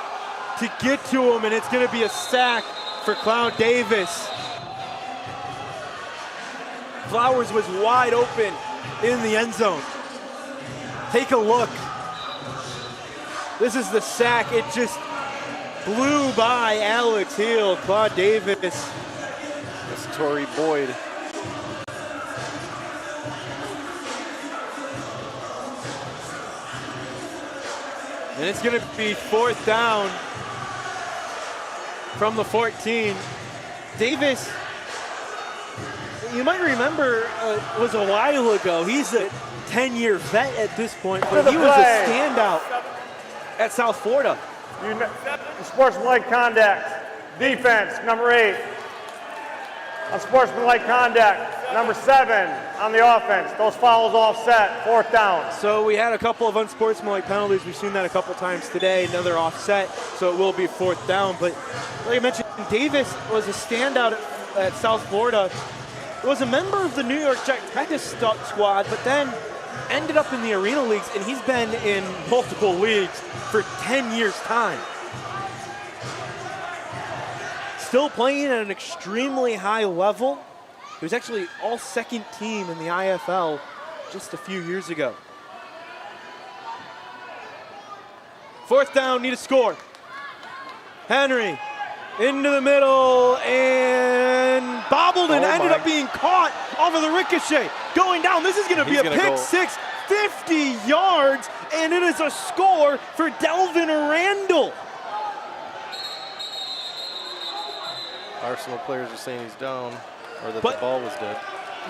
to get to him, and it's going to be a sack for Cloud Davis. Flowers was wide open in the end zone. Take a look. This is the sack. It just blew by Alex Hill. Claude Davis. That's Torrey Boyd. And it's going to be 4th down from the 14. Davis, you might remember, was a while ago. He's a 10-year vet at this point, but he was a standout at South Florida. Sportsmanlike conduct. Defense, number 8. Unsportsmanlike conduct, number 7 on the offense. Those fouls offset, 4th down. So we had a couple of unsportsmanlike penalties. We've seen that a couple times today. Another offset, so it will be 4th down. But like I mentioned, Davis was a standout at South Florida. Was a member of the New York Jet practice squad, but then ended up in the Arena Leagues, and he's been in multiple leagues for 10 years' time. Still playing at an extremely high level. He was actually all second team in the IFL just a few years ago. 4th down, need a score. Henry into the middle and bobbled and ended up being caught off of the ricochet. Going down, this is going to be a pick six, 50 yards, and it is a score for Delvin Randall. Arsenal players are saying he's down, or that the ball was dead.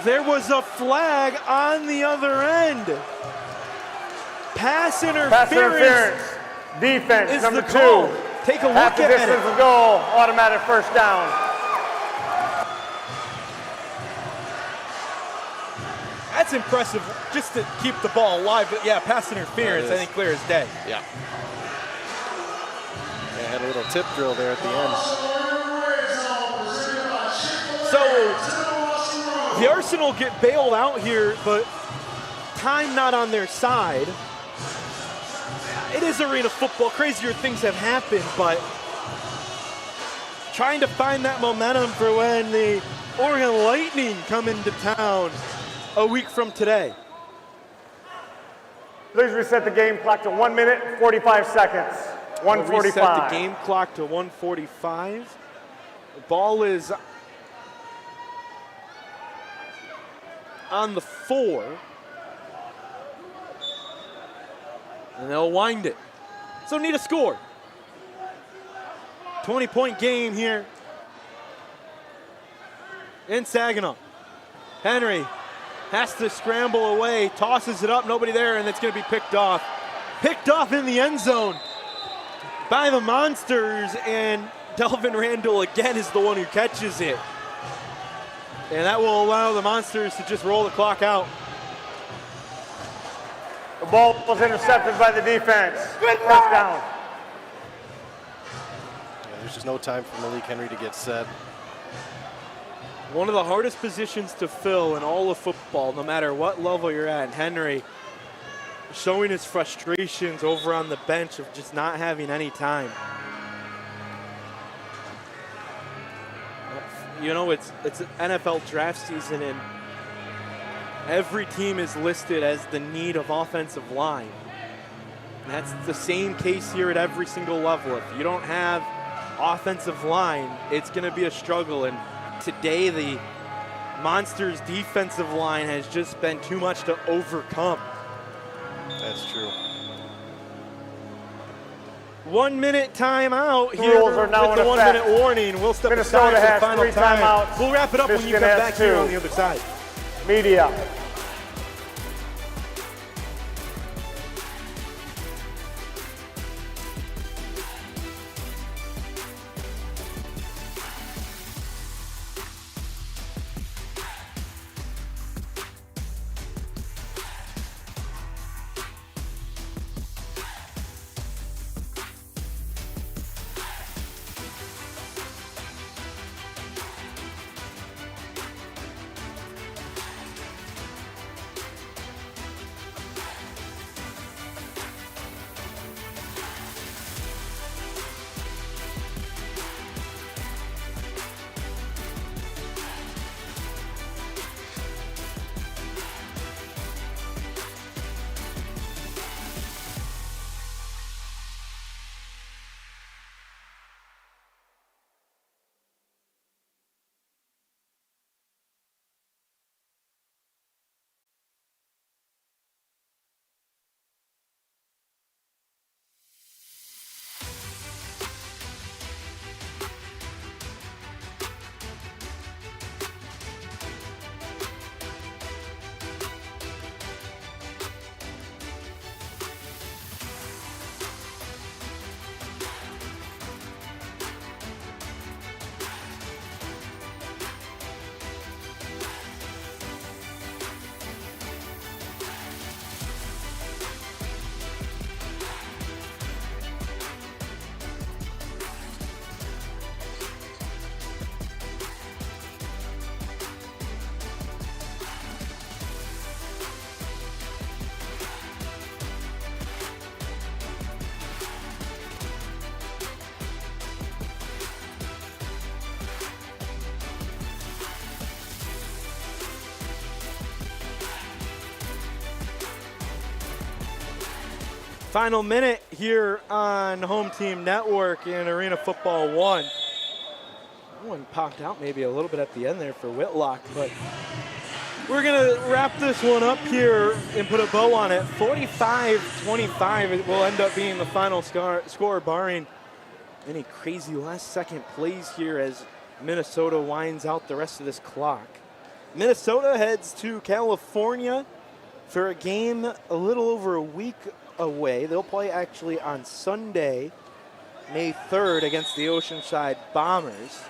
There was a flag on the other end. Pass interference. Defense, number 2. Call. Take a look Half the at distance it. of goal, automatic 1st down. That's impressive just to keep the ball alive, but yeah, pass interference, I think clear as day. Yeah. They had a little tip drill there at the end. So the Arsenal get bailed out here, but time not on their side. It is arena football. Crazier things have happened, but trying to find that momentum for when the Oregon Lightning come into town a week from today. Please reset the game clock to 1 minute, 45 seconds. 1:45. Reset the game clock to 1:45. The ball is on the 4. And they'll wind it. So need a score. 20-point game here in Saginaw. Henry has to scramble away, tosses it up, nobody there, and it's going to be picked off. Picked off in the end zone by the Monsters, and Delvin Randall again is the one who catches it. And that will allow the Monsters to just roll the clock out. The ball was intercepted by the defense. 1st down. Yeah, there's just no time for Malik Henry to get set. One of the hardest positions to fill in all of football, no matter what level you're at. Henry showing his frustrations over on the bench of just not having any time. You know, it's NFL draft season, and every team is listed as the need of offensive line. And that's the same case here at every single level. If you don't have offensive line, it's going to be a struggle. And today, the Monsters' defensive line has just been too much to overcome. That's true. 1 minute timeout here Rules are now with the in 1 effect. minute warning. We'll step Minnesota aside for the has final 3 time. timeouts. We'll wrap it up when you Michigan come has back here 2. on the other side. Media. Final minute here on Home Team Network in Arena Football 1. One popped out maybe a little bit at the end there for Whitlock, but we're going to wrap this one up here and put a bow on it. 45-25 it will end up being the final score, barring any crazy last-second plays here as Minnesota winds out the rest of this clock. Minnesota heads to California for a game a little over a week away. They'll play actually on Sunday, May 3rd against the Oceanside Bombers.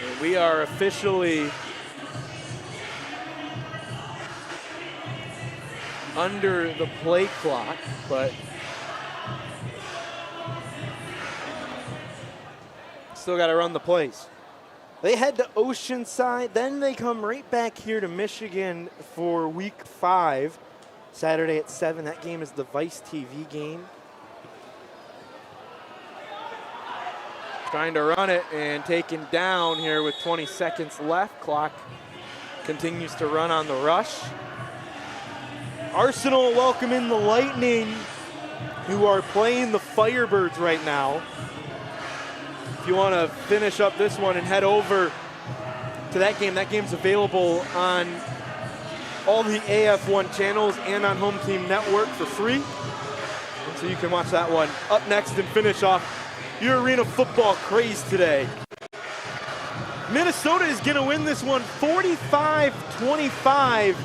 And we are officially under the play clock, but still got to run the plays. They head to Oceanside, then they come right back here to Michigan for week 5. Saturday at 7. That game is the Vice TV game. Trying to run it and taken down here with 20 seconds left. Clock continues to run on the rush. Arsenal welcoming the Lightning, who are playing the Firebirds right now. If you want to finish up this one and head over to that game's available on all the AF1 channels and on Home Team Network for free. And so you can watch that one. Up next and finish off your Arena Football craze today. Minnesota is going to win this one 45-25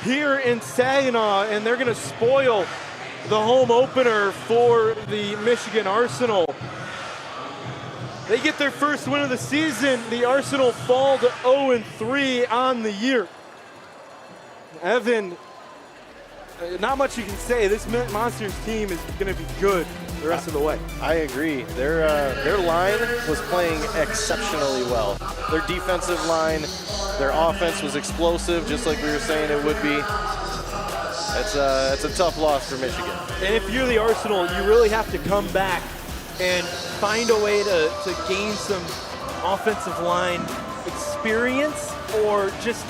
here in Saginaw, and they're going to spoil the home opener for the Michigan Arsenal. They get their first win of the season. The Arsenal fall to 0-3 on the year. Evan, not much you can say. This Monsters team is going to be good the rest of the way. I agree. Their line was playing exceptionally well. Their defensive line, their offense was explosive, just like we were saying it would be. It's a tough loss for Michigan. And if you're the Arsenal, you really have to come back and find a way to gain some offensive line experience, or just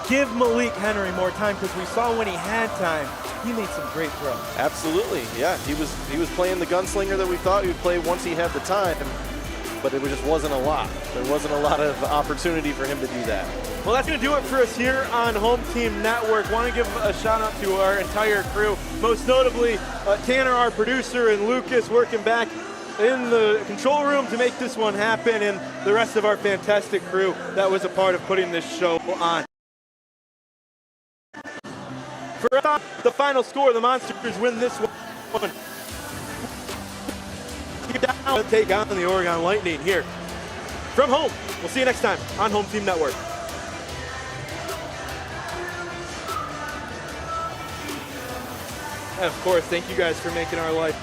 give Malik Henry more time, because we saw when he had time, he made some great throws. Absolutely, yeah. He was playing the gunslinger that we thought he would play once he had the time. but it just wasn't a lot. There wasn't a lot of opportunity for him to do that. Well, that's going to do it for us here on Home Team Network. Want to give a shout out to our entire crew, most notably Tanner, our producer, and Lucas working back in the control room to make this one happen, and the rest of our fantastic crew that was a part of putting this show on. For the final score, the Monsters win this one. Down to take on the Oregon Lightning here from home. We'll see you next time on Home Team Network. And of course, thank you guys for making our life